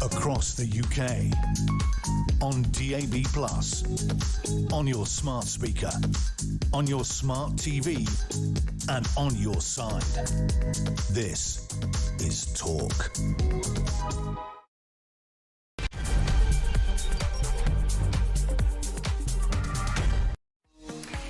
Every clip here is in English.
across the UK, on DAB+, on your smart speaker, on your smart TV, and on your side. This is Talk.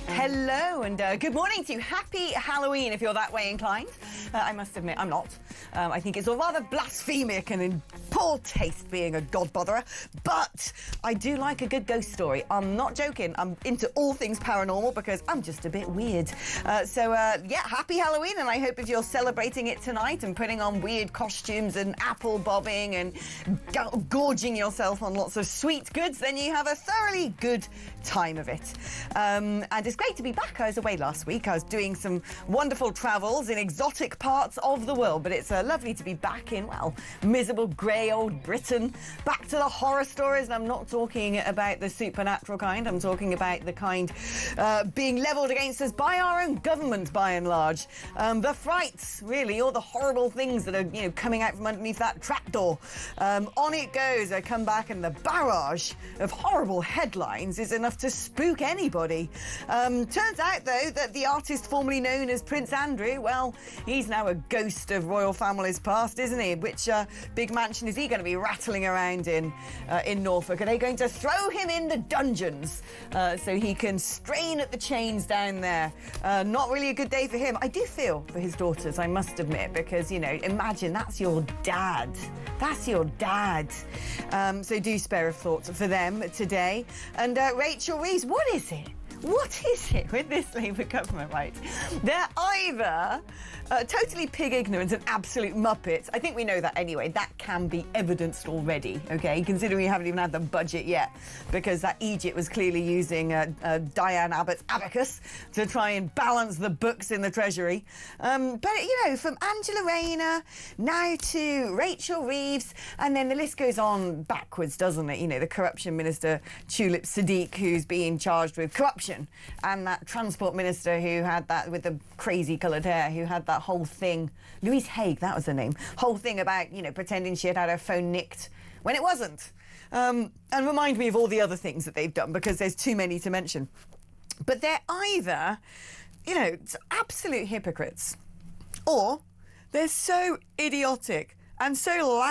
Hello and good morning to you. Happy Halloween if you're that way inclined. I must admit I'm not. I think it's all rather blasphemic and in poor taste being a godbotherer, but I do like a good ghost story. I'm not joking. I'm into all things paranormal because I'm just a bit weird. Yeah, happy Halloween, and I hope if you're celebrating it tonight and putting on weird costumes and apple bobbing and gorging yourself on lots of sweet goods, then you have a thoroughly good time of it. And it's great to be back. I was away last week. I was doing some wonderful travels in exotic parts of the world, but it's lovely to be back in, well, miserable grey old Britain, back to the horror stories. And I'm not talking about the supernatural kind. I'm talking about the kind being levelled against us by our own government, by and large. The frights, really, all the horrible things that are, coming out from underneath that trapdoor. On it goes. I come back, and the barrage of horrible headlines is enough to spook anybody. Turns out, though, that the artist formerly known as Prince Andrew, well, he's now a ghost of royal families past, isn't he? Which big mansion is he going to be rattling around in Norfolk? Are they going to throw him in the dungeons so he can strain at the chains down there? Not really a good day for him. I do feel for his daughters, I must admit, because, imagine that's your dad. That's your dad. So do spare a thought for them today. And Rachel Reeves, what is it? What is it with this Labour government, right? They're either totally pig ignorant and absolute muppets. I think we know that anyway. That can be evidenced already, OK? Considering we haven't even had the budget yet, because that Egypt was clearly using Diane Abbott's abacus to try and balance the books in the Treasury. But, from Angela Rayner now to Rachel Reeves, and then the list goes on backwards, doesn't it? The corruption minister, Tulip Sadiq, who's being charged with corruption, and that transport minister who had that with the crazy coloured hair, who had that whole thing, Louise Haigh, that was her name, whole thing about, pretending she had her phone nicked when it wasn't. And remind me of all the other things that they've done, because there's too many to mention. But they're either, absolute hypocrites, or they're so idiotic and so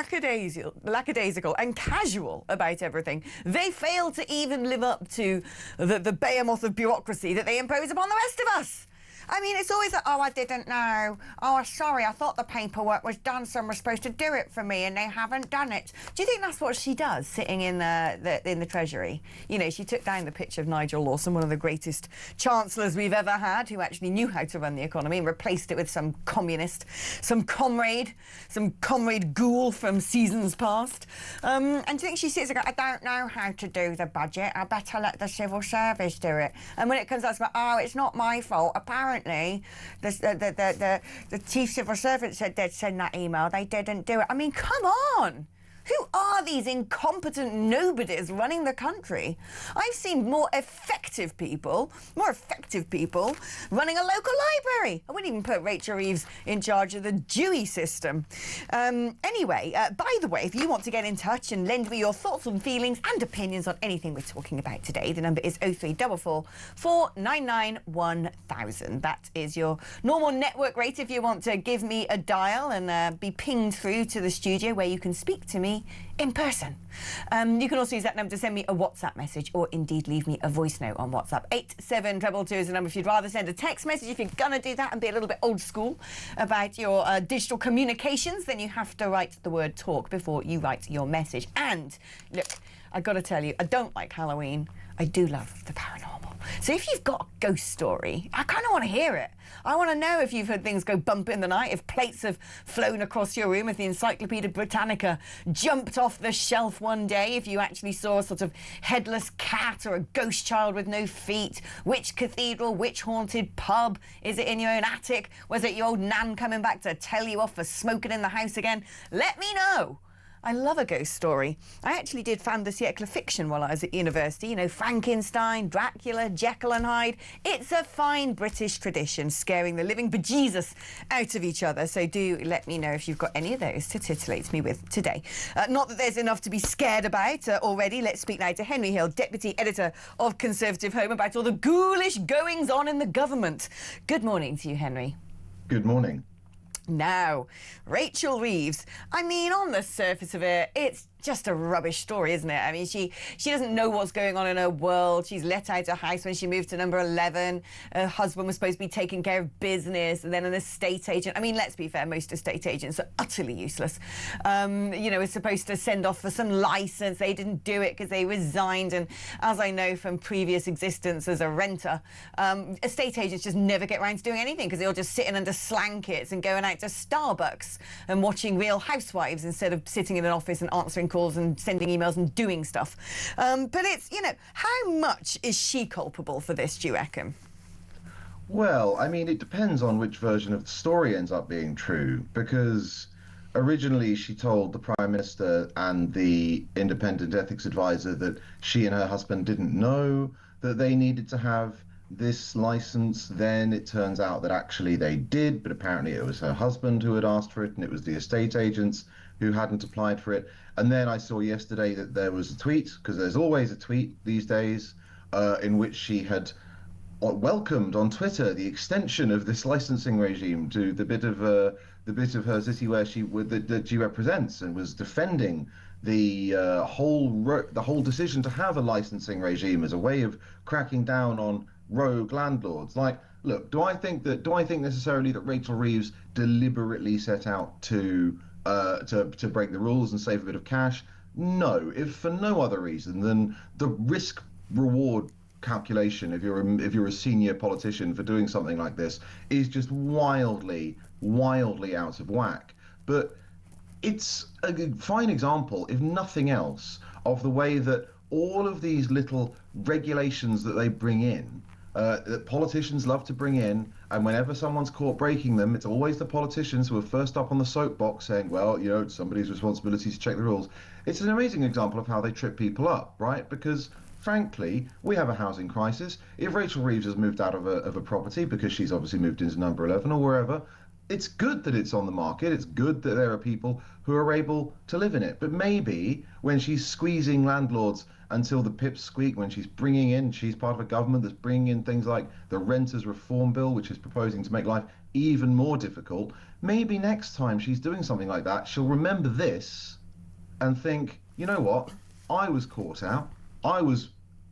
lackadaisical and casual about everything, they fail to even live up to the behemoth of bureaucracy that they impose upon the rest of us. I mean, it's always like, oh, I didn't know. Oh, sorry, I thought the paperwork was done, someone was supposed to do it for me, and they haven't done it. Do you think that's what she does, sitting in the Treasury? She took down the picture of Nigel Lawson, one of the greatest chancellors we've ever had, who actually knew how to run the economy, and replaced it with some communist, some comrade ghoul from seasons past. And do you think she sits there going, I don't know how to do the budget, I better let the civil service do it. And when it comes out, it's like, oh, it's not my fault. Apparently, the chief civil servant said they'd send that email. They didn't do it. I mean, come on. Who are these incompetent nobodies running the country? I've seen more effective people running a local library. I wouldn't even put Rachel Reeves in charge of the Dewey system. Anyway, by the way, if you want to get in touch and lend me your thoughts and feelings and opinions on anything we're talking about today, the number is 0344 499 1000. That is your normal network rate if you want to give me a dial and be pinged through to the studio where you can speak to me in person. You can also use that number to send me a WhatsApp message, or indeed leave me a voice note on WhatsApp. 87222 is the number if you'd rather send a text message. If you're going to do that and be a little bit old school about your digital communications, then you have to write the word talk before you write your message. And look, I've got to tell you, I don't like Halloween. I do love the paranormal. So if you've got a ghost story, I kind of want to hear it. I want to know if you've heard things go bump in the night, if plates have flown across your room, if the Encyclopedia Britannica jumped off the shelf one day, if you actually saw a sort of headless cat or a ghost child with no feet, which cathedral, which haunted pub, is it in your own attic, was it your old nan coming back to tell you off for smoking in the house again? Let me know. I love a ghost story. I actually did fin de siècle fiction while I was at university. You know, Frankenstein, Dracula, Jekyll and Hyde. It's a fine British tradition, scaring the living bejesus out of each other. So do let me know if you've got any of those to titillate me with today. Not that there's enough to be scared about already. Let's speak now to Henry Hill, Deputy Editor of Conservative Home, about all the ghoulish goings-on in the government. Good morning to you, Henry. Good morning. Now, Rachel Reeves, I mean, on the surface of it, it's just a rubbish story, isn't it? I mean, she doesn't know what's going on in her world. She's let out her house when she moved to number 11. Her husband was supposed to be taking care of business, and then an estate agent. I mean, let's be fair, most estate agents are utterly useless. You know, was supposed to send off for some license. They didn't do it because they resigned. And as I know from previous existence as a renter, estate agents just never get around to doing anything because they're all just sitting under slankets and going out to Starbucks and watching Real Housewives instead of sitting in an office and answering calls and sending emails and doing stuff. But it's, you know, how much is she culpable for this, do you reckon? Well, I mean, it depends on which version of the story ends up being true, because originally she told the Prime Minister and the independent ethics advisor that she and her husband didn't know that they needed to have this license. Then it turns out that actually they did, but apparently it was her husband who had asked for it and it was the estate agents who hadn't applied for it. And then I saw yesterday that there was a tweet, because there's always a tweet these days, in which she had welcomed on Twitter the extension of this licensing regime to the bit of her city where that she represents, and was defending the whole decision to have a licensing regime as a way of cracking down on rogue landlords. Like, look, do I think necessarily that Rachel Reeves deliberately set out to break the rules and save a bit of cash? No, if for no other reason than the risk reward calculation, if you're a senior politician for doing something like this, is just wildly out of whack. But it's a fine example, if nothing else, of the way that all of these little regulations that they bring in, that politicians love to bring in, and whenever someone's caught breaking them, it's always the politicians who are first up on the soapbox saying, well, you know, it's somebody's responsibility to check the rules. It's an amazing example of how they trip people up, right? Because frankly, we have a housing crisis. If Rachel Reeves has moved out of a property because she's obviously moved into number 11 or wherever, it's good that it's on the market. It's good that there are people who are able to live in it. But maybe when she's squeezing landlords until the pips squeak, when she's part of a government that's bringing in things like the Renters Reform Bill, which is proposing to make life even more difficult, maybe next time she's doing something like that, she'll remember this and think, you know what, I was caught out. I was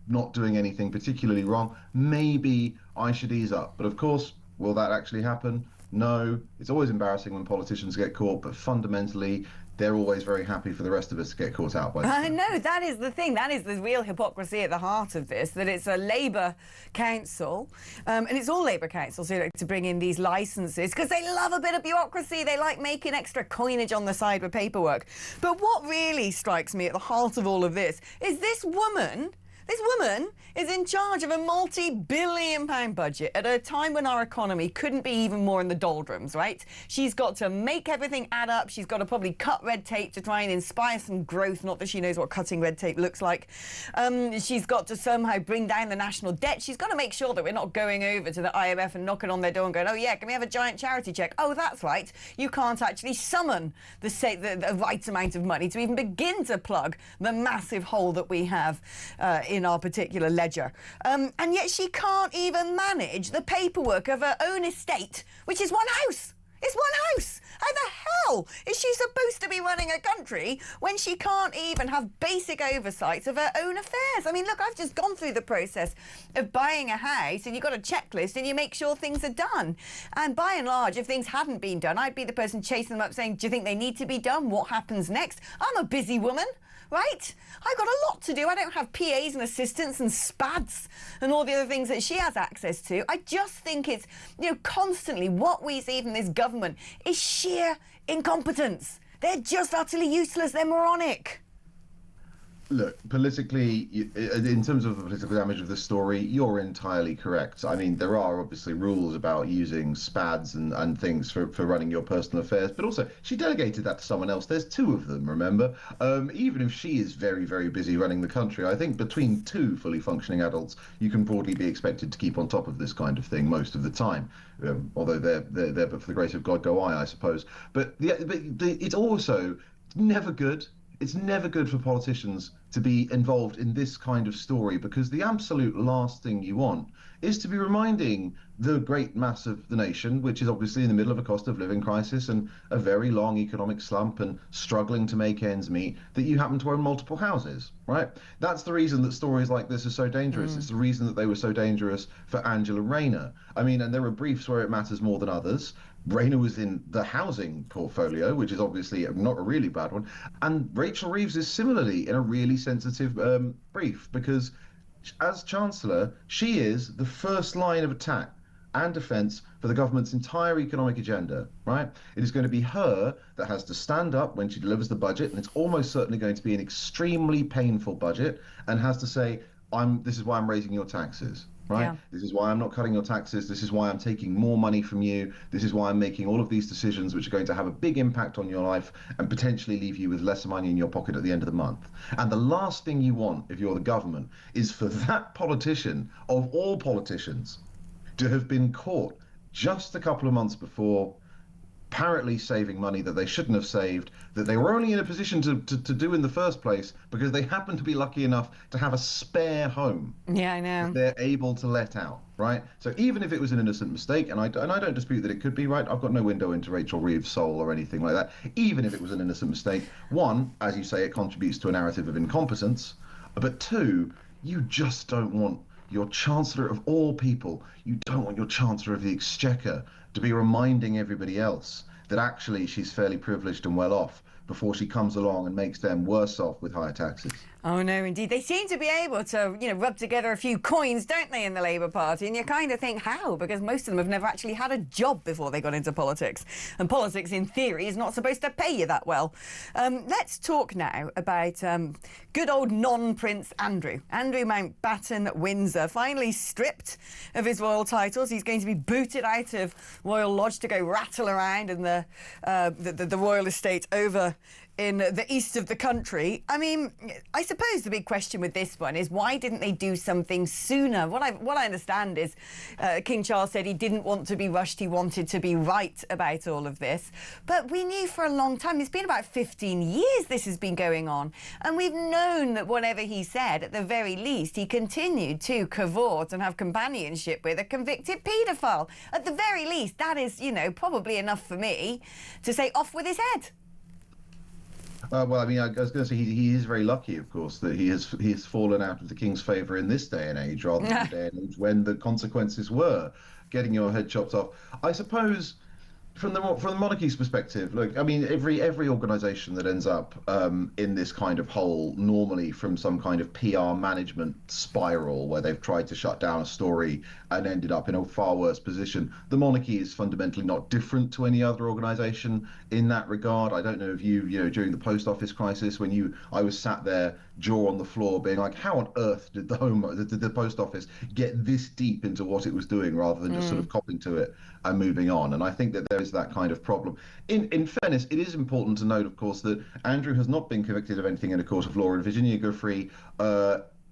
not doing anything particularly wrong. Maybe I should ease up. But of course, will that actually happen? No. It's always embarrassing when politicians get caught, but fundamentally, they're always very happy for the rest of us to get caught out by this. I know, that is the thing. That is the real hypocrisy at the heart of this, that it's a Labour council, and it's all Labour councils who like to bring in these licences because they love a bit of bureaucracy. They like making extra coinage on the side with paperwork. But what really strikes me at the heart of all of this is this woman is in charge of a multi-billion-pound budget at a time when our economy couldn't be even more in the doldrums, right? She's got to make everything add up. She's got to probably cut red tape to try and inspire some growth, not that she knows what cutting red tape looks like. She's got to somehow bring down the national debt. She's got to make sure that we're not going over to the IMF and knocking on their door and going, oh, yeah, can we have a giant charity check? Oh, that's right. You can't actually summon the right amount of money to even begin to plug the massive hole that we have in our particular ledger. And yet she can't even manage the paperwork of her own estate, which is one house. It's one house. How the hell is she supposed to be running a country when she can't even have basic oversight of her own affairs? I mean, look, I've just gone through the process of buying a house, and you've got a checklist and you make sure things are done. And by and large, if things hadn't been done, I'd be the person chasing them up saying, do you think they need to be done? What happens next? I'm a busy woman. Right? I've got a lot to do. I don't have PAs and assistants and SPADs and all the other things that she has access to. I just think it's, you know, constantly what we see from this government is sheer incompetence. They're just utterly useless. They're moronic. Look, politically, in terms of the political damage of the story, you're entirely correct. I mean, there are obviously rules about using SPADs and things for running your personal affairs, but also she delegated that to someone else. There's two of them, remember? Even if she is very, very busy running the country, I think between two fully functioning adults, you can broadly be expected to keep on top of this kind of thing most of the time. Although they're but for the grace of God go I suppose. It's also never good. It's never good for politicians to be involved in this kind of story because the absolute last thing you want is to be reminding the great mass of the nation, which is obviously in the middle of a cost of living crisis and a very long economic slump and struggling to make ends meet, that you happen to own multiple houses, right? That's the reason that stories like this are so dangerous. It's the reason that they were so dangerous for Angela Rayner. I mean, and there are briefs where it matters more than others. Rayner was in the housing portfolio, which is obviously not a really bad one. And Rachel Reeves is similarly in a really sensitive brief because as Chancellor, she is the first line of attack and defence for the government's entire economic agenda, right? It is going to be her that has to stand up when she delivers the budget, and it's almost certainly going to be an extremely painful budget, and has to say, this is why I'm raising your taxes. Right? Yeah. This is why I'm not cutting your taxes. This is why I'm taking more money from you. This is why I'm making all of these decisions which are going to have a big impact on your life and potentially leave you with less money in your pocket at the end of the month. And the last thing you want, if you're the government, is for that politician, of all politicians, to have been caught just a couple of months before, apparently saving money that they shouldn't have saved, that they were only in a position to do in the first place because they happened to be lucky enough to have a spare home. Yeah, I know. That they're able to let out, right? So even if it was an innocent mistake, and I don't dispute that it could be, right? I've got no window into Rachel Reeves' soul or anything like that. Even if it was an innocent mistake, one, as you say, it contributes to a narrative of incompetence, but two, you just don't want your Chancellor of all people, you don't want your Chancellor of the Exchequer to be reminding everybody else that actually she's fairly privileged and well off before she comes along and makes them worse off with higher taxes. Oh, no, indeed. They seem to be able to, rub together a few coins, don't they, in the Labour Party? And you kind of think, how? Because most of them have never actually had a job before they got into politics. And politics, in theory, is not supposed to pay you that well. Let's talk now about good old non-Prince Andrew. Andrew Mountbatten Windsor, finally stripped of his royal titles. He's going to be booted out of Royal Lodge to go rattle around in the royal estate over in the east of the country. I mean, I suppose the big question with this one is why didn't they do something sooner? What I understand is King Charles said he didn't want to be rushed, he wanted to be right about all of this. But we knew for a long time, it's been about 15 years this has been going on, and we've known that whatever he said, at the very least, he continued to cavort and have companionship with a convicted paedophile. At the very least, that is, probably enough for me to say off with his head. Well, I mean, I was going to say he is very lucky, of course, that he has fallen out of the king's favour in this day and age, rather than the day and age when the consequences were getting your head chopped off. I suppose from the monarchy's perspective, look, I mean, every organisation that ends up in this kind of hole, normally from some kind of PR management spiral where they've tried to shut down a story and ended up in a far worse position. The monarchy is fundamentally not different to any other organisation in that regard. I don't know if you during the post office crisis when I was sat there, jaw on the floor, being like, how on earth did the post office get this deep into what it was doing rather than just sort of copping to it and moving on? And I think that there is that kind of problem. In fairness, it is important to note, of course, that Andrew has not been convicted of anything in a court of law, and Virginia Giuffre,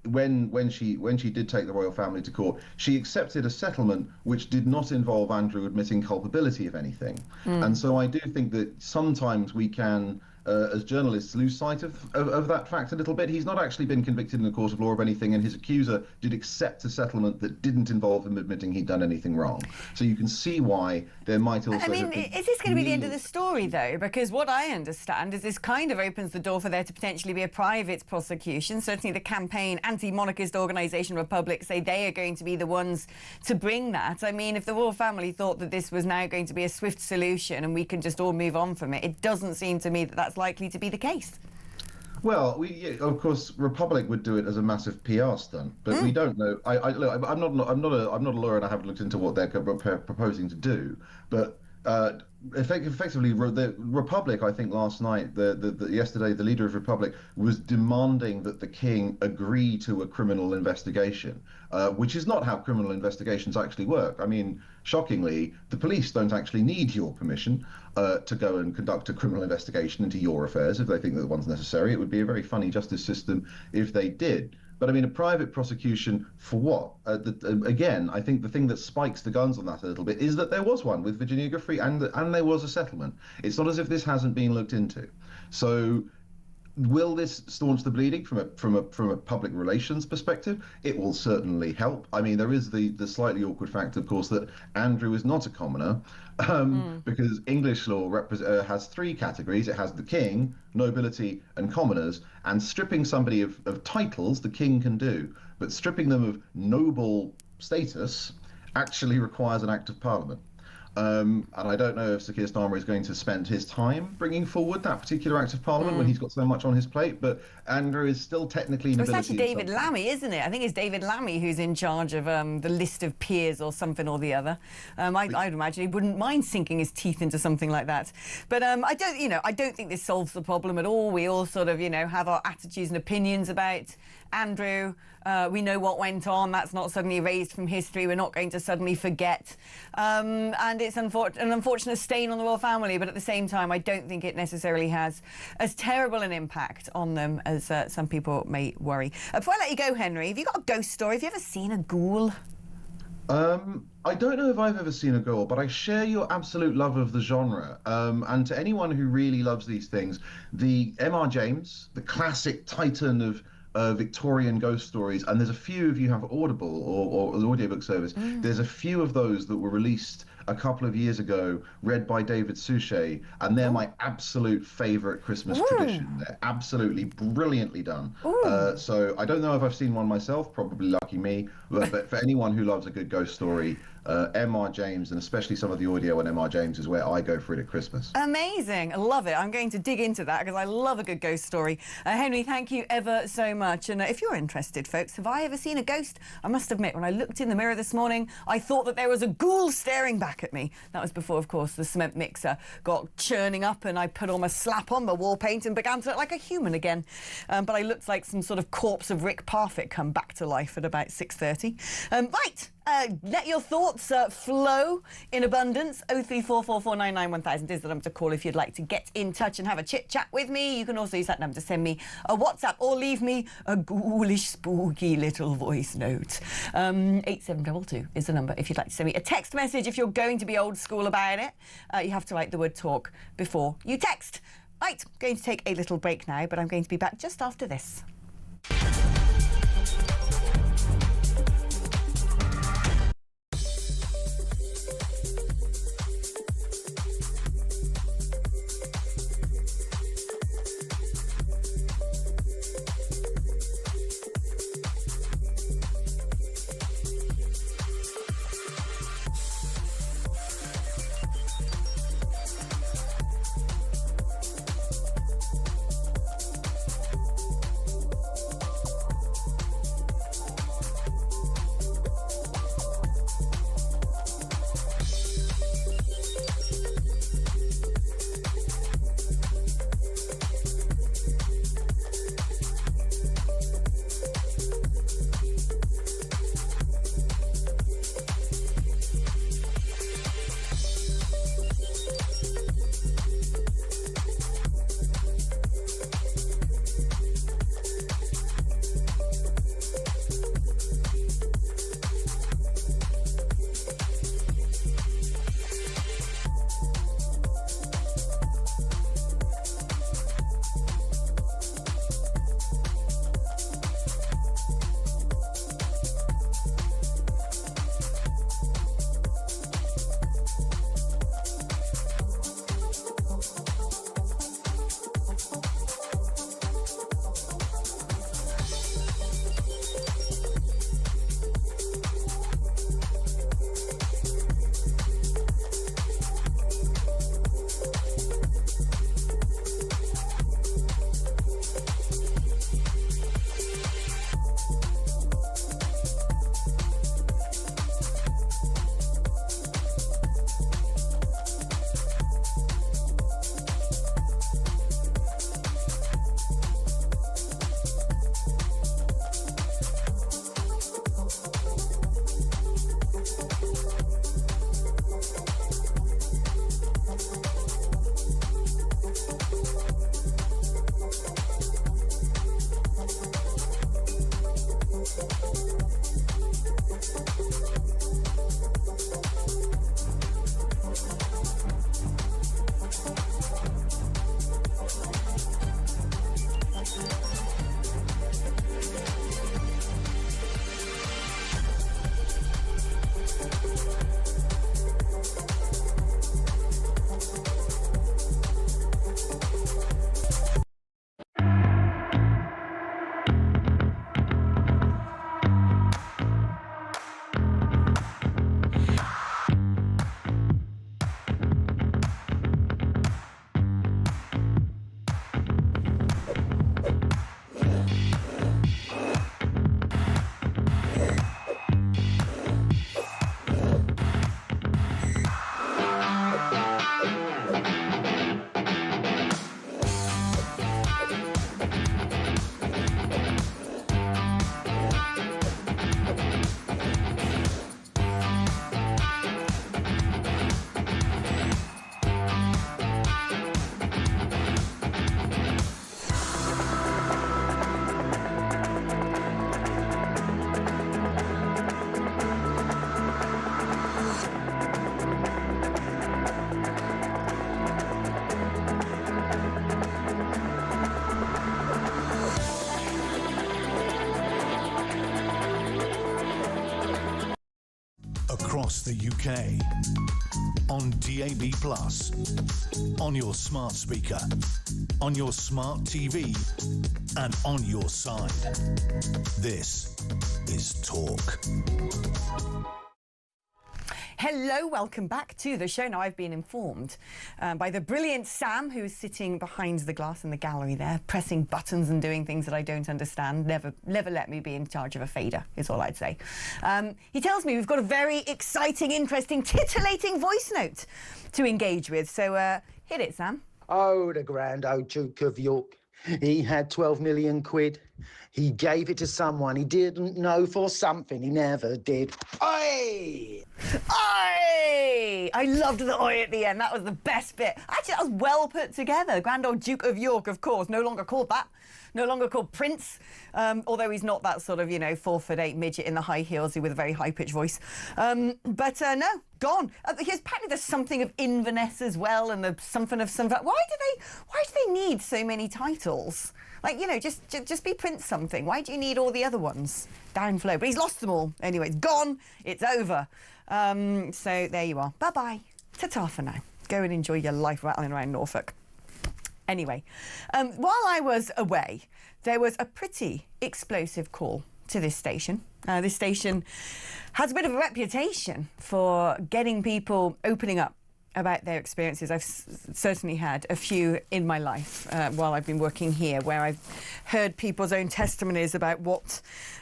when she did take the royal family to court, she accepted a settlement which did not involve Andrew admitting culpability of anything. And so I do think that sometimes we can, as journalists, lose sight of that fact a little bit. He's not actually been convicted in a court of law of anything, and his accuser did accept a settlement that didn't involve him admitting he'd done anything wrong. So you can see why there might also is this going to be the end of the story, though? Because what I understand is this kind of opens the door for there to potentially be a private prosecution. Certainly the campaign anti-monarchist organisation Republic say they are going to be the ones to bring that. I mean, if the royal family thought that this was now going to be a swift solution and we can just all move on from it, it doesn't seem to me that that's likely to be the case. Well, of course, Republic would do it as a massive PR stunt, but we don't know. Look, I'm not a lawyer, and I haven't looked into what they're proposing to do. But Effectively, the Republic, I think last night, yesterday, the leader of Republic was demanding that the king agree to a criminal investigation, which is not how criminal investigations actually work. I mean, shockingly, the police don't actually need your permission to go and conduct a criminal investigation into your affairs if they think that one's necessary. It would be a very funny justice system if they did. But I mean, a private prosecution for what? Again, I think the thing that spikes the guns on that a little bit is that there was one with Virginia Giuffre, and there was a settlement. It's not as if this hasn't been looked into. So, will this staunch the bleeding from a public relations perspective? It will certainly help. I mean, there is the slightly awkward fact, of course, that Andrew is not a commoner, because English law has three categories. It has the king, nobility, and commoners. And stripping somebody of titles, the king can do, but stripping them of noble status actually requires an act of parliament. And I don't know if Sir Keir Starmer is going to spend his time bringing forward that particular act of parliament when he's got so much on his plate, but Andrew is still technically nobility. It's actually David Lammy, isn't it? I think it's David Lammy who's in charge of the list of peers or something or the other. I'd imagine he wouldn't mind sinking his teeth into something like that. But I don't think this solves the problem at all. We all sort of, have our attitudes and opinions about Andrew. We know what went on. That's not suddenly erased from history. We're not going to suddenly forget. And it's an unfortunate stain on the royal family, but at the same time, I don't think it necessarily has as terrible an impact on them as some people may worry. Before I let you go, Henry, have you got a ghost story? Have you ever seen a ghoul? I don't know if I've ever seen a ghoul, but I share your absolute love of the genre. And to anyone who really loves these things, the M.R. James, the classic titan of Victorian ghost stories, and there's a few, if you have Audible or the audiobook service, there's a few of those that were released a couple of years ago, read by David Suchet, and they're my absolute favorite Christmas tradition. They're absolutely brilliantly done. So I don't know if I've seen one myself, probably lucky me, but for anyone who loves a good ghost story, M.R. James, and especially some of the audio on M.R. James, is where I go for it at Christmas. Amazing. I love it. I'm going to dig into that because I love a good ghost story. Henry, thank you ever so much. And if you're interested, folks, have I ever seen a ghost? I must admit, when I looked in the mirror this morning, I thought that there was a ghoul staring back at me. That was before, of course, the cement mixer got churning up and I put all my slap on, my wall paint, and began to look like a human again. But I looked like some sort of corpse of Rick Parfitt come back to life at about 6:30. Let your thoughts flow in abundance. 03444991000 is the number to call if you'd like to get in touch and have a chit-chat with me. You can also use that number to send me a WhatsApp or leave me a ghoulish, spooky little voice note. 8722 is the number if you'd like to send me a text message. If you're going to be old school about it, you have to write the word talk before you text. Right, going to take a little break now, but I'm going to be back just after this. across the UK. On DAB+, on your smart speaker, on your smart TV, and on your side. This is Talk. Hello, welcome back to the show. Now, I've been informed by the brilliant Sam, who's sitting behind the glass in the gallery there, pressing buttons and doing things that I don't understand. Never let me be in charge of a fader, is all I'd say. He tells me we've got a very exciting, interesting, titillating voice note to engage with. So hit it, Sam. Oh, the grand old Duke of York. He had 12 million quid. He gave it to someone he didn't know for something he never did. Oi! Oi! I loved the oi at the end. That was the best bit. Actually, that was well put together. Grand old Duke of York, of course, no longer called that. No longer called Prince, although he's not that sort of, 4'8" midget in the high heels with a very high-pitched voice. No, gone. Apparently there's something of Inverness as well, and something of some. Why do they need so many titles? Like, just be Prince something. Why do you need all the other ones? Downflow. But he's lost them all. Anyway, it's gone. It's over. So there you are. Bye-bye. Ta-ta for now. Go and enjoy your life rattling around Norfolk. Anyway, while I was away, there was a pretty explosive call to this station. This station has a bit of a reputation for getting people opening up about their experiences. I've certainly had a few in my life while I've been working here, where I've heard people's own testimonies about what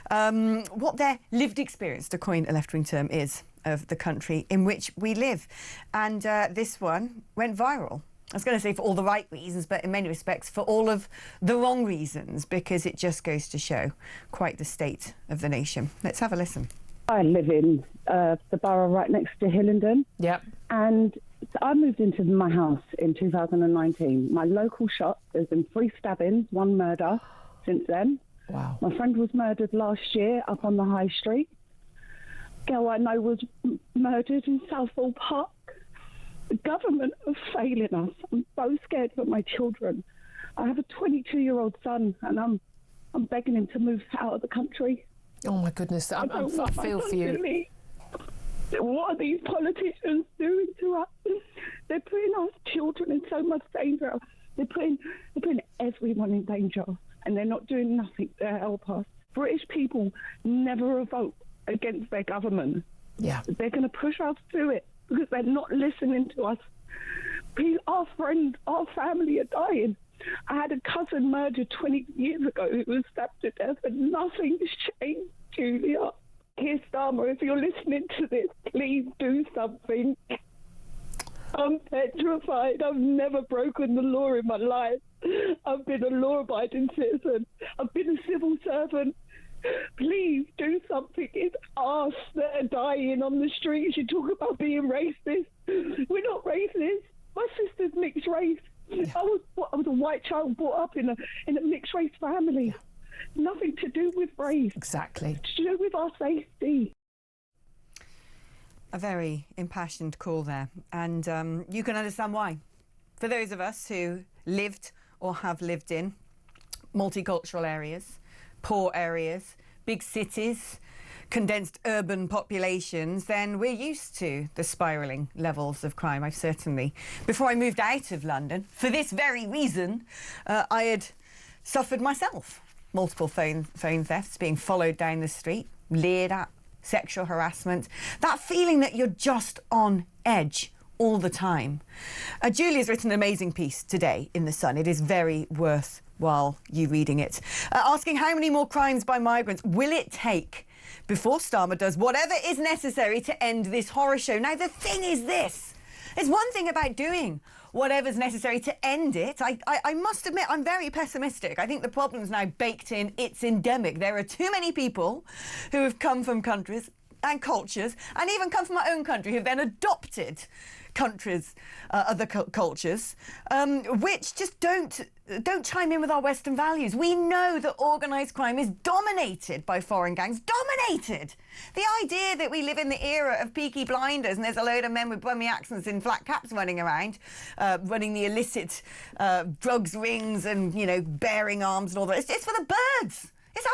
their lived experience, to coin a left-wing term, is of the country in which we live. And this one went viral. I was going to say for all the right reasons, but in many respects for all of the wrong reasons, because it just goes to show quite the state of the nation. Let's have a listen. I live in the borough right next to Hillingdon. Yep. And I moved into my house in 2019. My local shop, there's been 3 stabbings, 1 murder since then. Wow. My friend was murdered last year up on the high street. Girl I know was murdered in Southall Park. The government are failing us. I'm so scared for my children. I have a 22-year-old son, and I'm begging him to move out of the country. Oh my goodness, I feel for you. What are these politicians doing to us? They're putting our children in so much danger. They're putting everyone in danger, and they're not doing nothing to help us. British people never vote against their government. Yeah. They're going to push us through it because they're not listening to us. Our friends, our family are dying. I had a cousin murdered 20 years ago who was stabbed to death, and nothing's changed, Julia. Keir Starmer, if you're listening to this, please do something. I'm petrified. I've never broken the law in my life. I've been a law-abiding citizen. I've been a civil servant. Please do something. It's us that are dying on the streets. You talk about being racist. We're not racist. My sister's mixed race. I was a white child brought up in a mixed race family. Nothing to do with race. Exactly. To do with our safety. A very impassioned call there, and you can understand why. For those of us who lived or have lived in multicultural areas, poor areas, big cities, condensed urban populations, then we're used to the spiralling levels of crime. I've certainly, before I moved out of London, for this very reason, I had suffered myself multiple phone thefts, being followed down the street, leered at, sexual harassment, that feeling that you're just on edge all the time. Julia's written an amazing piece today in The Sun. It is very worthwhile you reading it. Asking how many more crimes by migrants will it take before Starmer does whatever is necessary to end this horror show. Now, the thing is this. There's one thing about doing whatever's necessary to end it. I must admit, I'm very pessimistic. I think the problem's now baked in. It's endemic. There are too many people who have come from countries and cultures, and even come from our own country, who've then adopted countries, other cultures, which just don't chime in with our Western values. We know that organised crime is dominated by foreign gangs. Dominated! The idea that we live in the era of Peaky Blinders and there's a load of men with bummy accents in flat caps running around, running the illicit drugs rings and, bearing arms and all that. It's for the birds. It's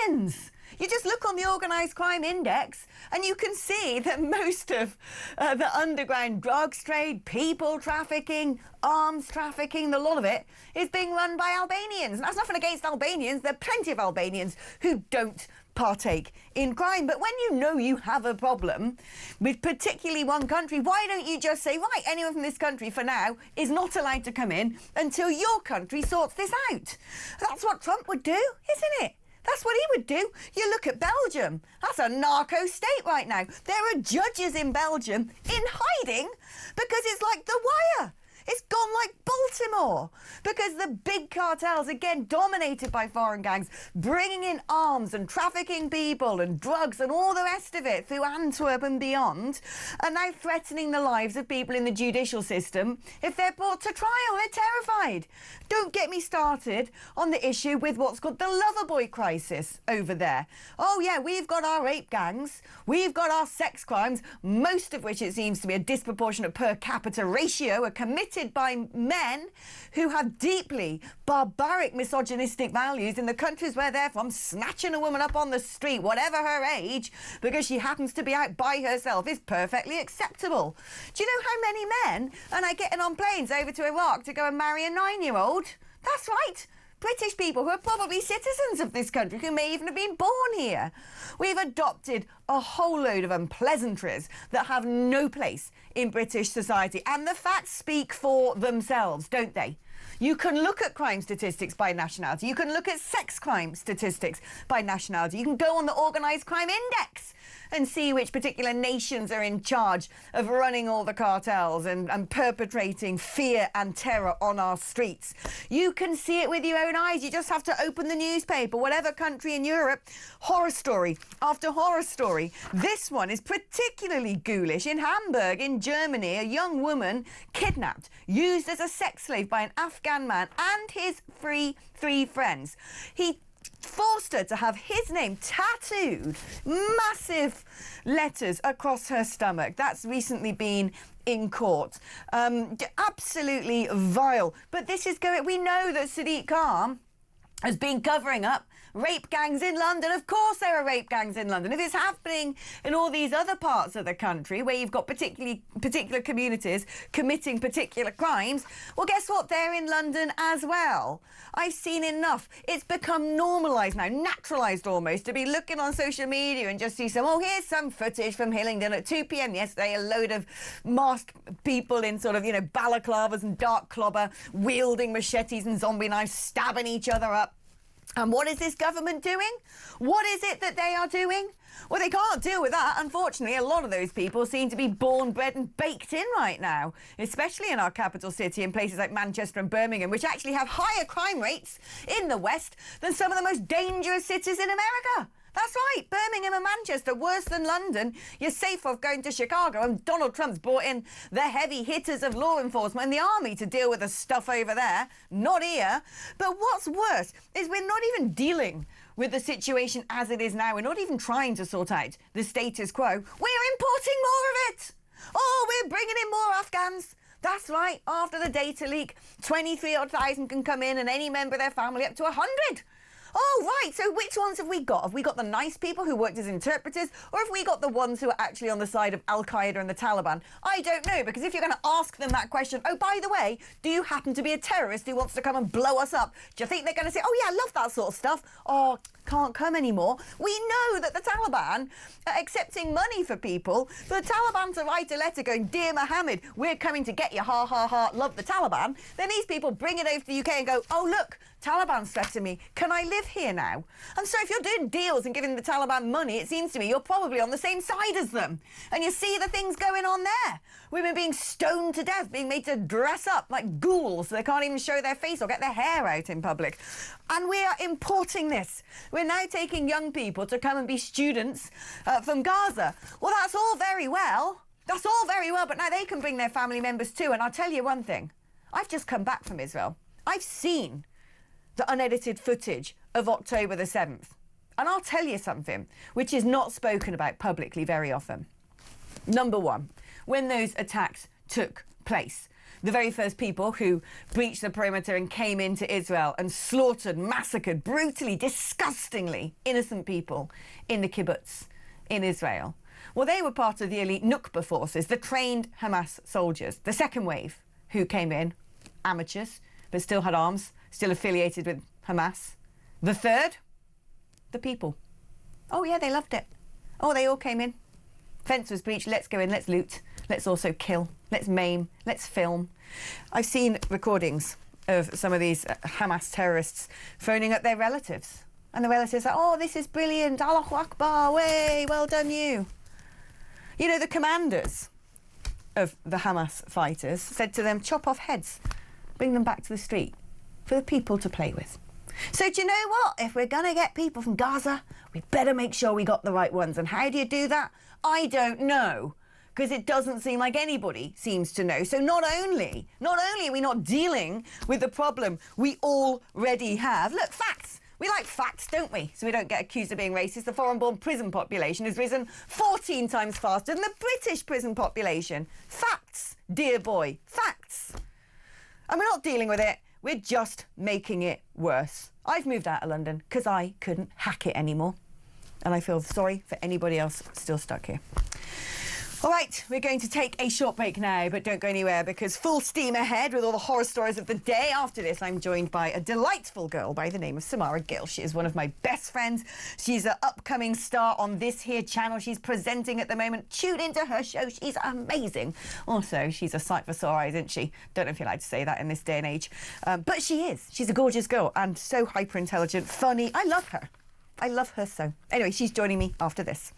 Albanians. You just look on the organised crime index and you can see that most of the underground drugs trade, people trafficking, arms trafficking, the lot of it is being run by Albanians. And that's nothing against Albanians. There are plenty of Albanians who don't partake in crime. But when you know you have a problem with particularly one country, why don't you just say, right, anyone from this country for now is not allowed to come in until your country sorts this out? That's what Trump would do, isn't it? That's what he would do. You look at Belgium. That's a narco state right now. There are judges in Belgium in hiding because it's like The Wire. It's gone like Baltimore because the big cartels, again, dominated by foreign gangs, bringing in arms and trafficking people and drugs and all the rest of it through Antwerp and beyond, are now threatening the lives of people in the judicial system if they're brought to trial. They're terrified. Don't get me started on the issue with what's called the Loverboy crisis over there. Oh, yeah, we've got our rape gangs. We've got our sex crimes, most of which it seems to be a disproportionate per capita ratio, are committed by men who have deeply barbaric misogynistic values in the countries where they're from. Snatching a woman up on the street, whatever her age, because she happens to be out by herself is perfectly acceptable. Do you know how many men are now getting on planes over to Iraq to go and marry a 9-year-old? That's right. British people who are probably citizens of this country, who may even have been born here. We've adopted a whole load of unpleasantries that have no place in British society. And the facts speak for themselves, don't they? You can look at crime statistics by nationality. You can look at sex crime statistics by nationality. You can go on the Organised Crime Index and see which particular nations are in charge of running all the cartels and perpetrating fear and terror on our streets. You can see it with your own eyes. You just have to open the newspaper, whatever country in Europe, horror story after horror story. This one is particularly ghoulish. In Hamburg, in Germany, a young woman kidnapped, used as a sex slave by an Afghan man and his three friends. He forced her to have his name tattooed, massive letters across her stomach. That's recently been in court. Absolutely vile. But this is going. We know that Sadiq Khan has been covering up rape gangs in London. Of course there are rape gangs in London. If it's happening in all these other parts of the country where you've got particular communities committing particular crimes, well, guess what? They're in London as well. I've seen enough. It's become normalised now, naturalised almost, to be looking on social media and just see here's some footage from Hillingdon at 2 p.m. yesterday, a load of masked people in sort of, balaclavas and dark clobber, wielding machetes and zombie knives, stabbing each other up. And what is this government doing? What is it that they are doing? Well, they can't deal with that. Unfortunately, a lot of those people seem to be born, bred and baked in right now, especially in our capital city in places like Manchester and Birmingham, which actually have higher crime rates in the West than some of the most dangerous cities in America. That's right, Birmingham and Manchester, worse than London. You're safe off going to Chicago, and Donald Trump's brought in the heavy hitters of law enforcement and the army to deal with the stuff over there, not here. But what's worse is we're not even dealing with the situation as it is now. We're not even trying to sort out the status quo. We're importing more of it. Oh, we're bringing in more Afghans. That's right, after the data leak, 23,000 can come in and any member of their family up to 100. Oh, right, so which ones have we got? Have we got the nice people who worked as interpreters, or have we got the ones who are actually on the side of Al-Qaeda and the Taliban? I don't know, because if you're going to ask them that question, oh, by the way, do you happen to be a terrorist who wants to come and blow us up? Do you think they're going to say, oh, yeah, I love that sort of stuff? Oh, can't come anymore. We know that the Taliban are accepting money for people. For the Taliban to write a letter going, Dear Mohammed, we're coming to get you, ha, ha, ha, love the Taliban. Then these people bring it over to the UK and go, oh, look, Taliban's threatening me. Can I live here now? And so if you're doing deals and giving the Taliban money, it seems to me you're probably on the same side as them. And you see the things going on there. Women being stoned to death, being made to dress up like ghouls so they can't even show their face or get their hair out in public. And we are importing this. We're now taking young people to come and be students from Gaza. Well, that's all very well. That's all very well, but now they can bring their family members too. And I'll tell you one thing. I've just come back from Israel. I've seen the unedited footage of October the 7th. And I'll tell you something which is not spoken about publicly very often. Number one, when those attacks took place, the very first people who breached the perimeter and came into Israel and slaughtered, massacred, brutally, disgustingly innocent people in the kibbutz in Israel. Well, they were part of the elite Nukba forces, the trained Hamas soldiers, the second wave who came in, amateurs, but still had arms, still affiliated with Hamas. The third, the people. Oh, yeah, they loved it. Oh, they all came in. Fence was breached, let's go in, let's loot, let's also kill, let's maim, let's film. I've seen recordings of some of these Hamas terrorists phoning up their relatives. And the relatives are, oh, this is brilliant, Allahu Akbar, way, well done you. You know, the commanders of the Hamas fighters said to them, chop off heads, bring them back to the street for the people to play with. So do you know what? If we're going to get people from Gaza, we better make sure we got the right ones. And how do you do that? I don't know, because it doesn't seem like anybody seems to know. So not only are we not dealing with the problem we already have. Look, facts. We like facts, don't we? So we don't get accused of being racist. The foreign-born prison population has risen 14 times faster than the British prison population. Facts, dear boy, facts. And we're not dealing with it. We're just making it worse. I've moved out of London because I couldn't hack it anymore. And I feel sorry for anybody else still stuck here. All right, we're going to take a short break now, but don't go anywhere because full steam ahead with all the horror stories of the day. After this, I'm joined by a delightful girl by the name of Samara Gill. She is one of my best friends. She's an upcoming star on this here channel. She's presenting at the moment. Tune into her show. She's amazing. Also, she's a sight for sore eyes, isn't she? Don't know if you're allowed to say that in this day and age. But she is. She's a gorgeous girl and so hyper-intelligent, funny. I love her. I love her so. Anyway, she's joining me after this.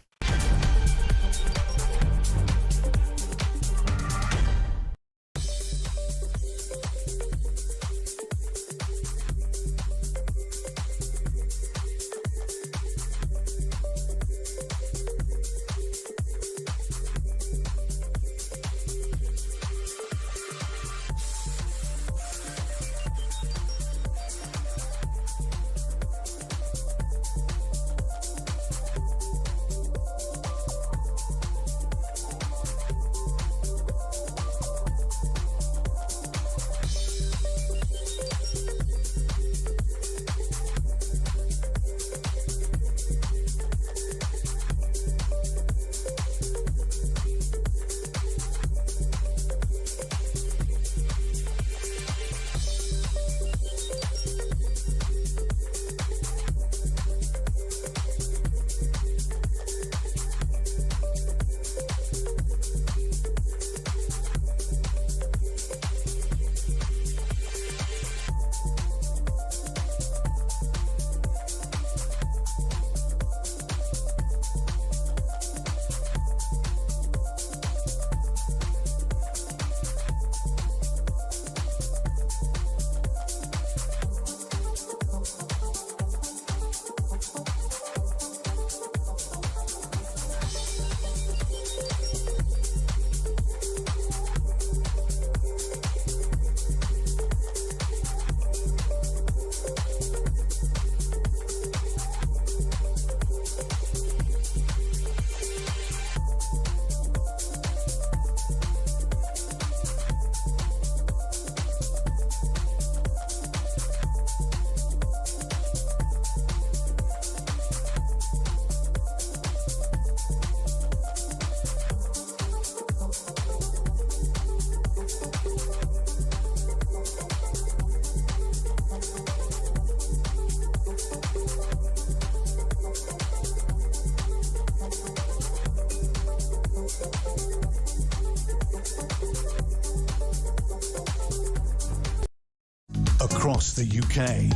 Across the UK,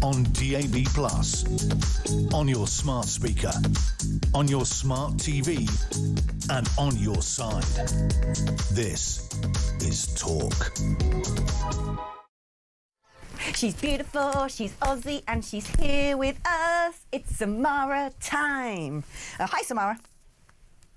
on DAB+, on your smart speaker, on your smart TV, and on your side. This is Talk. She's beautiful, she's Aussie, and she's here with us. It's Samara time. Hi, Samara.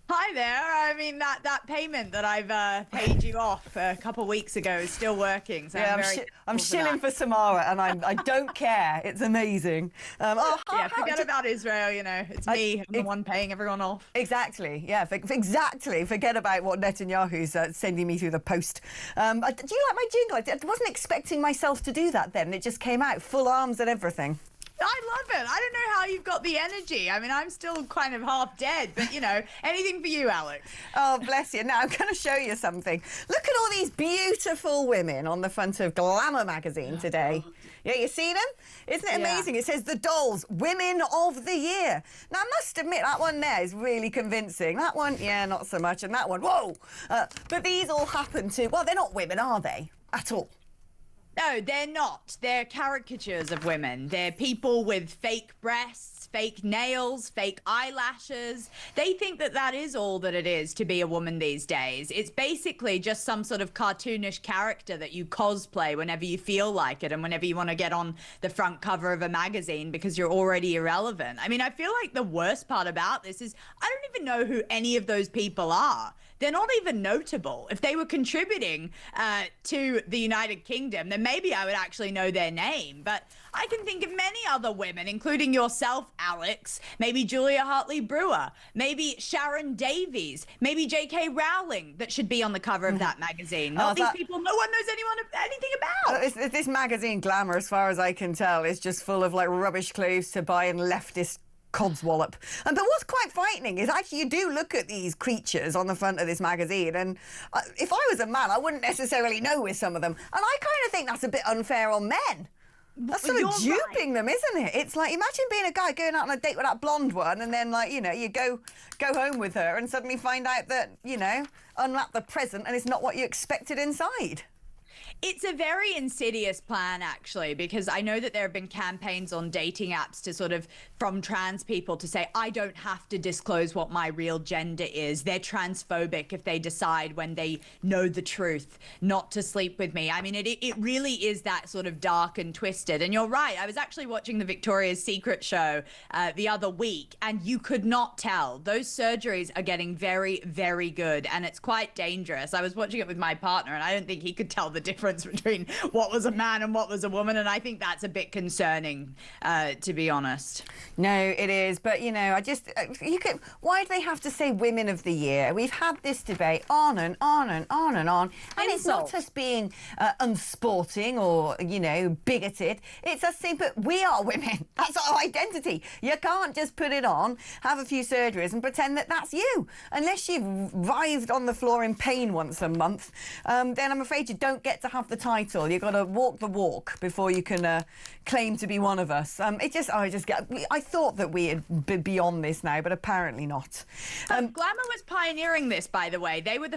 Hi there. I mean, that payment that I've paid you off a couple of weeks ago is still working. So Yeah, I'm shilling for Samara, and I don't care. It's amazing. Forget about Israel. You know, it's me. I'm the one paying everyone off. Exactly. Yeah. Exactly. Forget about what Netanyahu's sending me through the post. Do you like my jingle? I wasn't expecting myself to do that. Then it just came out, full arms and everything. I love it. I don't know how you've got the energy. I mean, I'm still kind of half dead, but, you know, anything for you, Alex. Oh, bless you. Now, I'm going to show you something. Look at all these beautiful women on the front of Glamour magazine today. Yeah, you see them? Isn't it amazing? It says the dolls, Women of the Year. Now, I must admit, that one there is really convincing. That one, yeah, not so much. And that one, whoa. But these all happen to, well, they're not women, are they? At all. No, they're not. They're caricatures of women. They're people with fake breasts, fake nails, fake eyelashes. They think that that is all that it is to be a woman these days. It's basically just some sort of cartoonish character that you cosplay whenever you feel like it and whenever you want to get on the front cover of a magazine because you're already irrelevant. I mean, I feel like the worst part about this is I don't even know who any of those people are. They're not even notable. If they were contributing to the United Kingdom, then maybe I would actually know their name. But I can think of many other women, including yourself, Alex, maybe Julia Hartley-Brewer, maybe Sharon Davies, maybe J.K. Rowling that should be on the cover of that magazine. Not these people no one knows anything about. This magazine, Glamour, as far as I can tell, is just full of, like, rubbish clothes to buy and leftist codswallop. But what's quite frightening is actually you do look at these creatures on the front of this magazine, and if I was a man, I wouldn't necessarily know with some of them. And I kind of think that's a bit unfair on men. That's sort of duping them, isn't it? It's like, imagine being a guy going out on a date with that blonde one, and then, like, you know, you go home with her and suddenly find out that, you know, unwrap the present and it's not what you expected inside. It's a very insidious plan, actually, because I know that there have been campaigns on dating apps to sort of, from trans people to say, I don't have to disclose what my real gender is. They're transphobic if they decide when they know the truth not to sleep with me. I mean, it really is that sort of dark and twisted. And you're right. I was actually watching the Victoria's Secret show the other week, and you could not tell. Those surgeries are getting very, very good, and it's quite dangerous. I was watching it with my partner, and I don't think he could tell the difference between what was a man and what was a woman, and I think that's a bit concerning, to be honest. No, it is, but you know, why do they have to say Women of the Year? We've had this debate on and on and on and on, and it's not us being unsporting or, you know, bigoted. It's us saying, but we are women. That's our identity. You can't just put it on, have a few surgeries, and pretend that that's you. Unless you've writhed on the floor in pain once a month, then I'm afraid you don't get to have the title. You've got to walk the walk before you can claim to be one of us. I thought that we had been beyond this now, but apparently not. Glamour was pioneering this, by the way. They were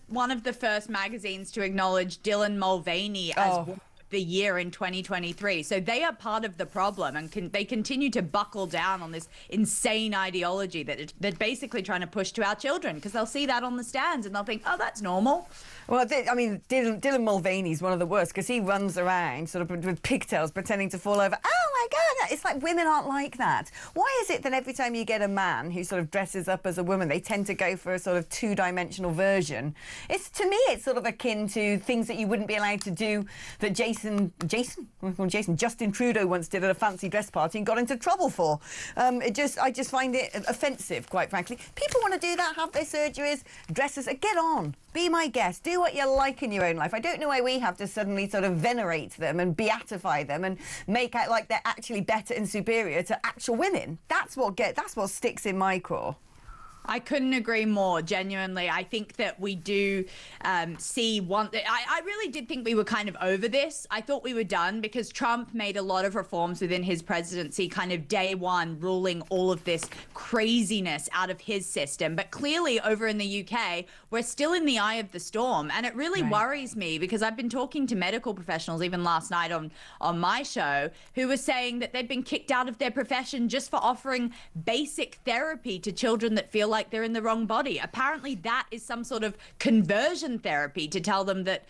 one of the first magazines to acknowledge Dylan Mulvaney as Woman of the Year in 2023. So they are part of the problem, and they continue to buckle down on this insane ideology that they're basically trying to push to our children, because they'll see that on the stands and they'll think, oh, that's normal. Well, I mean, Dylan Mulvaney's one of the worst, because he runs around sort of with pigtails pretending to fall over. Oh, my God, it's like women aren't like that. Why is it that every time you get a man who sort of dresses up as a woman, they tend to go for a sort of two-dimensional version? To me, it's sort of akin to things that you wouldn't be allowed to do that Justin Trudeau once did at a fancy dress party and got into trouble for. I just find it offensive, quite frankly. People want to do that, have their surgeries, dresses, get on. Be my guest. Do what you like in your own life. I don't know why we have to suddenly sort of venerate them and beatify them and make out like they're actually better and superior to actual women. That's what sticks in my craw. I couldn't agree more, genuinely. I think that we do see one... I really did think we were kind of over this. I thought we were done because Trump made a lot of reforms within his presidency, kind of day one, ruling all of this craziness out of his system. But clearly, over in the UK, we're still in the eye of the storm. And it really worries me because I've been talking to medical professionals, even last night on my show, who were saying that they've been kicked out of their profession just for offering basic therapy to children that feel like they're in the wrong body. Apparently that is some sort of conversion therapy to tell them that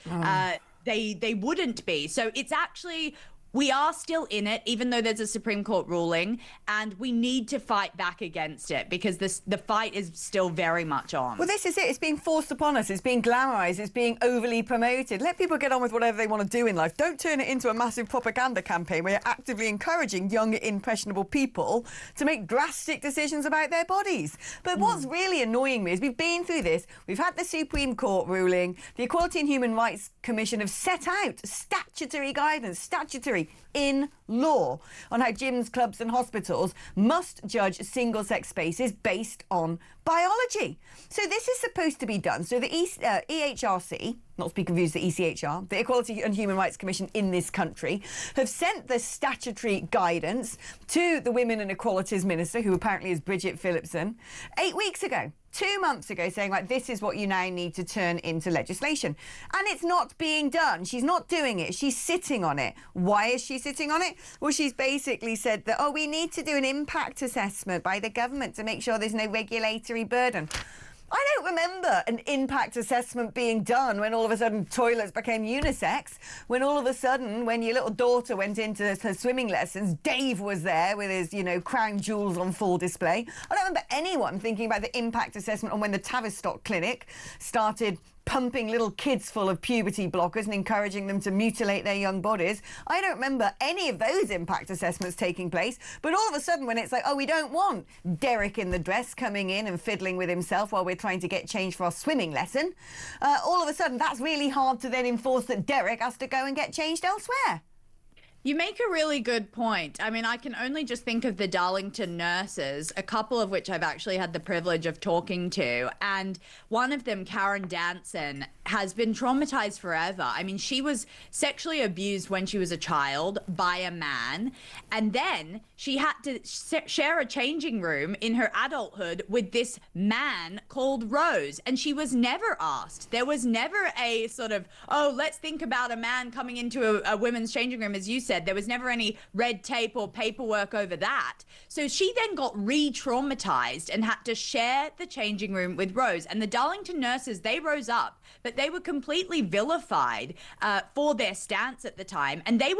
they wouldn't be. So it's actually we are still in it, even though there's a Supreme Court ruling, and we need to fight back against it because the fight is still very much on. Well, this is it. It's being forced upon us. It's being glamorised. It's being overly promoted. Let people get on with whatever they want to do in life. Don't turn it into a massive propaganda campaign where you're actively encouraging young, impressionable people to make drastic decisions about their bodies. But what's really annoying me is we've been through this. We've had the Supreme Court ruling. The Equality and Human Rights Commission have set out statutory guidance, statutory in law, on how gyms, clubs and hospitals must judge single-sex spaces based on biology. So this is supposed to be done. So the EHRC, not to be confused with the ECHR, the Equality and Human Rights Commission in this country, have sent the statutory guidance to the Women and Equalities Minister, who apparently is Bridget Phillipson, 8 weeks ago. 2 months ago, saying, like, this is what you now need to turn into legislation. And it's not being done. She's not doing it. She's sitting on it. Why is she sitting on it? Well, she's basically said that, oh, we need to do an impact assessment by the government to make sure there's no regulatory burden. I don't remember an impact assessment being done when all of a sudden toilets became unisex, when all of a sudden, when your little daughter went into her swimming lessons, Dave was there with his, you know, crown jewels on full display. I don't remember anyone thinking about the impact assessment on when the Tavistock Clinic started pumping little kids full of puberty blockers and encouraging them to mutilate their young bodies. I don't remember any of those impact assessments taking place. But all of a sudden, when it's like, oh, we don't want Derek in the dress coming in and fiddling with himself while we're trying to get change for our swimming lesson, all of a sudden, that's really hard to then enforce that Derek has to go and get changed elsewhere. You make a really good point. I mean, I can only just think of the Darlington nurses, a couple of which I've actually had the privilege of talking to. And one of them, Karen Danson, has been traumatized forever. I mean, she was sexually abused when she was a child by a man. And then she had to share a changing room in her adulthood with this man called Rose. And she was never asked. There was never a sort of, oh, let's think about a man coming into a women's changing room, as you said. There was never any red tape or paperwork over that. So she then got re-traumatized and had to share the changing room with Rose. And the Darlington nurses, they rose up, but they were completely vilified for their stance at the time. And they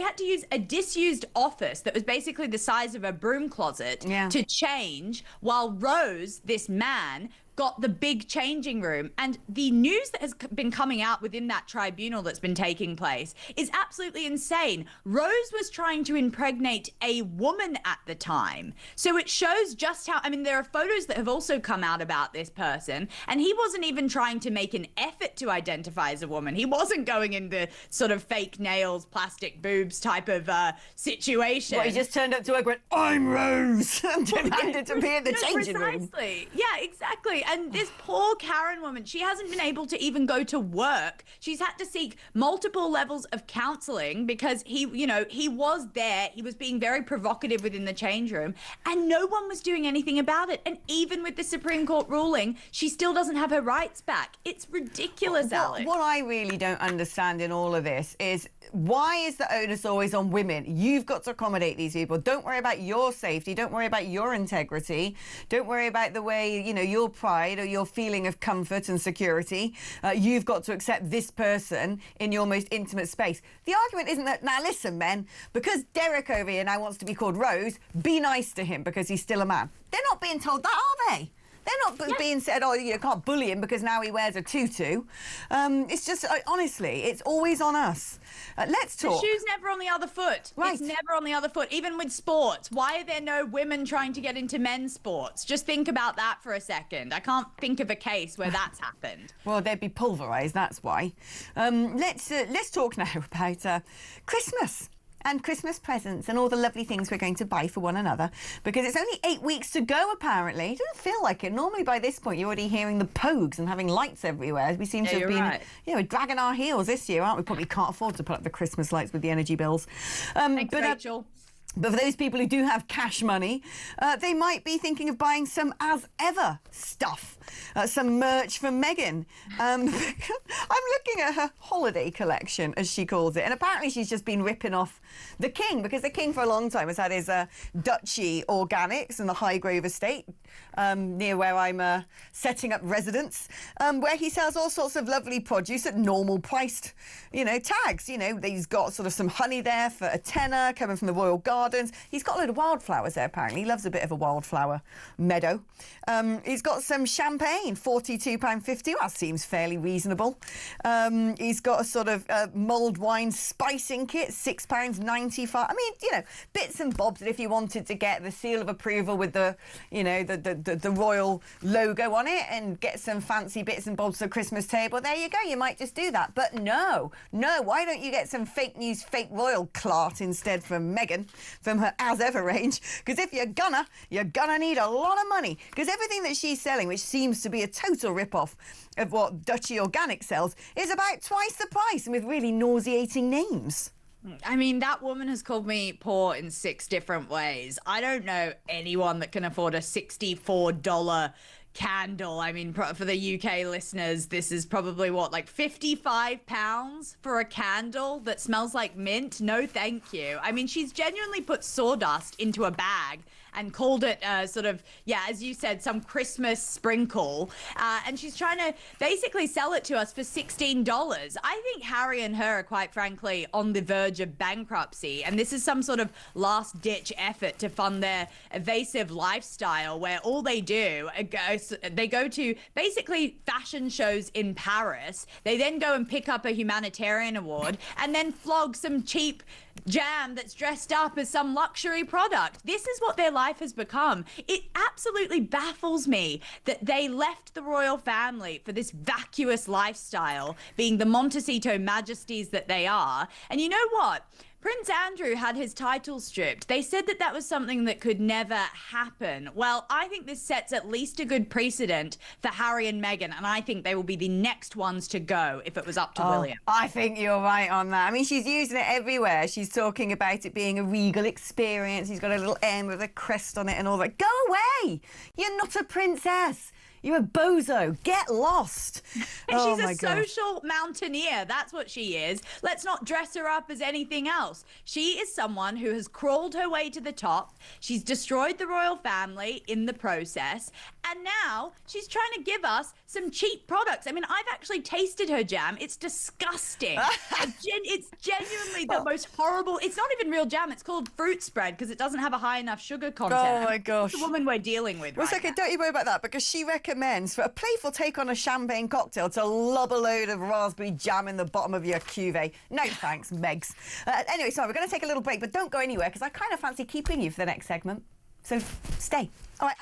had to use a disused office that was basically the size of a broom closet to change, while Rose, this man, got the big changing room. And the news that has been coming out within that tribunal that's been taking place is absolutely insane. Rose was trying to impregnate a woman at the time. So it shows just how, I mean, there are photos that have also come out about this person, and he wasn't even trying to make an effort to identify as a woman. He wasn't going into sort of fake nails, plastic boobs type of situation. Well, he just turned up to work and went, I'm Rose, and demanded to be in the changing room. Precisely. Yeah, exactly. And this poor Karen woman, she hasn't been able to even go to work. She's had to seek multiple levels of counseling because he was there. He was being very provocative within the change room, and no one was doing anything about it. And even with the Supreme Court ruling, she still doesn't have her rights back. It's ridiculous, Alex. What I really don't understand in all of this is, why is the onus always on women? You've got to accommodate these people. Don't worry about your safety. Don't worry about your integrity. Don't worry about the way, you know, your pride or your feeling of comfort and security. You've got to accept this person in your most intimate space. The argument isn't that, now listen, men, because Derek over here now wants to be called Rose, be nice to him because he's still a man. They're not being told that, are they? They're not being said, oh, you can't bully him because now he wears a tutu. It's just, honestly, it's always on us. Let's talk. The shoe's never on the other foot. Right. It's never on the other foot, even with sports. Why are there no women trying to get into men's sports? Just think about that for a second. I can't think of a case where that's happened. Well, they'd be pulverised, that's why. Let's talk now about Christmas. And Christmas presents and all the lovely things we're going to buy for one another, because it's only 8 weeks to go, apparently. It doesn't feel like it. Normally by this point you're already hearing the pogues and having lights everywhere. We seem to have been, we're dragging our heels this year, aren't we? Probably can't afford to put up the Christmas lights with the energy bills. Thanks, Rachel. But for those people who do have cash money, they might be thinking of buying some as-ever stuff, some merch from Meghan. I'm looking at her holiday collection, as she calls it, and apparently she's just been ripping off the King, because the King for a long time has had his Duchy Organics and the Highgrove estate. near where I'm setting up residence, where he sells all sorts of lovely produce at normal priced, tags. He's got sort of some honey there for a tenner coming from the Royal Gardens. He's got a load of wildflowers there, apparently. He loves a bit of a wildflower meadow. He's got some champagne, £42.50. That seems fairly reasonable. He's got a sort of mulled wine spicing kit, £6.95. I mean, bits and bobs that if you wanted to get the seal of approval with the royal logo on it and get some fancy bits and bobs for the Christmas table, there you go. You might just do that. But no, why don't you get some fake news, fake royal clart instead from Meghan, from her As Ever range? Because if you're gonna need a lot of money. Because everything that she's selling, which seems to be a total rip-off of what Duchy Organic sells, is about twice the price and with really nauseating names. I mean, that woman has called me poor in 6 different ways. I don't know anyone that can afford a $64 candle. I mean, for the UK listeners, this is probably like £55 for a candle that smells like mint. No, thank you. I mean, she's genuinely put sawdust into a bag and called it sort of, as you said, some Christmas sprinkle. And she's trying to basically sell it to us for $16. I think Harry and her are, quite frankly, on the verge of bankruptcy. And this is some sort of last-ditch effort to fund their evasive lifestyle where all they do, they go to basically fashion shows in Paris. They then go and pick up a humanitarian award and then flog some cheap jam that's dressed up as some luxury product. This is what their life has become. It absolutely baffles me that they left the royal family for this vacuous lifestyle, being the Montecito majesties that they are. And you know what? Prince Andrew had his title stripped. They said that was something that could never happen. Well, I think this sets at least a good precedent for Harry and Meghan, and I think they will be the next ones to go if it was up to William. I think you're right on that. I mean, she's using it everywhere. She's talking about it being a regal experience. He's got a little M with a crest on it and all that. Go away! You're not a princess. You're a bozo. Get lost. And she's a social mountaineer. That's what she is. Let's not dress her up as anything else. She is someone who has crawled her way to the top. She's destroyed the royal family in the process. And now she's trying to give us some cheap products. I mean, I've actually tasted her jam. It's disgusting. It's genuinely the most horrible. It's not even real jam. It's called fruit spread because it doesn't have a high enough sugar content. Oh, my gosh. It's the woman we're dealing with Well, second, don't you worry about that because she recommends for a playful take on a champagne cocktail to lob a load of raspberry jam in the bottom of your cuvee. No thanks, Megs. Anyway, sorry, we're going to take a little break, but don't go anywhere because I kind of fancy keeping you for the next segment. So stay. All right.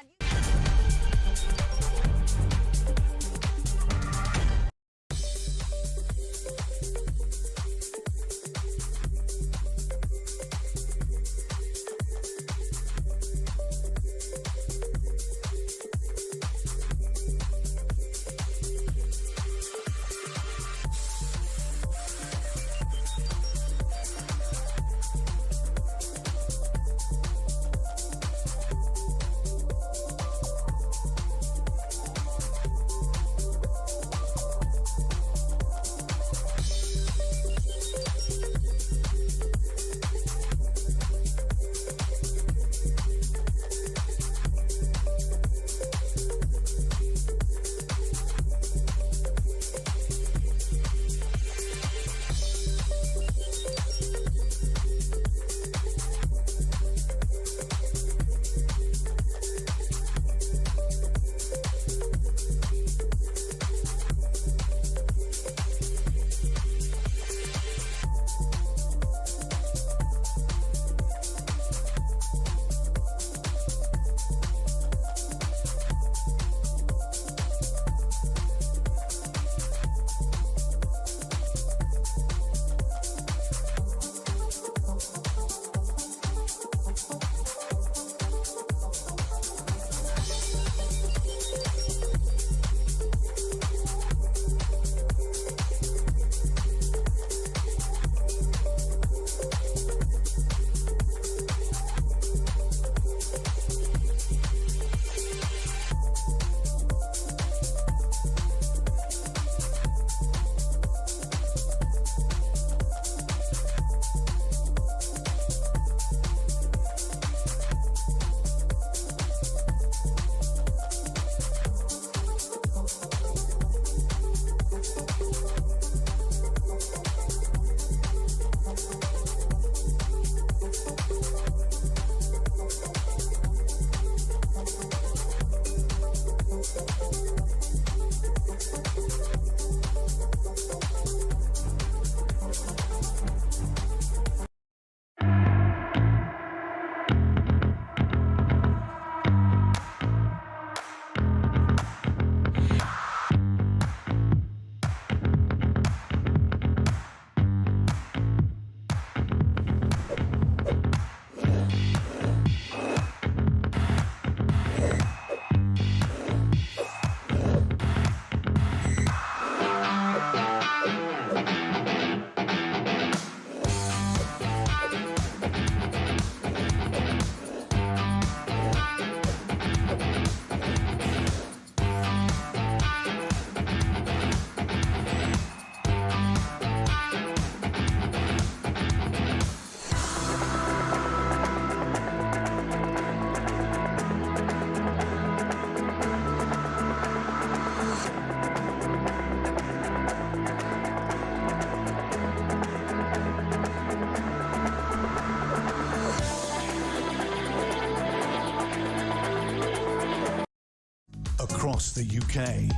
across the UK.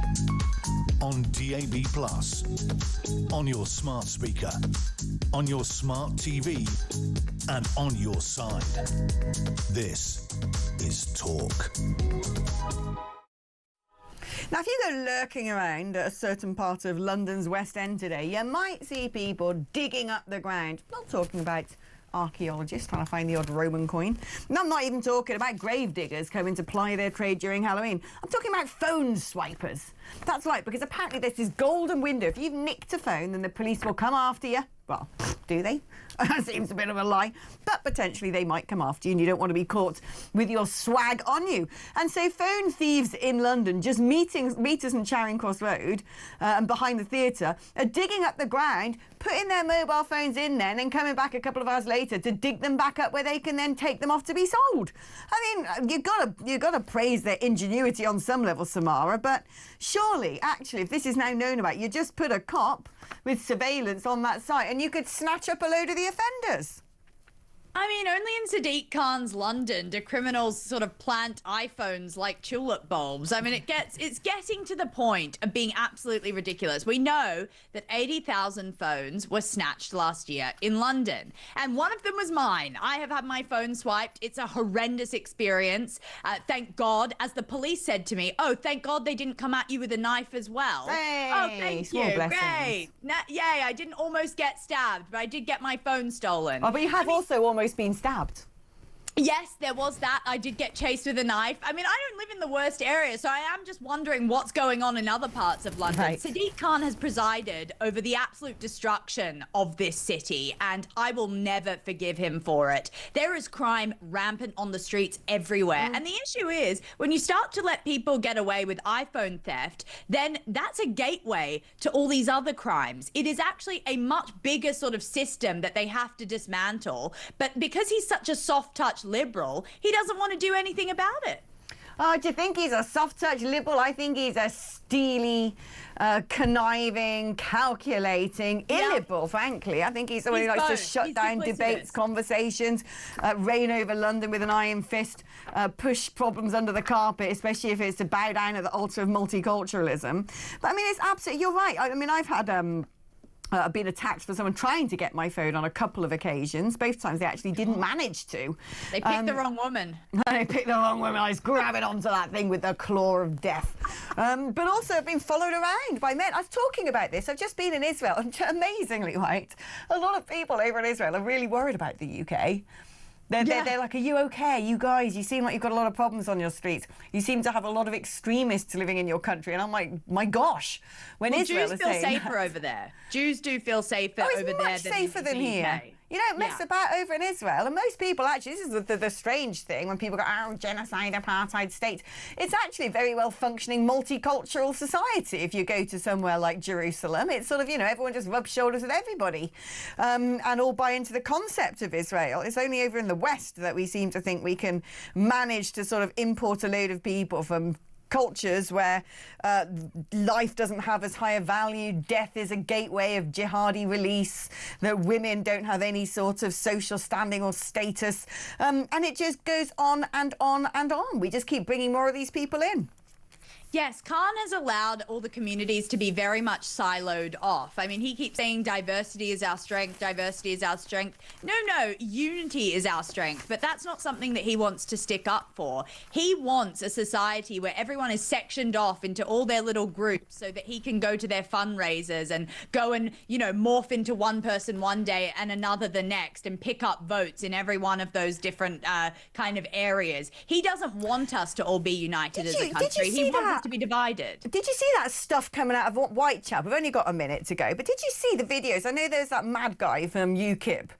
On DAB+, on your smart speaker, on your smart TV, and on your side. This is Talk. Now, if you go lurking around a certain part of London's West End today, you might see people digging up the ground. I'm not talking about archaeologists trying to find the odd Roman coin. And I'm not even talking about grave diggers coming to ply their trade during Halloween. I'm talking about phone swipers. That's right, because apparently there's this golden window. If you've nicked a phone, then the police will come after you. Well, do they? That seems a bit of a lie. But potentially they might come after you and you don't want to be caught with your swag on you. And so phone thieves in London, just meet us in Charing Cross Road and behind the theatre, are digging up the ground, putting their mobile phones in there and then coming back a couple of hours later to dig them back up where they can then take them off to be sold. I mean, you've got to praise their ingenuity on some level, Samara, but surely, actually, if this is now known about, you just put a cop with surveillance on that site and you could snatch up a load of the offenders. I mean, only in Sadiq Khan's London do criminals sort of plant iPhones like tulip bulbs. I mean, it's getting to the point of being absolutely ridiculous. We know that 80,000 phones were snatched last year in London, and one of them was mine. I have had my phone swiped. It's a horrendous experience. Thank God, as the police said to me, oh, thank God they didn't come at you with a knife as well. Hey, oh, thank you. Great. Yay, I didn't almost get stabbed, but I did get my phone stolen. Oh, but you have also almost been stabbed. Yes, there was that. I did get chased with a knife. I mean, I don't live in the worst area, so I am just wondering what's going on in other parts of London. Right. Sadiq Khan has presided over the absolute destruction of this city, and I will never forgive him for it. There is crime rampant on the streets everywhere. And the issue is, when you start to let people get away with iPhone theft, then that's a gateway to all these other crimes. It is actually a much bigger sort of system that they have to dismantle. But because he's such a soft-touch liberal, he doesn't want to do anything about it. Oh, do you think he's a soft-touch liberal? I think he's a steely, conniving, calculating illiberal, frankly. I think he's someone who likes to shut down debates, conversations, reign over London with an iron fist, push problems under the carpet, especially if it's to bow down at the altar of multiculturalism. But, I mean, it's absolutely... You're right. I mean, I've had... I've been attacked for someone trying to get my phone on a couple of occasions. Both times they actually didn't manage to. They picked the wrong woman. They picked the wrong woman. I was grabbing onto that thing with the claw of death. But also I've been followed around by men. I was talking about this. I've just been in Israel. And amazingly, right, a lot of people over in Israel are really worried about the UK. They're like, are you okay? You guys, you seem like you've got a lot of problems on your streets. You seem to have a lot of extremists living in your country. And I'm like, my gosh. When Israel Jews feel safer over there. Jews do feel safer over there. Much safer than here. You don't mess about over in Israel. And most people actually, this is the strange thing when people go, oh, genocide, apartheid state. It's actually a very well functioning multicultural society. If you go to somewhere like Jerusalem, it's sort of, you know, everyone just rubs shoulders with everybody and all buy into the concept of Israel. It's only over in the West that we seem to think we can manage to sort of import a load of people from cultures where life doesn't have as high a value, death is a gateway of jihadi release, that women don't have any sort of social standing or status, and it just goes on and on and on. We just keep bringing more of these people in. Yes, Khan has allowed all the communities to be very much siloed off. I mean, he keeps saying diversity is our strength, diversity is our strength. No, unity is our strength. But that's not something that he wants to stick up for. He wants a society where everyone is sectioned off into all their little groups so that he can go to their fundraisers and go and, you know, morph into one person one day and another the next and pick up votes in every one of those different kind of areas. He doesn't want us to all be united as a country. He wants us to be divided. Did you see that stuff coming out of Whitechapel? We've only got a minute to go, but did you see the videos? I know there's that mad guy from UKIP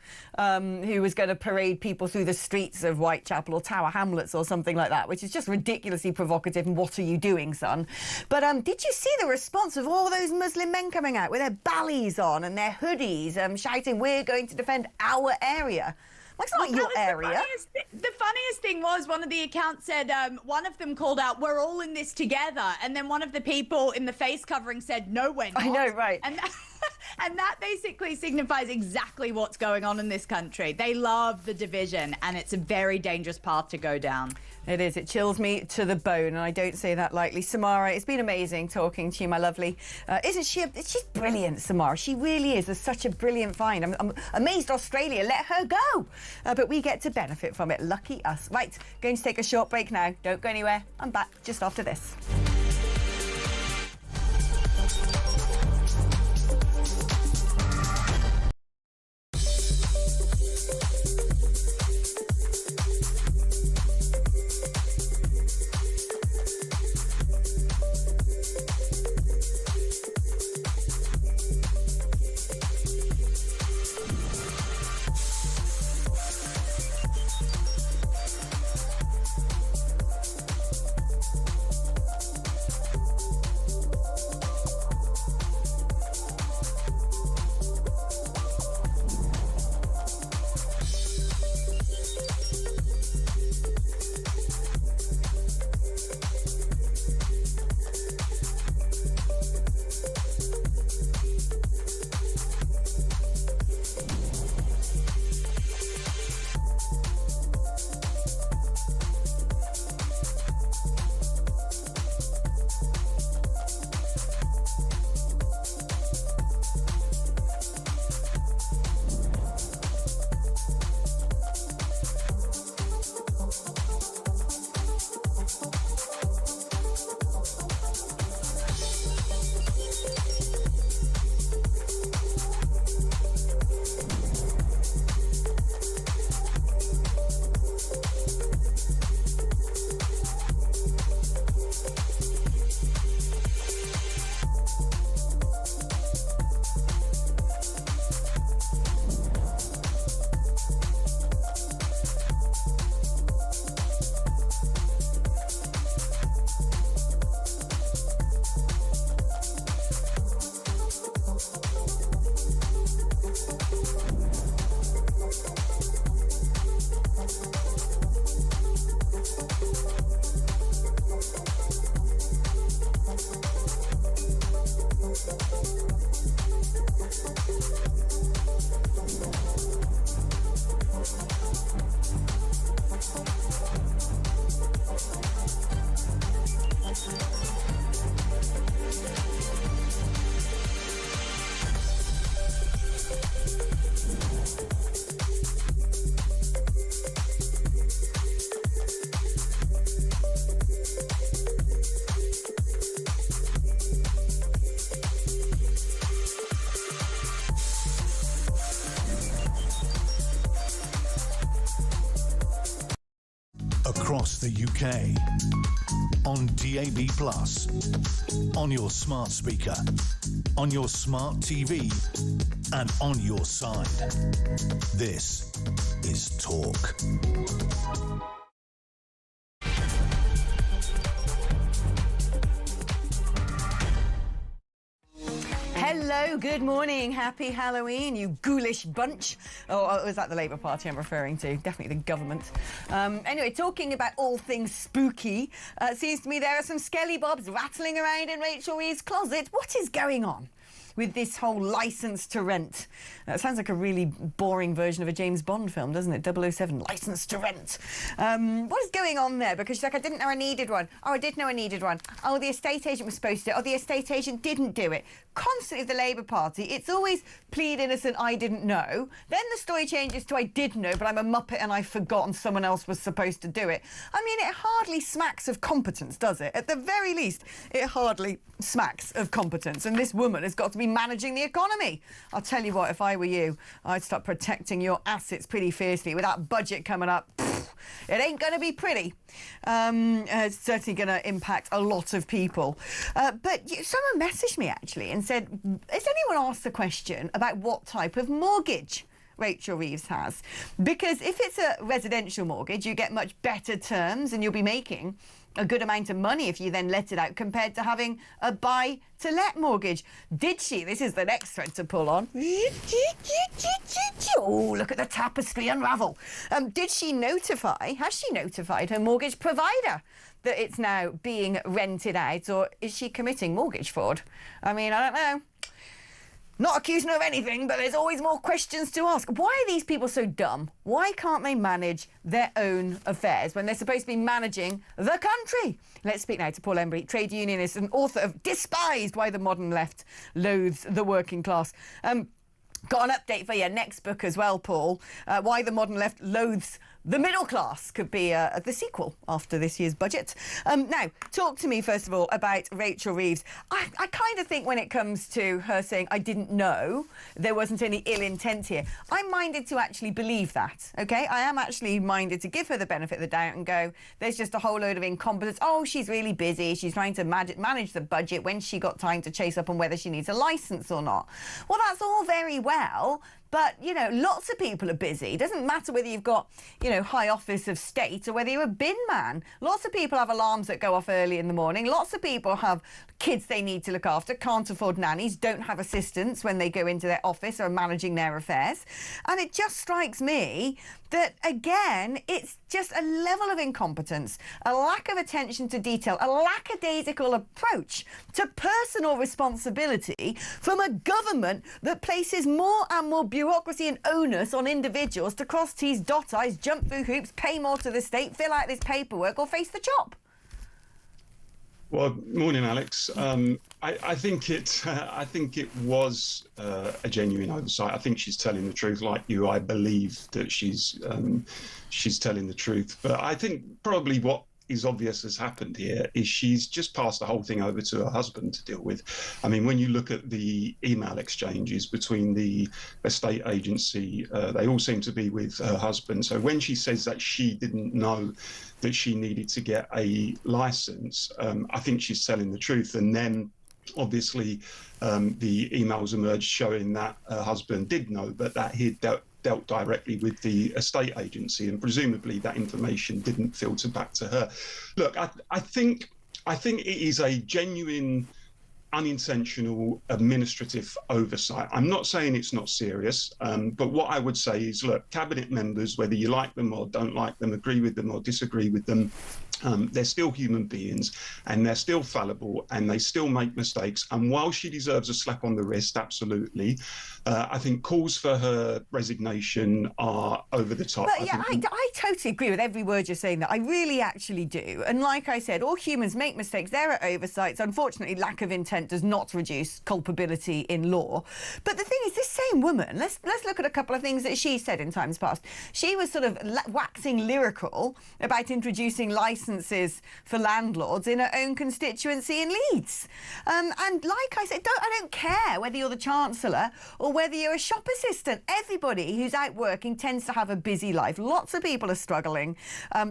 who was going to parade people through the streets of Whitechapel or Tower Hamlets or something like that, which is just ridiculously provocative. And what are you doing, son? But did you see the response of all those Muslim men coming out with their ballies on and their hoodies, shouting, "We're going to defend our area"? It's not your area. The funniest thing was one of the accounts said, one of them called out, "We're all in this together." And then one of the people in the face covering said, "No, we're not." I know, right. And And that basically signifies exactly what's going on in this country. They love the division, and it's a very dangerous path to go down. It is. It chills me to the bone, and I don't say that lightly. Samara, it's been amazing talking to you, my lovely. Isn't she? She's brilliant, Samara. She really is. There's such a brilliant find. I'm amazed Australia let her go. But we get to benefit from it. Lucky us. Right, going to take a short break now. Don't go anywhere. I'm back just after this. Across the UK, on DAB+, on your smart speaker, on your smart TV, and on your side. This is Talk. Hello, good morning, happy Halloween, you ghoulish bunch. Oh, was that the Labour Party I'm referring to? Definitely the government. Anyway, talking about all things spooky, it seems to me there are some skelly bobs rattling around in Rachel Reeves' closet. What is going on with this whole licence to rent? It sounds like a really boring version of a James Bond film, doesn't it? 007, Licence to Rent. What is going on there? Because she's like, I didn't know I needed one. Oh, I did know I needed one. Oh, the estate agent was supposed to. Oh, the estate agent didn't do it. Constantly the Labour Party, it's always plead innocent, I didn't know. Then the story changes to I did know, but I'm a muppet and I've forgotten someone else was supposed to do it. I mean, it hardly smacks of competence, does it? At the very least, it hardly smacks of competence. And this woman has got to be managing the economy. I'll tell you what, if I were you, I'd start protecting your assets pretty fiercely. With that budget coming up, it ain't going to be pretty. It's certainly going to impact a lot of people. But someone messaged me, actually, and said, has anyone asked the question about what type of mortgage Rachel Reeves has? Because if it's a residential mortgage, you get much better terms and you'll be making a good amount of money if you then let it out compared to having a buy-to-let mortgage. Did she? This is the next thread to pull on. Oh, look at the tapestry unravel. Has she notified her mortgage provider that it's now being rented out, or is she committing mortgage fraud? I mean, I don't know. Not accusing her of anything, but there's always more questions to ask. Why are these people so dumb? Why can't they manage their own affairs when they're supposed to be managing the country? Let's speak now to Paul Embry, trade unionist and author of Despised: Why the Modern Left Loathes the Working Class. Got an update for your next book as well, Paul. Why the Modern Left Loathes the Middle Class could be the sequel after this year's budget. Now, talk to me, first of all, about Rachel Reeves. I kind of think when it comes to her saying, I didn't know, there wasn't any ill intent here, I'm minded to actually believe that, OK? I am actually minded to give her the benefit of the doubt and go, there's just a whole load of incompetence. Oh, she's really busy. She's trying to manage the budget when she got time to chase up on whether she needs a licence or not. Well, that's all very well. But, you know, lots of people are busy. It doesn't matter whether you've got, you know, high office of state or whether you're a bin man. Lots of people have alarms that go off early in the morning. Lots of people have kids they need to look after, can't afford nannies, don't have assistants when they go into their office or are managing their affairs. And it just strikes me that, again, it's just a level of incompetence, a lack of attention to detail, a lackadaisical approach to personal responsibility from a government that places more and more bureaucracy and onus on individuals to cross T's, dot I's, jump through hoops, pay more to the state, fill out this paperwork or face the chop. Well, morning, Alex. I think it was a genuine oversight. I think she's telling the truth, like you. I believe that she's telling the truth. But I think probably what is obvious has happened here is she's just passed the whole thing over to her husband to deal with. I mean, when you look at the email exchanges between the estate agency, they all seem to be with her husband. So when she says that she didn't know that she needed to get a license, I think she's telling the truth. And then obviously the emails emerged showing that her husband did know, but that he'd dealt directly with the estate agency, and presumably that information didn't filter back to her. Look, I think it is a genuine unintentional administrative oversight. I'm not saying it's not serious, but what I would say is, look, cabinet members, whether you like them or don't like them, agree with them or disagree with them, they're still human beings and they're still fallible and they still make mistakes. And while she deserves a slap on the wrist, absolutely, I think calls for her resignation are over the top. But yeah, I totally agree with every word you're saying there. I really actually do. And like I said, all humans make mistakes. There are oversights. Unfortunately, lack of intent does not reduce culpability in law. But the thing is, this same woman, let's look at a couple of things that she said in times past. She was sort of waxing lyrical about introducing licences for landlords in her own constituency in Leeds. And like I said, I don't care whether you're the Chancellor or whether you're a shop assistant. Everybody who's out working tends to have a busy life. Lots of people are struggling.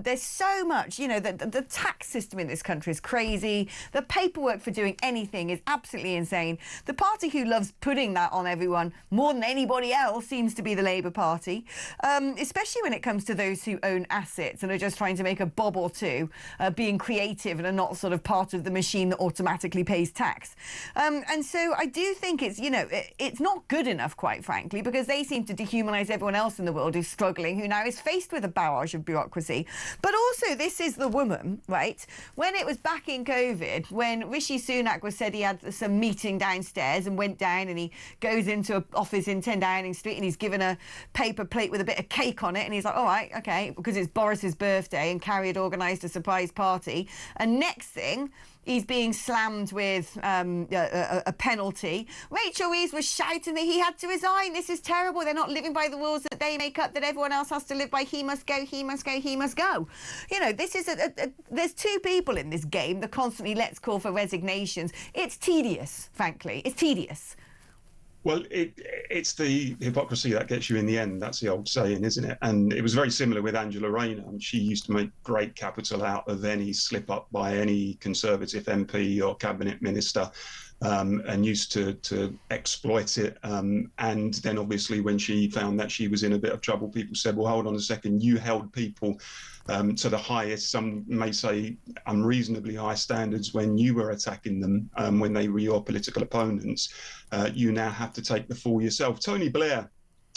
There's so much, you know, the tax system in this country is crazy. The paperwork for doing anything is absolutely insane. The party who loves putting that on everyone more than anybody else seems to be the Labour Party, especially when it comes to those who own assets and are just trying to make a bob or two, being creative and are not sort of part of the machine that automatically pays tax. And so I do think it's, you know, it's not good enough, quite frankly, because they seem to dehumanise everyone else in the world who's struggling, who now is faced with a barrage of bureaucracy. But also, this is the woman, right? When it was back in COVID, when Rishi Sunak was said he had some meeting downstairs and went down, and he goes into an office in 10 Downing Street and he's given a paper plate with a bit of cake on it, and he's like, all right, okay, because it's Boris's birthday and Carrie had organised a surprise party. And next thing, he's being slammed with a penalty. Rachel Reeves was shouting that he had to resign. This is terrible. They're not living by the rules that they make up, that everyone else has to live by. He must go, he must go, he must go. You know, this is there's two people in this game that constantly let's call for resignations. It's tedious, frankly. It's tedious. Well, it's the hypocrisy that gets you in the end. That's the old saying, isn't it? And it was very similar with Angela Rayner. She used to make great capital out of any slip up by any Conservative MP or cabinet minister, and used to exploit it. And then obviously when she found that she was in a bit of trouble, people said, well, hold on a second, you held people to the highest, some may say unreasonably high standards when you were attacking them, when they were your political opponents. You now have to take the fall yourself. Tony Blair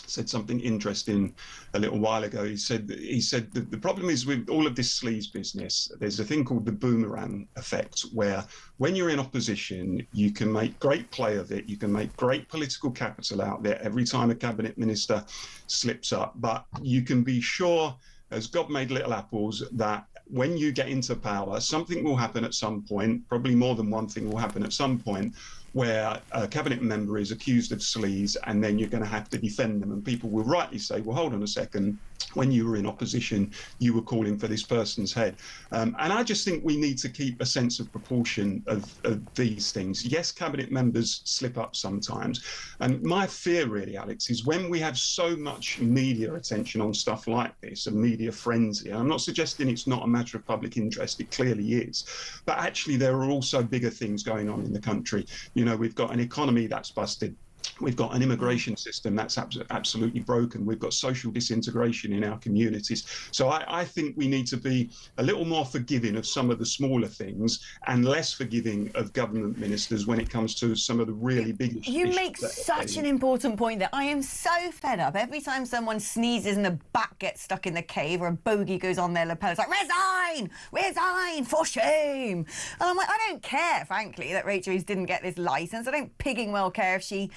said something interesting a little while ago. He said that the problem is with all of this sleaze business, there's a thing called the boomerang effect, where when you're in opposition, you can make great play of it. You can make great political capital out there every time a cabinet minister slips up. But you can be sure, as God made little apples, that when you get into power, something will happen at some point, probably more than one thing will happen at some point, where a cabinet member is accused of sleaze, and then you're going to have to defend them. And people will rightly say, well, hold on a second, when you were in opposition, you were calling for this person's head. And I just think we need to keep a sense of proportion of these things. Yes, cabinet members slip up sometimes. And my fear really, Alex, is when we have so much media attention on stuff like this, a media frenzy, and I'm not suggesting it's not a matter of public interest, it clearly is, but actually there are also bigger things going on in the country. You know, we've got an economy that's busted. We've got an immigration system that's absolutely broken. We've got social disintegration in our communities. So I think we need to be a little more forgiving of some of the smaller things and less forgiving of government ministers when it comes to some of the really big issues. You make such an important point there. I am so fed up. Every time someone sneezes and a bat gets stuck in the cave or a bogey goes on their lapel, it's like, resign! Resign! For shame! And I'm like, I don't care, frankly, that Rachel Reeves didn't get this licence. I don't pigging well care if she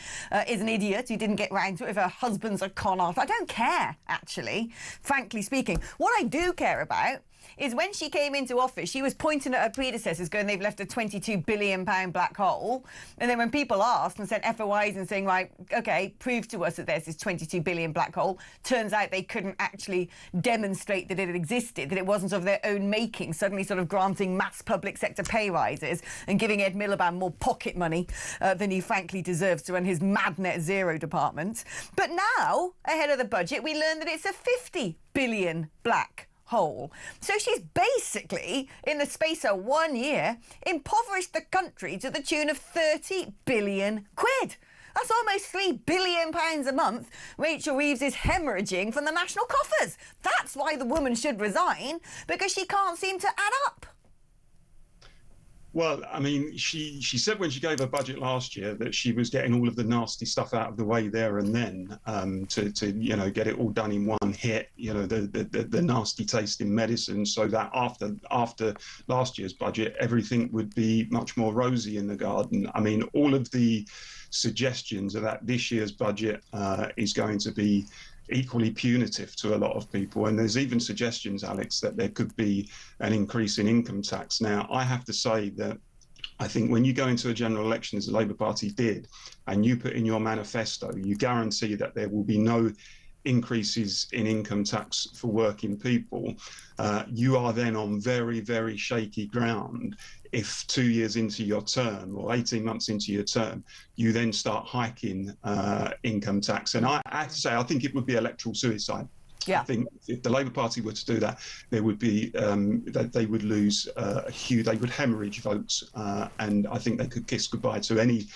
is an idiot who didn't get round to it, if her husband's a con artist. I don't care, actually, frankly speaking. What I do care about is when she came into office, she was pointing at her predecessors going, they've left a £22 billion black hole. And then when people asked and sent FOIs and saying, right, OK, prove to us that there's this £22 billion black hole, turns out they couldn't actually demonstrate that it existed, that it wasn't of their own making, suddenly sort of granting mass public sector pay rises and giving Ed Miliband more pocket money than he frankly deserves to run his mad net zero department. But now, ahead of the budget, we learn that it's a £50 billion black hole. So she's basically, in the space of 1 year, impoverished the country to the tune of 30 billion quid. That's almost £3 billion a month Rachel Reeves is hemorrhaging from the national coffers. That's why the woman should resign, because she can't seem to add up. Well, I mean, she said when she gave her budget last year that she was getting all of the nasty stuff out of the way there and then to you know, get it all done in one hit, you know, the nasty tasting medicine, so that after last year's budget, everything would be much more rosy in the garden. I mean, all of the suggestions are that this year's budget is going to be equally punitive to a lot of people. And there's even suggestions, Alex, that there could be an increase in income tax. Now, I have to say that I think when you go into a general election, as the Labour Party did, and you put in your manifesto, you guarantee that there will be no increases in income tax for working people, you are then on very, very shaky ground if 2 years into your term or 18 months into your term, you then start hiking income tax. And I have to say, I think it would be electoral suicide. Yeah. I think if the Labour Party were to do that, there would be that they would lose they would hemorrhage votes, and I think they could kiss goodbye to any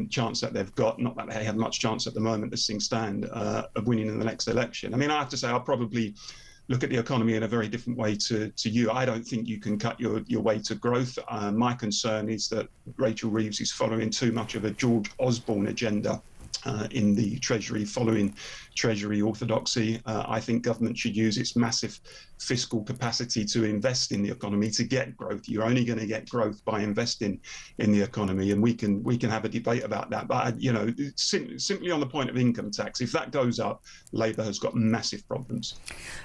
chance that they've got, not that they have much chance at the moment as things stand, of winning in the next election. I mean, I have to say, I'll probably look at the economy in a very different way to you. I don't think you can cut your way to growth. My concern is that Rachel Reeves is following too much of a George Osborne agenda in the Treasury, following Treasury orthodoxy. I think government should use its massive fiscal capacity to invest in the economy to get growth. You're only going to get growth by investing in the economy, and we can have a debate about that. But you know, simply on the point of income tax, if that goes up, Labour has got massive problems.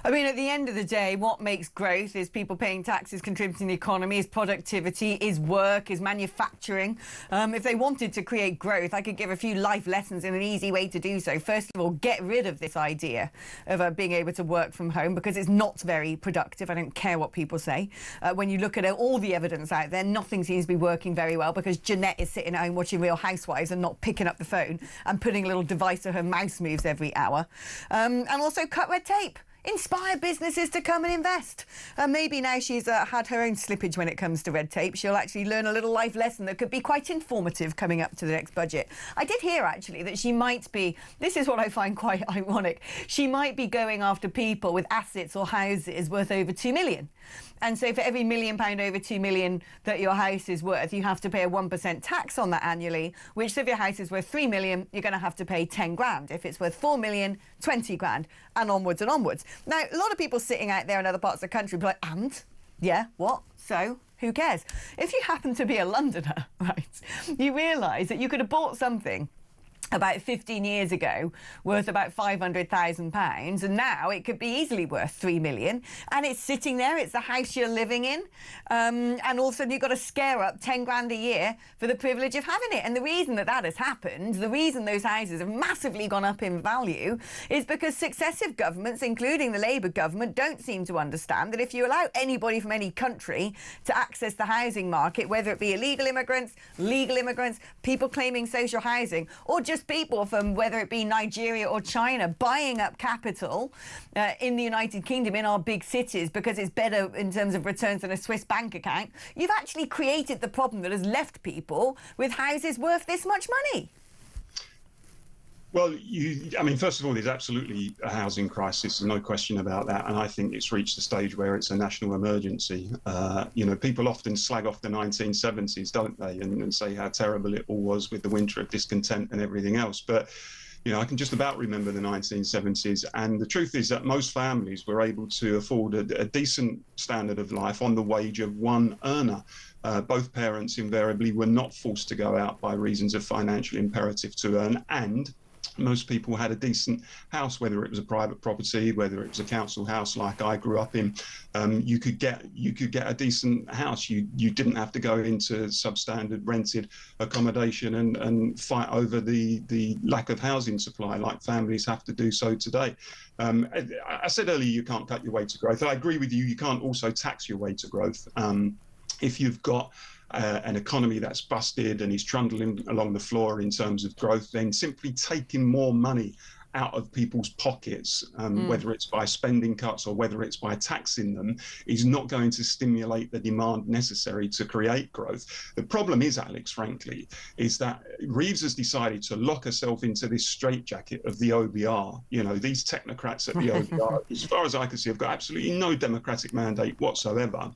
I mean, at the end of the day, what makes growth is people paying taxes, contributing to the economy, is productivity, is work, is manufacturing. If they wanted to create growth, I could give a few life lessons in an easy way to do so. First of all, get rid of this idea of being able to work from home, because it's not very productive. I don't care what people say. When you look at all the evidence out there, nothing seems to be working very well, because Jeanette is sitting at home watching Real Housewives and not picking up the phone and putting a little device to her mouse moves every hour. And also cut red tape. Inspire businesses to come and invest. Maybe now she's had her own slippage when it comes to red tape, she'll actually learn a little life lesson that could be quite informative coming up to the next budget. I did hear, actually, that she might be, this is what I find quite ironic, she might be going after people with assets or houses worth over 2 million. And so for every £1 million over 2 million that your house is worth, you have to pay a 1% tax on that annually, which if your house is worth 3 million, you're going to have to pay 10 grand. If it's worth 4 million, 20 grand, and onwards and onwards. Now, a lot of people sitting out there in other parts of the country be like, and? Yeah, what? So? Who cares? If you happen to be a Londoner, right, you realise that you could have bought something about 15 years ago worth about £500,000, and now it could be easily worth 3 million, and it's sitting there, it's the house you're living in, and also you've got to scare up 10 grand a year for the privilege of having it. And the reason that has happened, the reason those houses have massively gone up in value, is because successive governments, including the Labour government, don't seem to understand that if you allow anybody from any country to access the housing market, whether it be illegal immigrants, legal immigrants, people claiming social housing, or just people from whether it be Nigeria or China buying up capital in the United Kingdom, in our big cities, because it's better in terms of returns than a Swiss bank account, you've actually created the problem that has left people with houses worth this much money. Well, I mean, first of all, there's absolutely a housing crisis, no question about that. And I think it's reached a stage where it's a national emergency. You know, people often slag off the 1970s, don't they, and say how terrible it all was with the winter of discontent and everything else. But, you know, I can just about remember the 1970s. And the truth is that most families were able to afford a decent standard of life on the wage of one earner. Both parents invariably were not forced to go out by reasons of financial imperative to earn, and most people had a decent house, whether it was a private property, whether it was a council house like I grew up in. You could get a decent house. You didn't have to go into substandard rented accommodation and fight over the lack of housing supply like families have to do so today. I said earlier you can't cut your way to growth. I agree with you. You can't also tax your way to growth. If you've got an economy that's busted and is trundling along the floor in terms of growth, then simply taking more money out of people's pockets, whether it's by spending cuts or whether it's by taxing them, is not going to stimulate the demand necessary to create growth. The problem is, Alex, frankly, is that Reeves has decided to lock herself into this straitjacket of the OBR. You know, these technocrats at the OBR, as far as I can see, have got absolutely no democratic mandate whatsoever.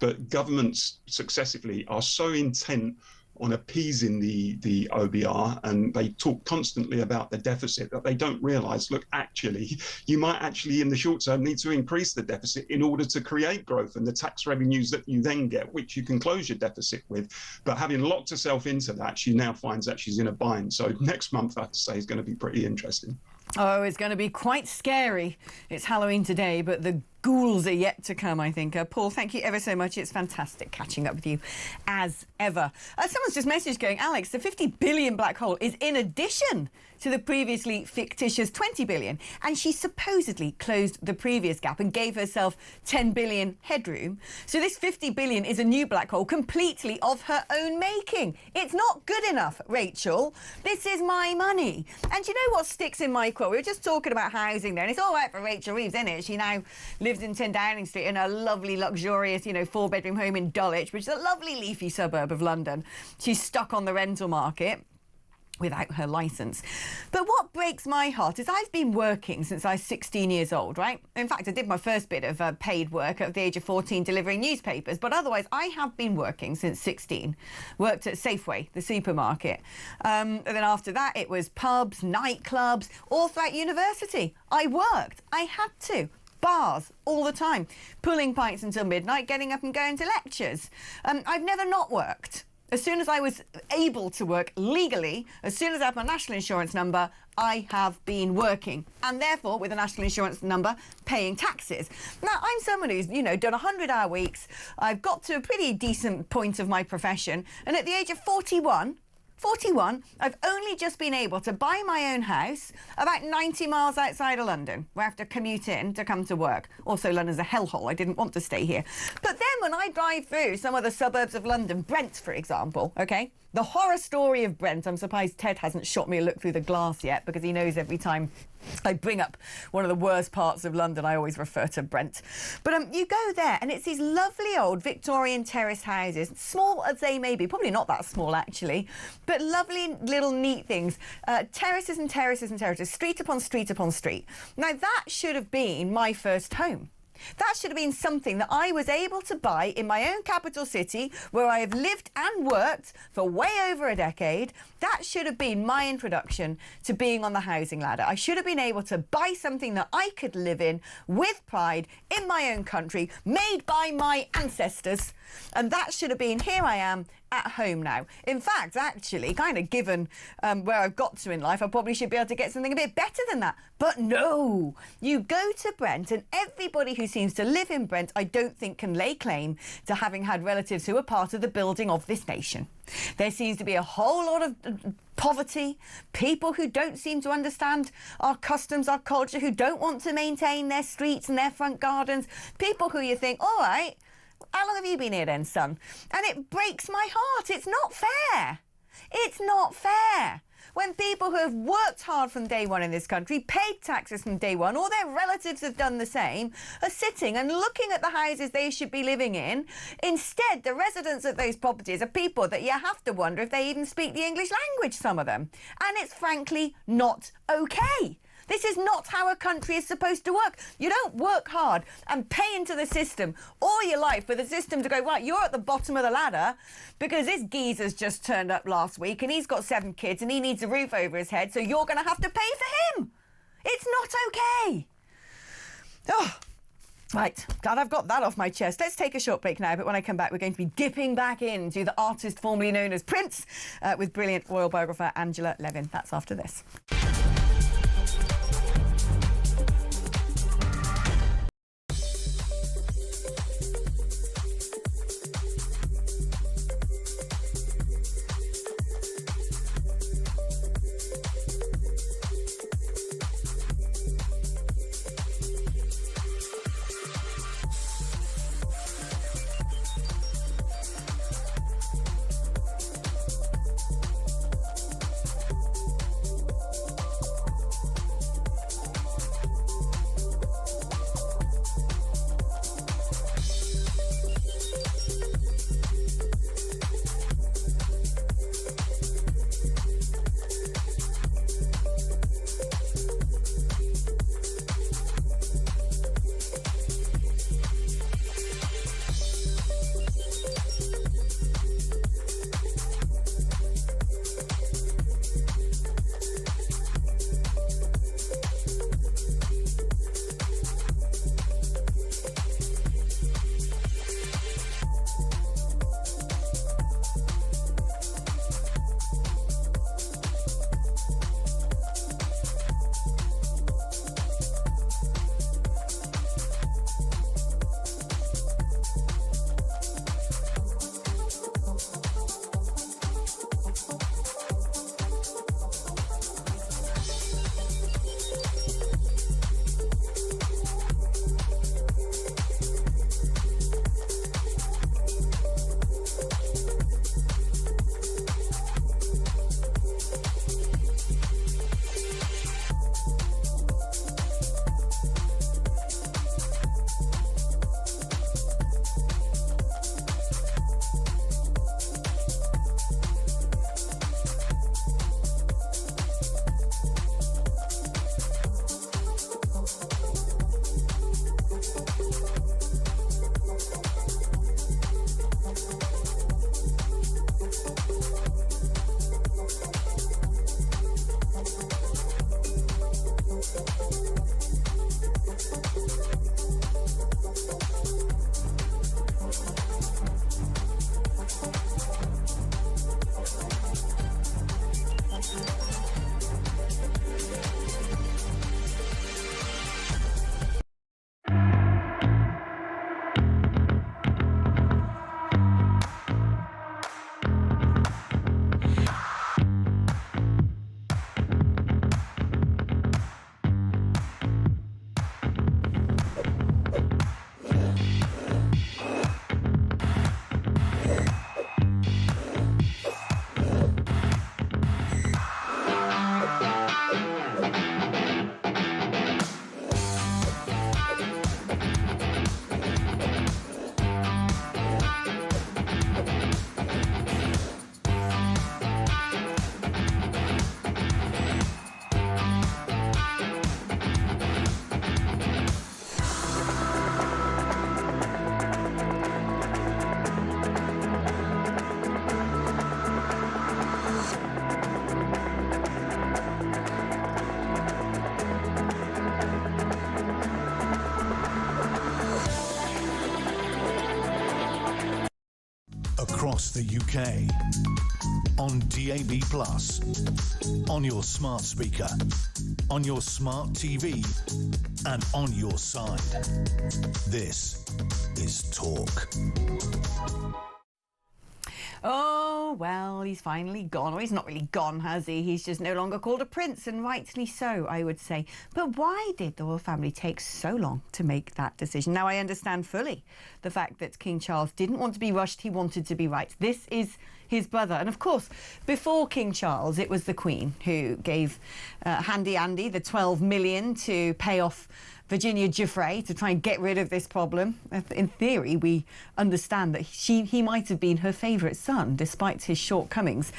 But governments successively are so intent on appeasing the OBR, and they talk constantly about the deficit, that they don't realise, look, actually, you might actually in the short term need to increase the deficit in order to create growth and the tax revenues that you then get, which you can close your deficit with. But having locked herself into that, she now finds that she's in a bind. So next month, I have to say, is going to be pretty interesting. Oh, it's going to be quite scary. It's Halloween today, but the ghouls are yet to come, I think. Paul, thank you ever so much. It's fantastic catching up with you, as ever. Someone's just messaged going, Alex, the 50 billion black hole is in addition to the previously fictitious 20 billion, and she supposedly closed the previous gap and gave herself 10 billion headroom. So this 50 billion is a new black hole completely of her own making. It's not good enough, Rachel. This is my money. And you know what sticks in my craw? We were just talking about housing there, and it's all right for Rachel Reeves, isn't it? She now lives in 10 Downing Street in a lovely, luxurious, you know, 4-bedroom home in Dulwich, which is a lovely leafy suburb of London. She's stuck on the rental market without her licence. But what breaks my heart is I've been working since I was 16 years old, right? In fact, I did my first bit of paid work at the age of 14 delivering newspapers, but otherwise I have been working since 16. Worked at Safeway, the supermarket. And then after that, it was pubs, nightclubs, all throughout university. I worked. I had to. Bars all the time, pulling pints until midnight, getting up and going to lectures. I've never not worked. As soon as I was able to work legally, as soon as I had my national insurance number, I have been working, and therefore, with a national insurance number, paying taxes. Now, I'm someone who's, you know, done 100-hour weeks. I've got to a pretty decent point of my profession, and at the age of 41, I've only just been able to buy my own house about 90 miles outside of London, where I have to commute in to come to work. Also, London's a hellhole. I didn't want to stay here. But then when I drive through some of the suburbs of London, Brent, for example, OK? The horror story of Brent. I'm surprised Ted hasn't shot me a look through the glass yet, because he knows every time I bring up one of the worst parts of London, I always refer to Brent. But you go there and it's these lovely old Victorian terrace houses, small as they may be, probably not that small actually, but lovely little neat things. Terraces and terraces and terraces, street upon street upon street. Now that should have been my first home. That should have been something that I was able to buy in my own capital city, where I have lived and worked for way over a decade. That should have been my introduction to being on the housing ladder. I should have been able to buy something that I could live in with pride in my own country, made by my ancestors. And that should have been, here I am at home now. In fact, actually, kind of given where I've got to in life, I probably should be able to get something a bit better than that. But no, you go to Brent, and everybody who seems to live in Brent, I don't think can lay claim to having had relatives who are part of the building of this nation. There seems to be a whole lot of poverty, people who don't seem to understand our customs, our culture, who don't want to maintain their streets and their front gardens, people who you think, all right, how long have you been here then, son? And it breaks my heart. It's not fair. It's not fair. When people who have worked hard from day one in this country, paid taxes from day one, or their relatives have done the same, are sitting and looking at the houses they should be living in. Instead, the residents of those properties are people that you have to wonder if they even speak the English language, some of them. And it's frankly not okay. This is not how a country is supposed to work. You don't work hard and pay into the system all your life for the system to go, right, you're at the bottom of the ladder because this geezer's just turned up last week and he's got 7 kids and he needs a roof over his head, so you're going to have to pay for him. It's not okay. Oh, right, glad I've got that off my chest. Let's take a short break now, but when I come back, we're going to be dipping back into the artist formerly known as Prince with brilliant royal biographer Angela Levin. That's after this. across the UK. On DAB+, on your smart speaker, on your smart TV, and on your side. This is Talk. Oh, well, he's finally gone. Or he's not really gone, has he? He's just no longer called a prince, and rightly so, I would say. But why did the royal family take so long to make that decision? Now, I understand fully the fact that King Charles didn't want to be rushed. He wanted to be right. This is his brother. And of course, before King Charles, it was the Queen who gave Handy Andy the 12 million to pay off Virginia Giuffre to try and get rid of this problem. In theory, we understand that he might have been her favourite son, despite his shortcomings.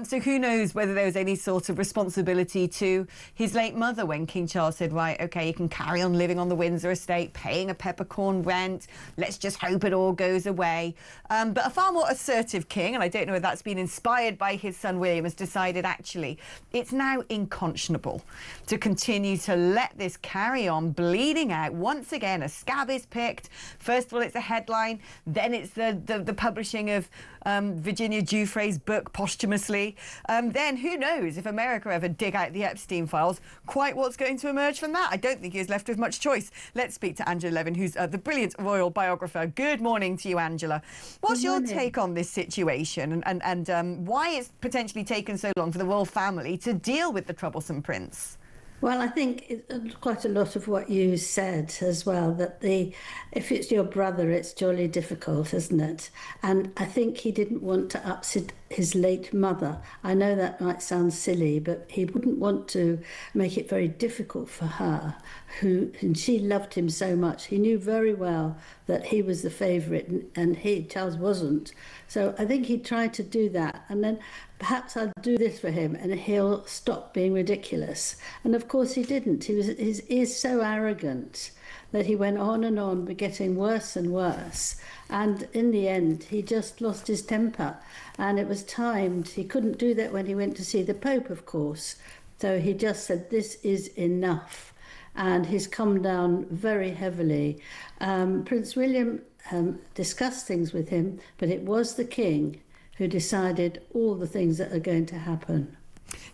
So who knows whether there was any sort of responsibility to his late mother when King Charles said, right, OK, you can carry on living on the Windsor estate, paying a peppercorn rent. Let's just hope it all goes away. But a far more assertive king, and I don't know if that's been inspired by his son William, has decided, actually, it's now unconscionable to continue to let this carry on, bleeding out. Once again, a scab is picked. First of all, it's a headline. Then it's the publishing of Virginia Giuffre's book posthumously. Then who knows if America ever dig out the Epstein files, quite what's going to emerge from that. I don't think he's left with much choice. Let's speak to Angela Levin, who's the brilliant royal biographer. Good morning to you, Angela. What's your take on this situation and why it's potentially taken so long for the royal family to deal with the troublesome prince? Well, I think quite a lot of what you said as well, that if it's your brother, it's jolly difficult, isn't it? And I think he didn't want to upset his late mother. I know that might sound silly, but he wouldn't want to make it very difficult for her, and she loved him so much. He knew very well that he was the favourite and Charles wasn't. So I think he tried to do that. And then perhaps I'll do this for him and he'll stop being ridiculous. And of course he didn't. He is so arrogant that he went on, but getting worse and worse. And in the end, he just lost his temper. And it was timed. He couldn't do that when he went to see the Pope, of course. So he just said, this is enough. And he's come down very heavily. Prince William discussed things with him, but it was the King who decided all the things that are going to happen.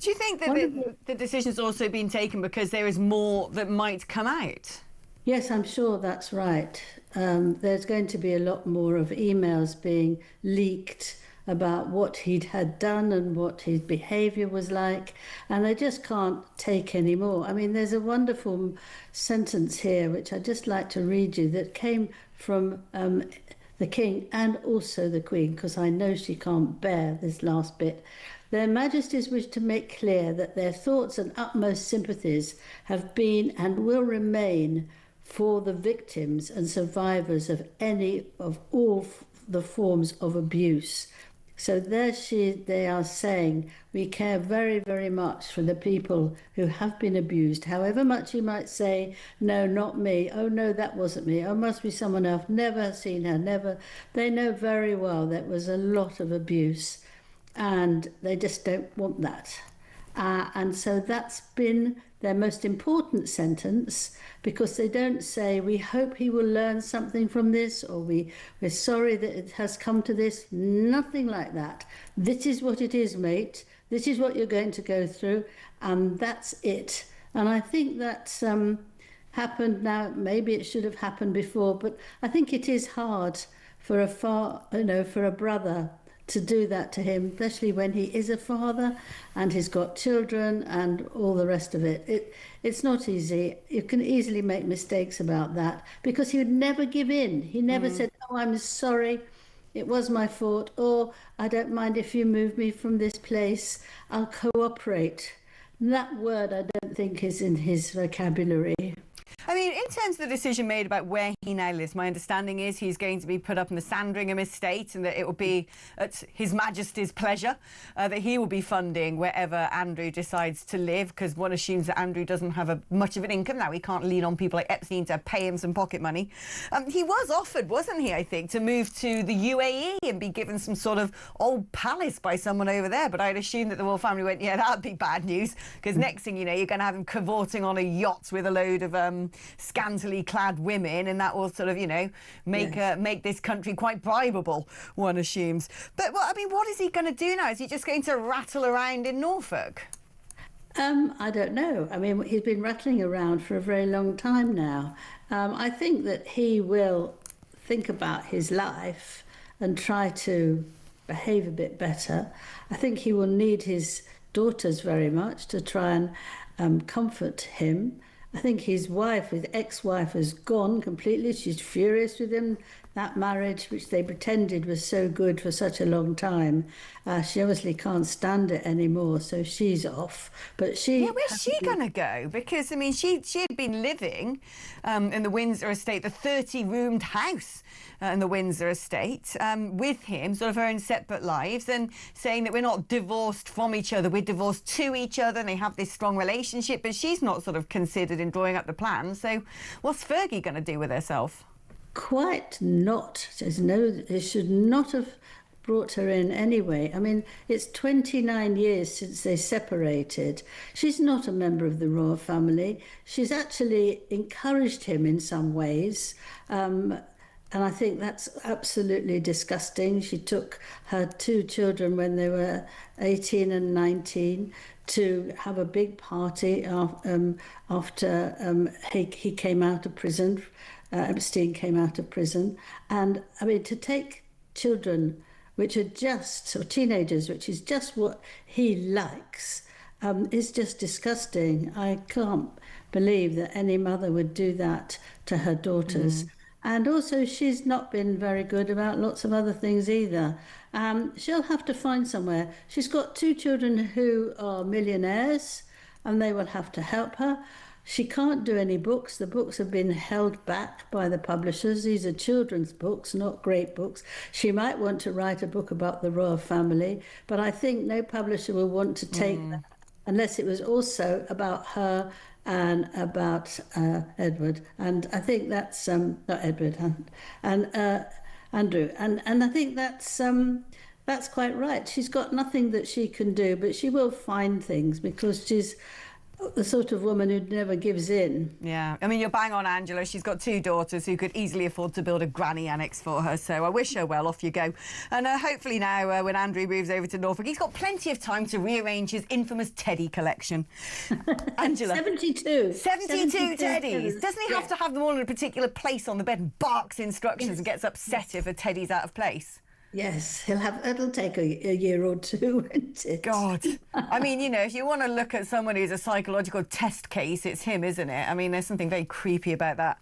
Do you think that the decision's also been taken because there is more that might come out? Yes, I'm sure that's right. There's going to be a lot more of emails being leaked about what he'd had done and what his behaviour was like, and they just can't take any more. I mean, there's a wonderful sentence here, which I'd just like to read you, that came from the King and also the Queen, because I know she can't bear this last bit. Their Majesties wish to make clear that their thoughts and utmost sympathies have been and will remain for the victims and survivors of all the forms of abuse. So they are saying, we care very, very much for the people who have been abused. However much you might say, no, not me. Oh, no, that wasn't me. Oh, must be someone else. Never seen her, never. They know very well there was a lot of abuse and they just don't want that. And so that's been their most important sentence, because they don't say, we hope he will learn something from this, or we're sorry that it has come to this. Nothing like that. This is what it is, mate. This is what you're going to go through, and that's it. And I think that's happened now. Maybe it should have happened before, but I think it is hard for a brother to do that to him, especially when he is a father and he's got children and all the rest of it. It's not easy. You can easily make mistakes about that, because he would never give in. He never said, oh, I'm sorry, it was my fault, or I don't mind if you move me from this place, I'll cooperate. That word I don't think is in his vocabulary. I mean, in terms of the decision made about where he now lives, my understanding is he's going to be put up in the Sandringham estate, and that it will be at His Majesty's pleasure that he will be funding wherever Andrew decides to live, because one assumes that Andrew doesn't have much of an income now. He can't lean on people like Epstein to pay him some pocket money. He was offered, wasn't he, I think, to move to the UAE and be given some sort of old palace by someone over there. But I'd assume that the royal family went, yeah, that'd be bad news, because next thing you know, you're going to have him cavorting on a yacht with a load of scantily clad women, and that will sort of, you know, make this country quite bribable, one assumes. But, well, I mean, what is he going to do now? Is he just going to rattle around in Norfolk? I don't know. I mean, he's been rattling around for a very long time now. I think that he will think about his life and try to behave a bit better. I think he will need his daughters very much to try and comfort him. I think his wife, his ex-wife, has gone completely. She's furious with him. That marriage, which they pretended was so good for such a long time, she obviously can't stand it anymore, so she's off. But she... Yeah, where's she going to go? Because, I mean, she had been living in the Windsor estate, the 30-roomed house in the Windsor estate, with him, sort of her own separate lives, and saying that we're not divorced from each other, we're divorced to each other, and they have this strong relationship, but she's not sort of considered in drawing up the plans. So what's Fergie going to do with herself? Quite not. They should not have brought her in anyway. I mean, it's 29 years since they separated. She's not a member of the royal family. She's actually encouraged him in some ways. And I think that's absolutely disgusting. She took her two children when they were 18 and 19 to have a big party after he came out of prison. Epstein came out of prison. And I mean, to take children which are just, or teenagers, which is just what he likes, is just disgusting. I can't believe that any mother would do that to her daughters. And also, she's not been very good about lots of other things either. She'll have to find somewhere. She's got two children who are millionaires, and they will have to help her. She can't do any books. The books have been held back by the publishers. These are children's books, not great books. She might want to write a book about the royal family, but I think no publisher will want to take that unless it was also about her and about Edward. And I think that's not Edward and Andrew. And I think that's quite right. She's got nothing that she can do, but she will find things because she's the sort of woman who never gives in. Yeah, I mean, you're bang on, Angela. She's got two daughters who could easily afford to build a granny annex for her, so I wish her well. Off you go. And hopefully now, when Andrew moves over to Norfolk, he's got plenty of time to rearrange his infamous teddy collection. Angela. 72 teddies. Doesn't he have to have them all in a particular place on the bed and barks instructions and gets upset if a teddy's out of place? Yes, it'll take a year or two, won't it? God. I mean, you know, if you want to look at someone who's a psychological test case, it's him, isn't it? I mean, there's something very creepy about that.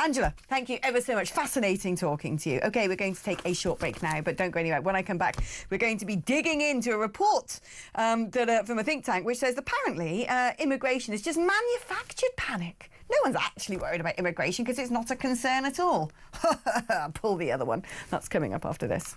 Angela, thank you ever so much. Fascinating talking to you. OK, we're going to take a short break now, but don't go anywhere. When I come back, we're going to be digging into a report that from a think tank which says apparently immigration is just manufactured panic. No one's actually worried about immigration because it's not a concern at all. Pull the other one. That's coming up after this.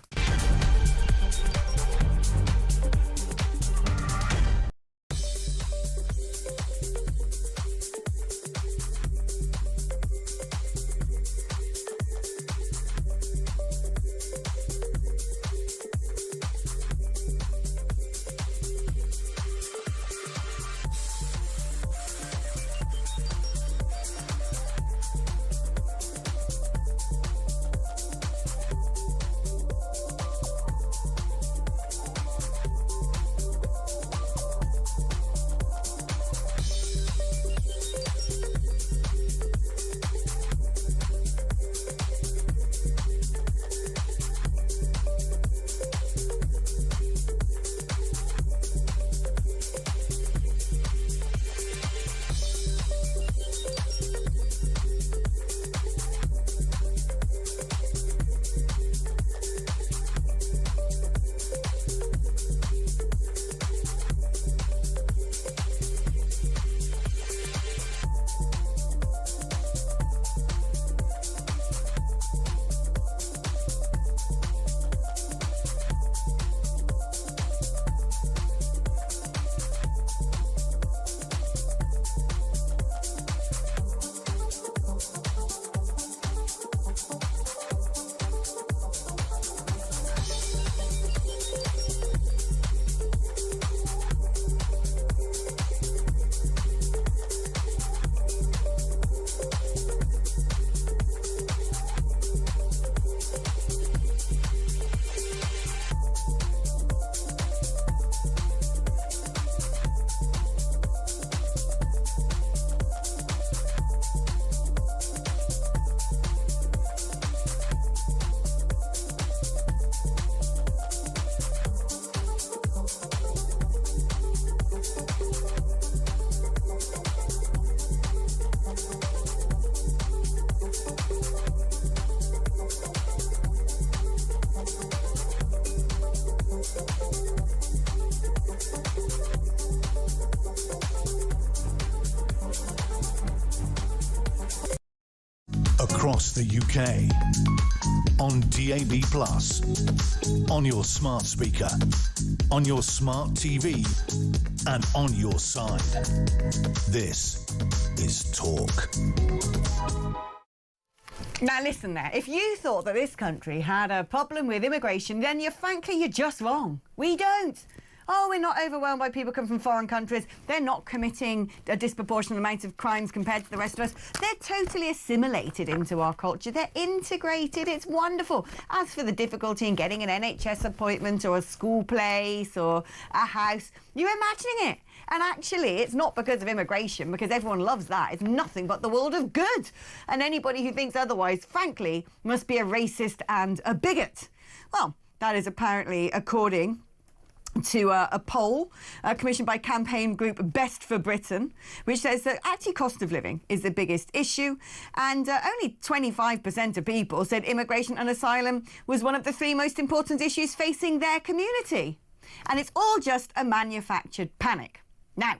across the UK, on DAB+, on your smart speaker, on your smart TV, and on your side. This is Talk. Now listen there, if you thought that this country had a problem with immigration, then frankly, you're just wrong. We don't. Oh, we're not overwhelmed by people coming from foreign countries. They're not committing a disproportionate amount of crimes compared to the rest of us. They're totally assimilated into our culture. They're integrated. It's wonderful. As for the difficulty in getting an NHS appointment or a school place or a house, you're imagining it. And actually, it's not because of immigration, because everyone loves that. It's nothing but the world of good. And anybody who thinks otherwise, frankly, must be a racist and a bigot. Well, that is apparently according to a poll commissioned by campaign group Best for Britain, which says that actually cost of living is the biggest issue, and only 25% of people said immigration and asylum was one of the 3 most important issues facing their community. And it's all just a manufactured panic. Now,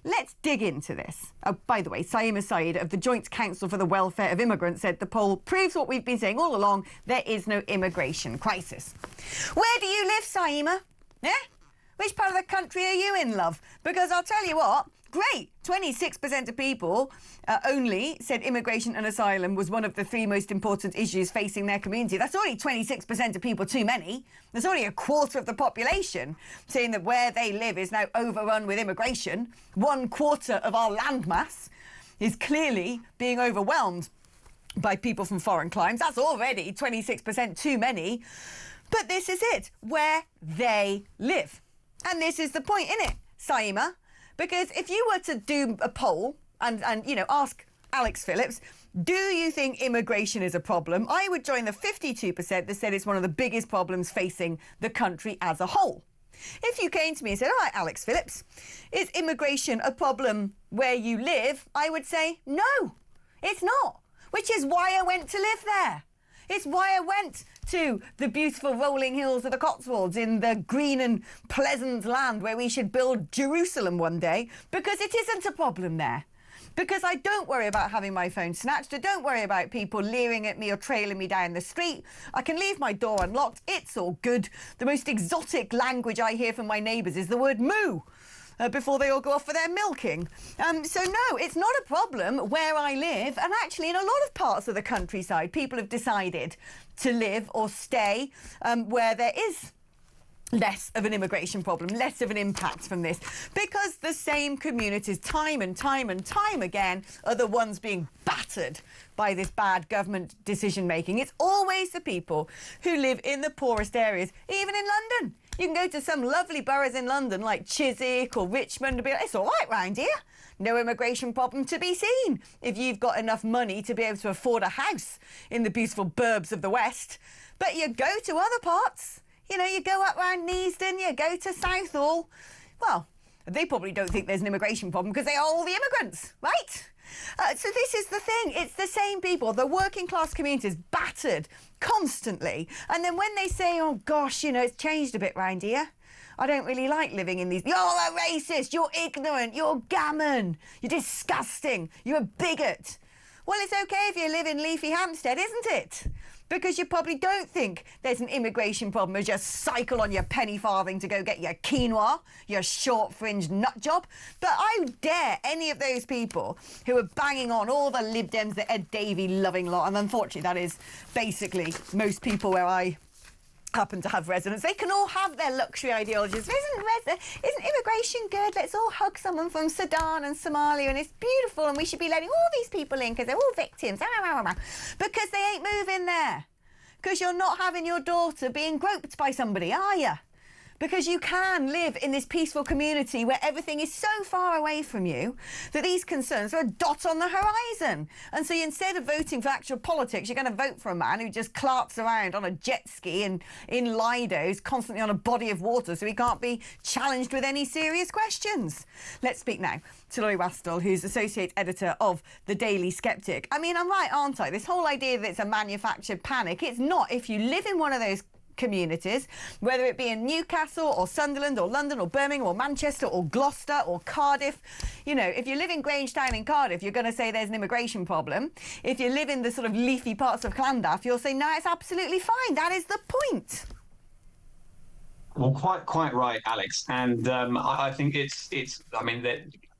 let's dig into this. Oh, by the way, Saima Saeed of the Joint Council for the Welfare of Immigrants said the poll proves what we've been saying all along: there is no immigration crisis. Where do you live, Saima? Yeah? Which part of the country are you in, love? Because I'll tell you what, great, 26% of people only said immigration and asylum was one of the 3 most important issues facing their community. That's already 26% of people too many. There's already a quarter of the population saying that where they live is now overrun with immigration. 1/4 of our landmass is clearly being overwhelmed by people from foreign climes. That's already 26% too many. But this is it, where they live. And this is the point, innit, Saima? Because if you were to do a poll and ask Alex Phillips, do you think immigration is a problem? I would join the 52% that said it's one of the biggest problems facing the country as a whole. If you came to me and said, all right, Alex Phillips, is immigration a problem where you live? I would say, no, it's not, which is why I went to live there. It's why I went to the beautiful rolling hills of the Cotswolds in the green and pleasant land where we should build Jerusalem one day, because it isn't a problem there. Because I don't worry about having my phone snatched. I don't worry about people leering at me or trailing me down the street. I can leave my door unlocked. It's all good. The most exotic language I hear from my neighbours is the word moo. Before they all go off for their milking. So no, it's not a problem where I live. And actually, in a lot of parts of the countryside, people have decided to live or stay where there is less of an immigration problem, less of an impact from this, because the same communities time and time and time again are the ones being battered by this bad government decision making. It's always the people who live in the poorest areas, even in London. You can go to some lovely boroughs in London like Chiswick or Richmond and be like, it's all right round here. No immigration problem to be seen if you've got enough money to be able to afford a house in the beautiful burbs of the West. But you go to other parts, you go up round Neasden, you go to Southall. Well, they probably don't think there's an immigration problem because they are all the immigrants, right? So this is the thing. It's the same people. The working class community is battered constantly. And then when they say, oh, gosh, it's changed a bit round here. I don't really like living in these. You're a racist. You're ignorant. You're gammon. You're disgusting. You're a bigot. Well, it's OK if you live in leafy Hampstead, isn't it? Because you probably don't think there's an immigration problem as you cycle on your penny farthing to go get your quinoa, your short-fringed nut job. But I dare any of those people who are banging on all the Lib Dems, the Ed Davey loving lot, and unfortunately that is basically most people where I happen to have residence. They can all have their luxury ideologies. Isn't immigration good? Let's all hug someone from Sudan and Somalia and it's beautiful and we should be letting all these people in because they're all victims. Because they ain't moving there. Because you're not having your daughter being groped by somebody, are you? Because you can live in this peaceful community where everything is so far away from you that these concerns are a dot on the horizon. And so instead of voting for actual politics, you're going to vote for a man who just clarks around on a jet ski and in Lidos, constantly on a body of water, so he can't be challenged with any serious questions. Let's speak now to Laurie Wastell, who's Associate Editor of The Daily Sceptic. I mean, I'm right, aren't I? This whole idea that it's a manufactured panic, it's not. If you live in one of those communities, whether it be in Newcastle or Sunderland or London or Birmingham or Manchester or Gloucester or Cardiff. You know, if you live in Grangetown in Cardiff, you're going to say there's an immigration problem. If you live in the sort of leafy parts of Llandaff, you'll say, no, it's absolutely fine. That is the point. Well, quite right, Alex. And I think I mean,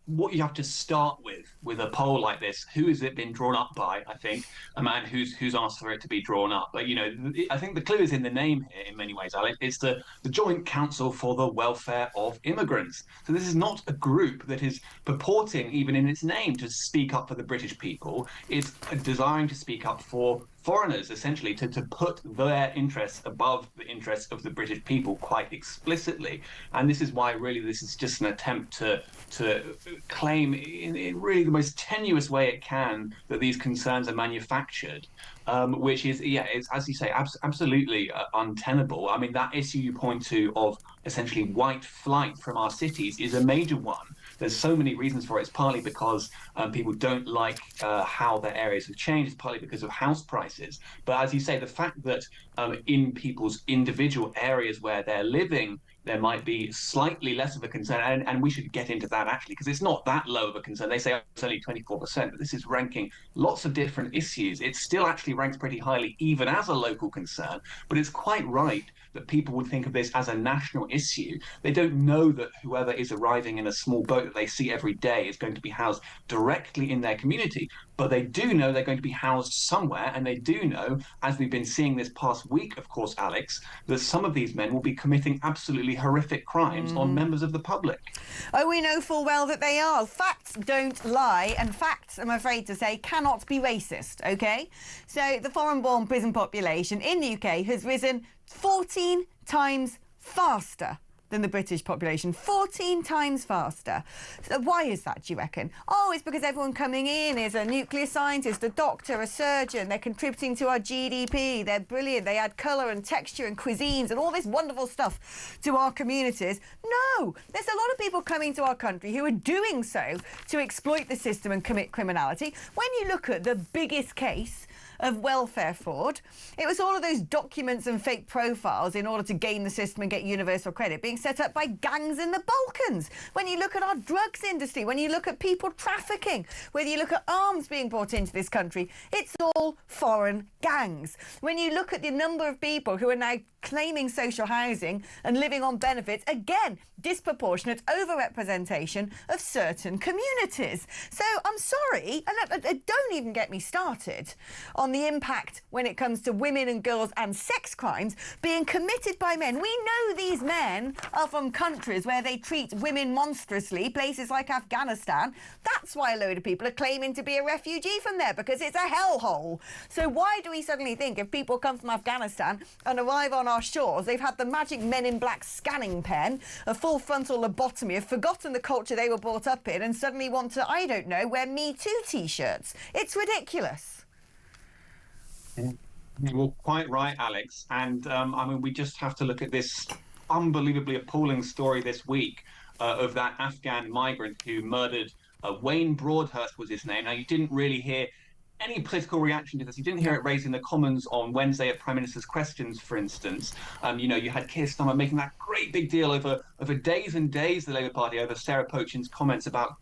what you have to start with a poll like this, who has it been drawn up by? I think a man who's asked for it to be drawn up. But, you know, I think the clue is in the name here in many ways, Alex. It's the Joint Council for the Welfare of Immigrants. So this is not a group that is purporting, even in its name, to speak up for the British people. It's desiring to speak up for foreigners, essentially, to put their interests above the interests of the British people quite explicitly. And this is why really this is just an attempt to claim in really the most tenuous way it can that these concerns are manufactured, which is, it's, as you say, absolutely untenable. I mean, that issue you point to of essentially white flight from our cities is a major one. There's so many reasons for it. It's partly because people don't like how their areas have changed. It's partly because of house prices. But as you say, the fact that in people's individual areas where they're living, there might be slightly less of a concern, and we should get into that actually, because it's not that low of a concern. They say it's only 24%, but this is ranking lots of different issues. It still actually ranks pretty highly, even as a local concern, but it's quite right that people would think of this as a national issue. They don't know that whoever is arriving in a small boat that they see every day is going to be housed directly in their community, but they do know they're going to be housed somewhere, and they do know, as we've been seeing this past week, of course, Alex, that some of these men will be committing absolutely horrific crimes on members of the public. Oh, we know full well that they are. Facts don't lie, and facts, I'm afraid to say, cannot be racist, OK? So the foreign-born prison population in the UK has risen 14 times faster than the British population. 14 times faster. So why is that, do you reckon? Oh, it's because everyone coming in is a nuclear scientist, a doctor, a surgeon. They're contributing to our GDP. They're brilliant. They add colour and texture and cuisines and all this wonderful stuff to our communities. No, there's a lot of people coming to our country who are doing so to exploit the system and commit criminality. When you look at the biggest case of welfare fraud, it was all of those documents and fake profiles in order to game the system and get universal credit being set up by gangs in the Balkans. When you look at our drugs industry, when you look at people trafficking, whether you look at arms being brought into this country, it's all foreign gangs. When you look at the number of people who are now claiming social housing and living on benefits, again, disproportionate overrepresentation of certain communities. So I'm sorry, and don't even get me started on the impact when it comes to women and girls and sex crimes being committed by men. We know these men are from countries where they treat women monstrously, places like Afghanistan. That's why a load of people are claiming to be a refugee from there, because it's a hellhole. So why do we suddenly think if people come from Afghanistan and arrive on our shores, they've had the magic Men in Black scanning pen, a full frontal lobotomy, have forgotten the culture they were brought up in, and suddenly want to, I don't know, wear Me Too t-shirts? It's ridiculous. Well, quite right, Alex. And I mean, we just have to look at this unbelievably appalling story this week of that Afghan migrant who murdered Wayne Broadhurst was his name. Now, you didn't really hear any political reaction to this. You didn't hear it raised in the Commons on Wednesday at Prime Minister's Questions, for instance. You know, you had Keir Starmer making that great big deal over days and days, the Labour Party, over Sarah Pochin's comments about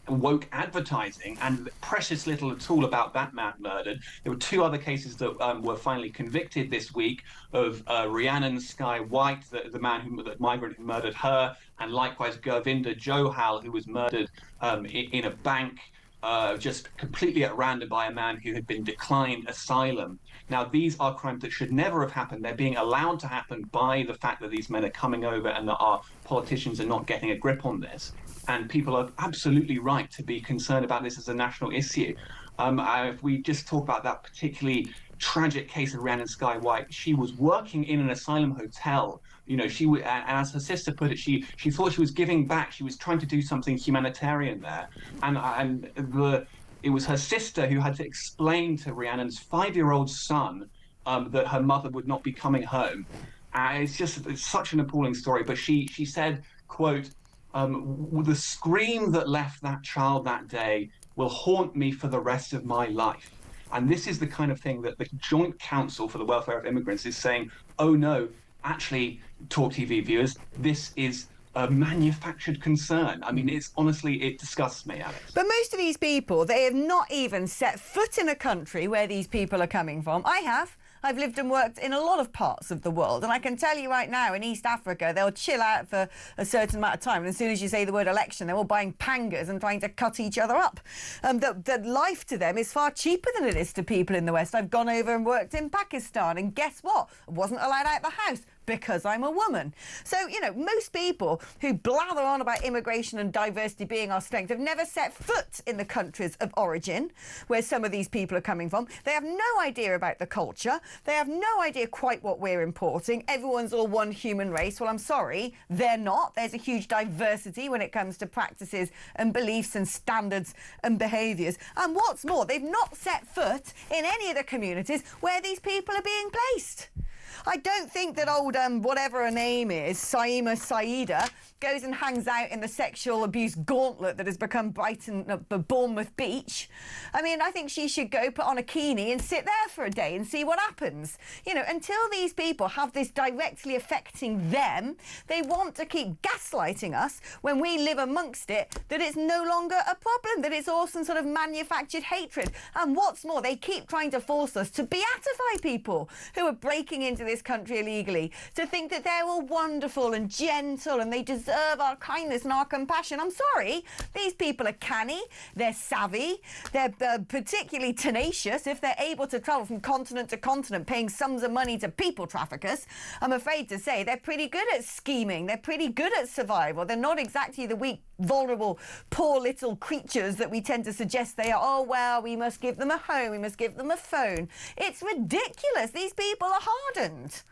woke advertising, and precious little at all about that man murdered. There were two other cases that were finally convicted this week of Rhiannon Sky White, the migrant who murdered her, and likewise Gurvinder Johal, who was murdered in a bank just completely at random by a man who had been declined asylum. Now, these are crimes that should never have happened. They're being allowed to happen by the fact that these men are coming over and that our politicians are not getting a grip on this. And people are absolutely right to be concerned about this as a national issue. If we just talk about that particularly tragic case of Rhiannon Sky White, she was working in an asylum hotel. You know, and as her sister put it, she thought she was giving back. She was trying to do something humanitarian there. And it was her sister who had to explain to Rhiannon's 5-year-old son that her mother would not be coming home. It's such an appalling story. But she said, quote, the scream that left that child that day will haunt me for the rest of my life. And this is the kind of thing that the Joint Council for the Welfare of Immigrants is saying, oh no, actually, talkTV viewers, this is a manufactured concern. I mean, it's honestly, it disgusts me, Alex. But most of these people, they have not even set foot in a country where these people are coming from. I have. I've lived and worked in a lot of parts of the world, and I can tell you right now, in East Africa, they'll chill out for a certain amount of time, and as soon as you say the word election, they're all buying pangas and trying to cut each other up. The life to them is far cheaper than it is to people in the West. I've gone over and worked in Pakistan, and guess what? I wasn't allowed out the house because I'm a woman. So, you know, most people who blather on about immigration and diversity being our strength have never set foot in the countries of origin where some of these people are coming from. They have no idea about the culture. They have no idea quite what we're importing. Everyone's all one human race. Well, I'm sorry, they're not. There's a huge diversity when it comes to practices and beliefs and standards and behaviours. And what's more, they've not set foot in any of the communities where these people are being placed. I don't think that old, whatever her name is, Saima Saida, goes and hangs out in the sexual abuse gauntlet that has become Bournemouth Beach. I mean, I think she should go put on a kini and sit there for a day and see what happens. You know, until these people have this directly affecting them, they want to keep gaslighting us when we live amongst it, that it's no longer a problem, that it's all some sort of manufactured hatred. And what's more, they keep trying to force us to beatify people who are breaking into this country illegally, to think that they're all wonderful and gentle and they deserve our kindness and our compassion. I'm sorry, these people are canny, they're savvy, they're particularly tenacious if they're able to travel from continent to continent paying sums of money to people traffickers. I'm afraid to say they're pretty good at scheming, they're pretty good at survival. They're not exactly the weak, vulnerable, poor little creatures that we tend to suggest they are. Oh, well, we must give them a home, we must give them a phone. It's ridiculous. These people are hardened.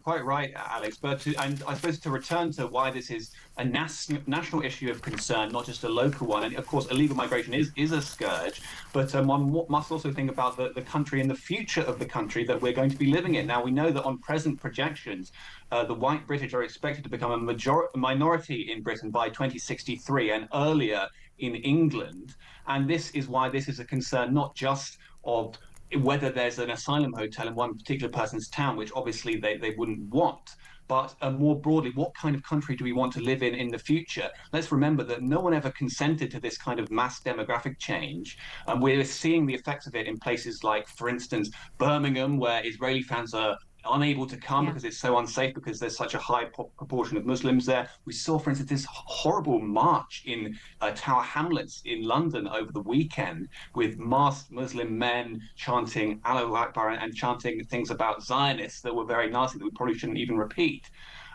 Quite right, Alex. And I suppose to return to why this is a national issue of concern, not just a local one. And of course, illegal migration is a scourge, but one must also think about the country and the future of the country that we're going to be living in. Now, we know that on present projections, the white British are expected to become a minority in Britain by 2063 and earlier in England. And this is why this is a concern, not just of whether there's an asylum hotel in one particular person's town, which obviously they wouldn't want, but more broadly, what kind of country do we want to live in the future? Let's remember that no one ever consented to this kind of mass demographic change. And we're seeing the effects of it in places like, for instance, Birmingham, where Israeli fans are unable to come because it's so unsafe because there's such a high proportion of Muslims there. We saw, for instance, this horrible march in Tower Hamlets in London over the weekend with masked Muslim men chanting Allahu Akbar and chanting things about Zionists that were very nasty that we probably shouldn't even repeat.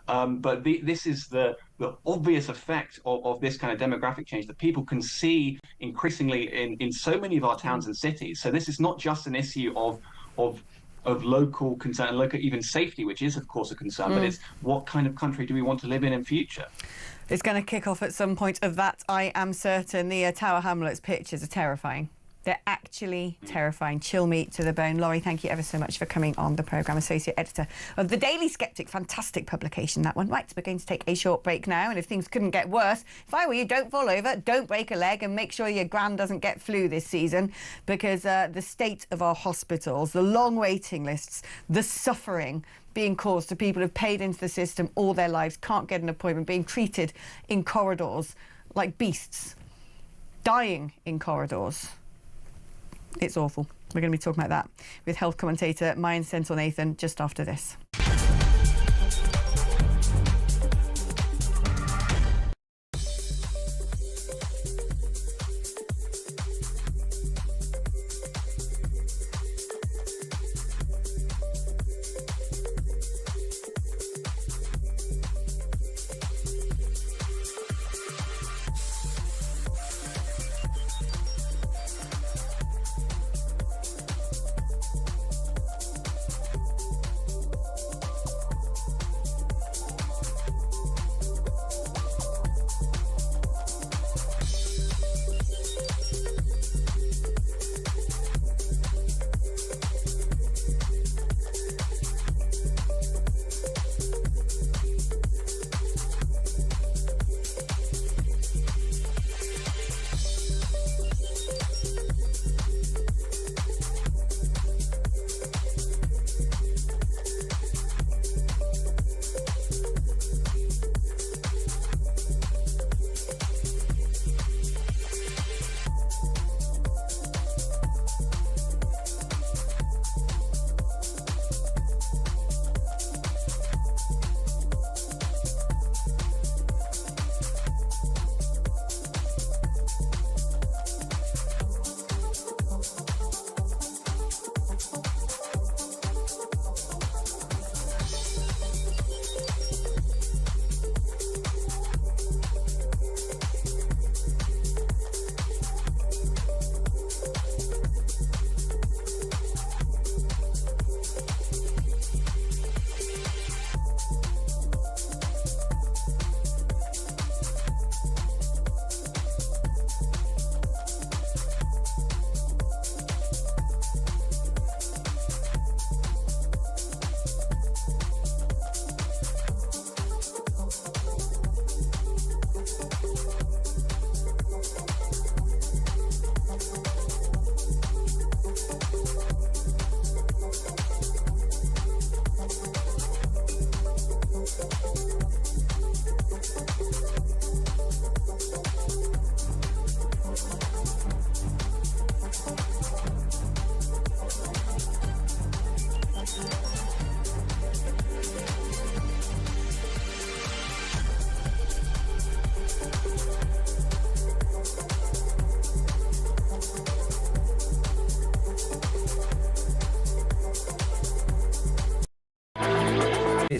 But this is the obvious effect of this kind of demographic change that people can see increasingly in so many of our towns and cities. So this is not just an issue of local concern and local even safety, which is of course a concern, but it's what kind of country do we want to live in future? It's going to kick off at some point of that, I am certain. The Tower Hamlets pictures are terrifying. They're actually terrifying. Chill me to the bone. Laurie, thank you ever so much for coming on the programme. Associate Editor of The Daily Skeptic. Fantastic publication, that one. Right, so we're going to take a short break now, and if things couldn't get worse, if I were you, don't fall over, don't break a leg, and make sure your gran doesn't get flu this season, because the state of our hospitals, the long waiting lists, the suffering being caused to people who've paid into the system all their lives, can't get an appointment, being treated in corridors like beasts, dying in corridors. It's awful. We're going to be talking about that with health commentator Mayan Senthil Nathan just after this.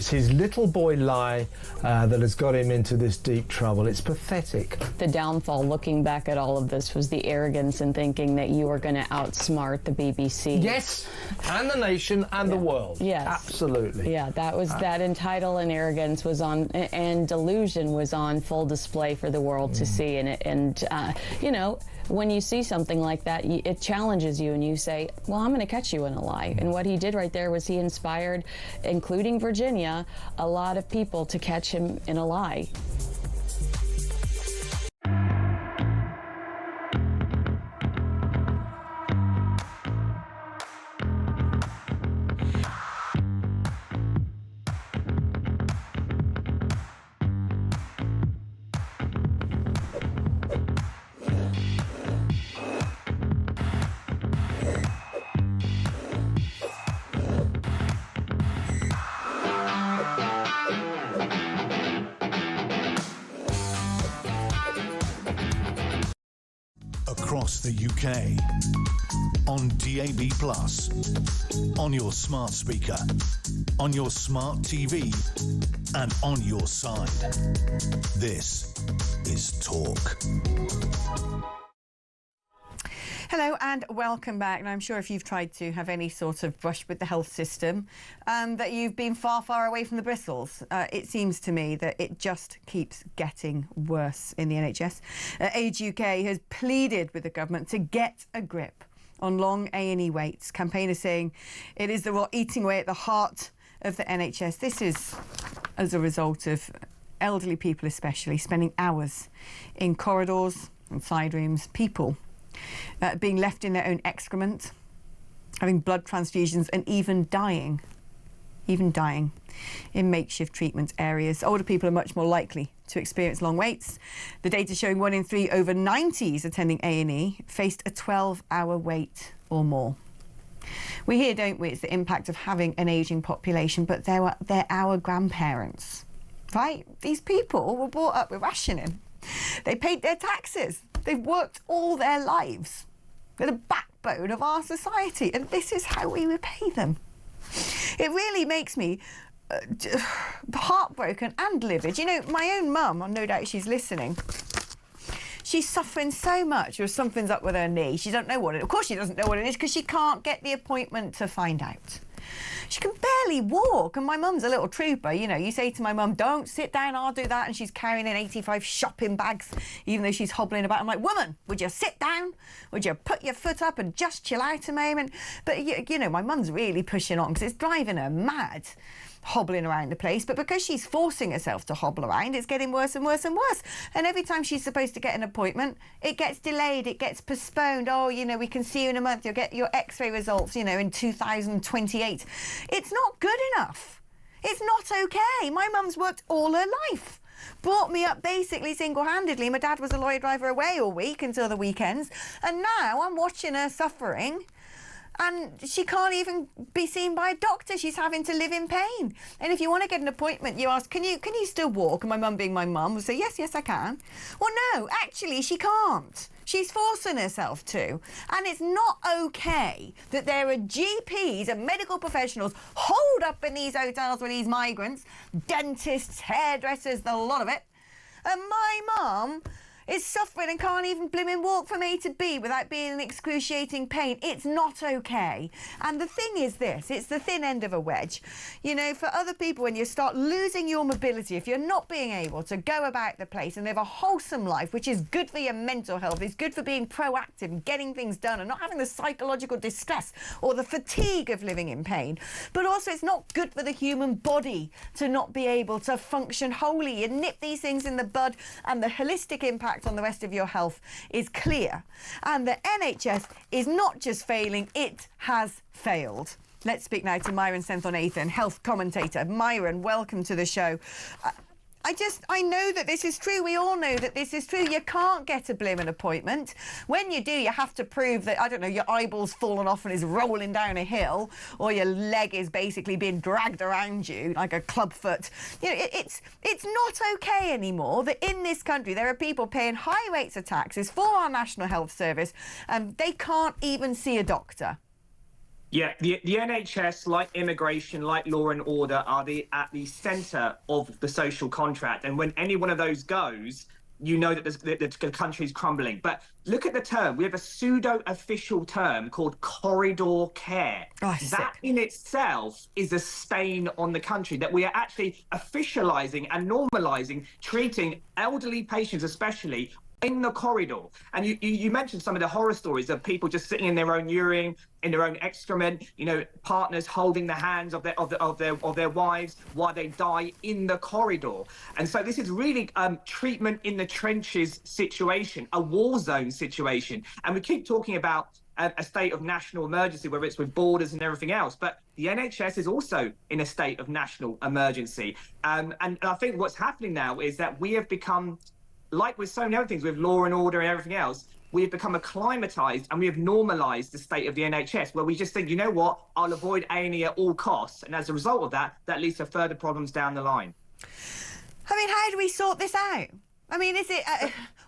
it's his little boy lie that has got him into this deep trouble. It's pathetic. The downfall, looking back at all of this, was the arrogance in thinking that you were going to outsmart the BBC. Yes, and the nation and the world. Yes. Absolutely. Yeah, that was that entitle and arrogance was on, and delusion was on full display for the world to see. And you know, when you see something like that, it challenges you and you say, well, I'm going to catch you in a lie. And what he did right there was he inspired, including Virginia, a lot of people to catch him in a lie. Across the UK, on DAB+, on your smart speaker, on your smart TV, and on your side. This is Talk. Hello and welcome back. And I'm sure if you've tried to have any sort of brush with the health system, that you've been far, far away from the bristles. It seems to me that it just keeps getting worse in the NHS. Age UK has pleaded with the government to get a grip on long A&E waits. Campaigners saying it is the rot eating away at the heart of the NHS. This is as a result of elderly people especially spending hours in corridors and side rooms, people being left in their own excrement, having blood transfusions and even dying in makeshift treatment areas. Older people are much more likely to experience long waits. The data showing 1 in 3 over 90s attending A&E faced a 12-hour wait or more. We hear, don't we, it's the impact of having an ageing population, but they're our grandparents, right? These people were brought up with rationing. They paid their taxes. They've worked all their lives. They're the backbone of our society, and this is how we repay them. It really makes me heartbroken and livid. You know, my own mum, no doubt she's listening, she's suffering so much, or something's up with her knee. She doesn't know what it is. Of course she doesn't know what it is, because she can't get the appointment to find out. She can barely walk, and my mum's a little trooper. You know, you say to my mum, don't sit down, I'll do that, and she's carrying in 85 shopping bags, even though she's hobbling about. I'm like, woman, would you sit down? Would you put your foot up and just chill out a moment? But, you know, my mum's really pushing on, because it's driving her mad, hobbling around the place. But because she's forcing herself to hobble around, it's getting worse and worse and worse. And every time she's supposed to get an appointment, it gets delayed, it gets postponed. Oh, you know, we can see you in a month, you'll get your x-ray results, you know, in 2028. It's not good enough. It's not okay. My mum's worked all her life, brought me up basically single-handedly. My dad was a lorry driver away all week until the weekends, and now I'm watching her suffering, and she can't even be seen by a doctor. She's having to live in pain. And if you want to get an appointment, you ask, can you still walk? And my mum, being my mum, will say, yes, I can. Well, no, actually, she can't. She's forcing herself to. And it's not okay that there are GPs and medical professionals holed up in these hotels with these migrants, dentists, hairdressers, the lot of it. And my mum is suffering and can't even blimmin' walk from A to B without being in excruciating pain. It's not okay. And the thing is this, it's the thin end of a wedge. You know, for other people, when you start losing your mobility, if you're not being able to go about the place and live a wholesome life, which is good for your mental health, it's good for being proactive and getting things done and not having the psychological distress or the fatigue of living in pain. But also it's not good for the human body to not be able to function wholly. You nip these things in the bud, and the holistic impact on the rest of your health is clear. And the NHS is not just failing, it has failed. Let's speak now to Myron Senthil-Nathan, health commentator. Myron, welcome to the show. I know that this is true. We all know that this is true. You can't get a blimmin' appointment. When you do, you have to prove that, I don't know, your eyeball's fallen off and is rolling down a hill, or your leg is basically being dragged around you like a clubfoot. You know, it's not okay anymore that in this country there are people paying high rates of taxes for our National Health Service and they can't even see a doctor. Yeah, the NHS, like immigration, like law and order, are at the centre of the social contract. And when any one of those goes, you know that the country's crumbling. But look at the term. We have a pseudo-official term called corridor care. Oh, that in itself is a stain on the country, that we are actually officialising and normalising treating elderly patients, especially, in the corridor. And you mentioned some of the horror stories of people just sitting in their own urine, in their own excrement, you know, partners holding the hands of their wives while they die in the corridor. And so this is really treatment in the trenches situation, a war zone situation. And we keep talking about a state of national emergency, whether it's with borders and everything else, but the NHS is also in a state of national emergency. And I think what's happening now is that we have become, like with so many other things, with law and order and everything else, we have become acclimatized and we have normalized the state of the NHS, where we just think, you know what, I'll avoid A&E at all costs. And as a result of that, that leads to further problems down the line. I mean, how do we sort this out? I mean, is it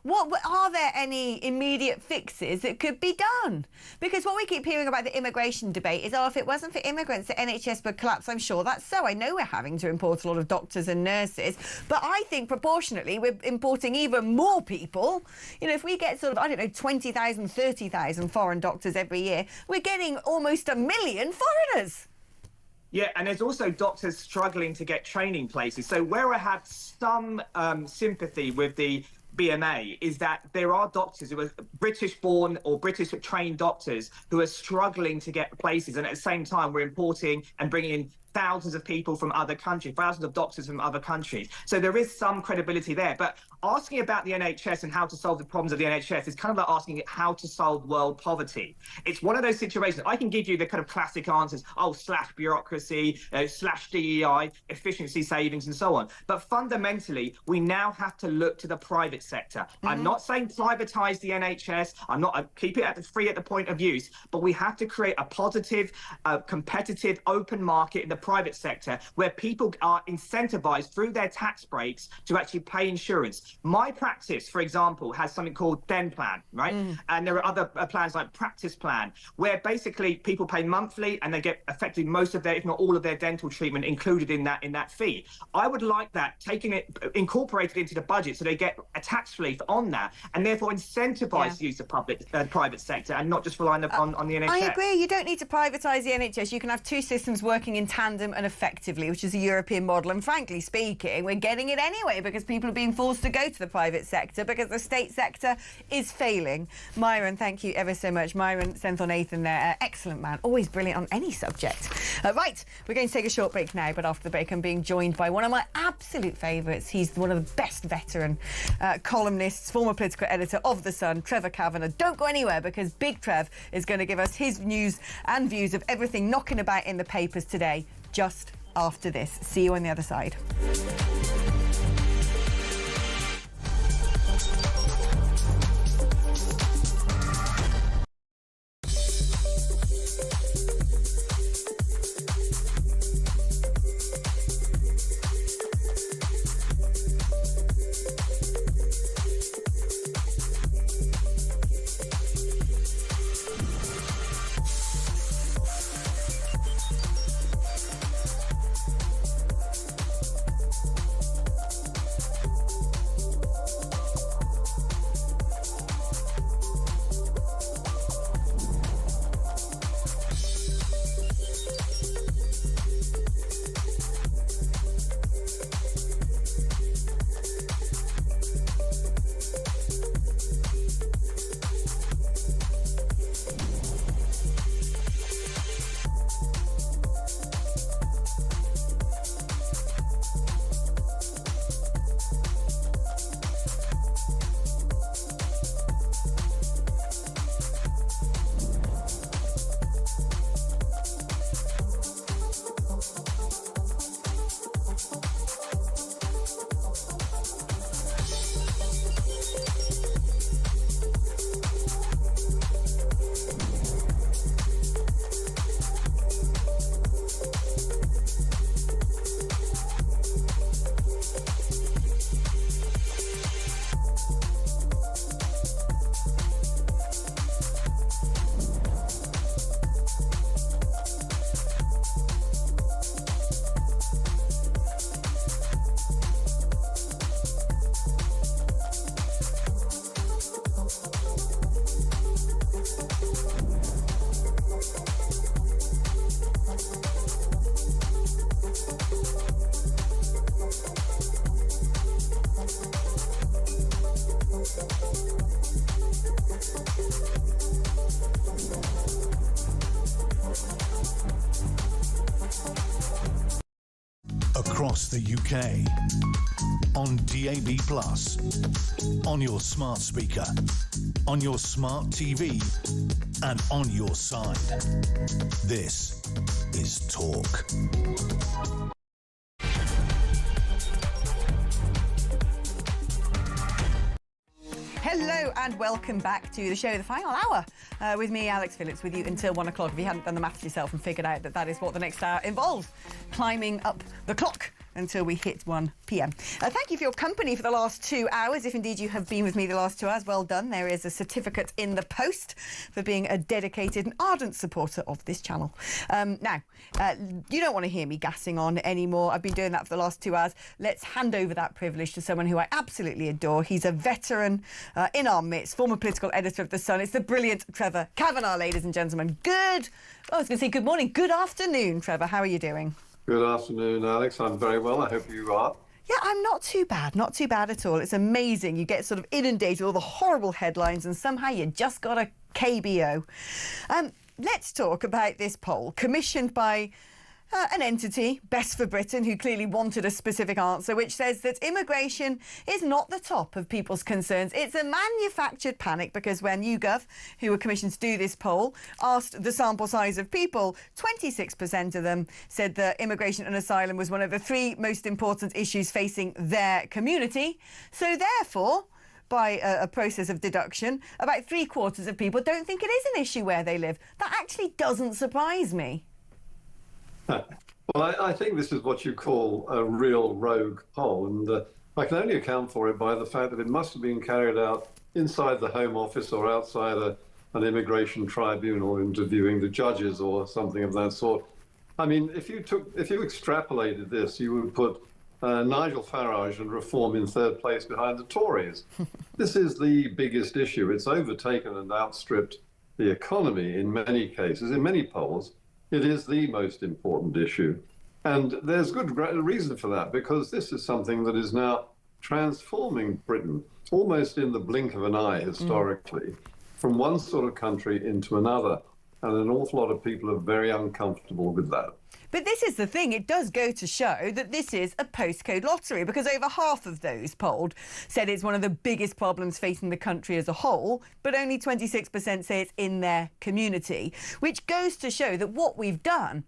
are there any immediate fixes that could be done? Because what we keep hearing about the immigration debate is, oh, if it wasn't for immigrants, the NHS would collapse. I'm sure that's so. I know we're having to import a lot of doctors and nurses, but I think proportionately we're importing even more people. You know, if we get sort of, I don't know, 20,000, 30,000 foreign doctors every year, we're getting almost 1 million foreigners. Yeah, and there's also doctors struggling to get training places. So where I have some sympathy with the BMA is that there are doctors who are British-born or British-trained doctors who are struggling to get places. And at the same time, we're importing and bringing in thousands of people from other countries, thousands of doctors from other countries. So there is some credibility there. But asking about the NHS and how to solve the problems of the NHS is kind of like asking how to solve world poverty. It's one of those situations. I can give you the kind of classic answers, slash bureaucracy, slash DEI, efficiency savings and so on. But fundamentally, we now have to look to the private sector. Mm-hmm. I'm not saying privatise the NHS. I keep it free at the point of use. But we have to create a positive, competitive, open market in the private sector where people are incentivized through their tax breaks to actually pay insurance. My practice, for example, has something called Den Plan, right? And there are other plans like Practice Plan, where basically people pay monthly and they get effectively most of their, if not all of their dental treatment included in that fee. I would like that incorporated into the budget so they get a tax relief on that and therefore incentivize the use of private sector and not just relying on the NHS. I agree. You don't need to privatise the NHS. You can have two systems working in tandem and effectively, which is a European model. And frankly speaking, we're getting it anyway because people are being forced to go to the private sector because the state sector is failing. Myron, thank you ever so much. Myron Senthil-Nathan there, excellent man, always brilliant on any subject. Right, we're going to take a short break now, but after the break I'm being joined by one of my absolute favourites. He's one of the best veteran columnists, former political editor of The Sun, Trevor Kavanagh. Don't go anywhere because Big Trev is going to give us his news and views of everything knocking about in the papers today, just after this. See you on the other side. across the UK. On DAB+, on your smart speaker, on your smart TV, and on your side. This is Talk. Hello and welcome back to the show, the final hour, with me, Alex Phillips, with you until 1 o'clock. If you hadn't done the maths yourself and figured out that that is what the next hour involves, climbing up the clock until we hit 1 p.m. Thank you for your company for the last 2 hours. If indeed you have been with me the last 2 hours, well done. There is a certificate in the post for being a dedicated and ardent supporter of this channel. Now, you don't want to hear me gassing on anymore. I've been doing that for the last 2 hours. Let's hand over that privilege to someone who I absolutely adore. He's a veteran in our midst, former political editor of The Sun. It's the brilliant Trevor Kavanagh, ladies and gentlemen. I was going to say good morning. Good afternoon, Trevor. How are you doing? Good afternoon, Alex. I'm very well. I hope you are. Yeah, I'm not too bad. Not too bad at all. It's amazing. You get sort of inundated with all the horrible headlines and somehow you just got a KBO. Let's talk about this poll commissioned by an entity, Best for Britain, who clearly wanted a specific answer, which says that immigration is not the top of people's concerns. It's a manufactured panic because when YouGov, who were commissioned to do this poll, asked the sample size of people, 26% of them said that immigration and asylum was one of the 3 most important issues facing their community. So therefore, by a process of deduction, about 3/4 of people don't think it is an issue where they live. That actually doesn't surprise me. Well, I think this is what you call a real rogue poll, and I can only account for it by the fact that it must have been carried out inside the Home Office or outside an immigration tribunal interviewing the judges or something of that sort. I mean, if you extrapolated this, you would put Nigel Farage and Reform in 3rd place behind the Tories. This is the biggest issue. It's overtaken and outstripped the economy in many cases, in many polls. It is the most important issue. And there's good reason for that, because this is something that is now transforming Britain almost in the blink of an eye historically, from one sort of country into another. And an awful lot of people are very uncomfortable with that. But this is the thing, it does go to show that this is a postcode lottery, because over half of those polled said it's one of the biggest problems facing the country as a whole, but only 26% say it's in their community, which goes to show that what we've done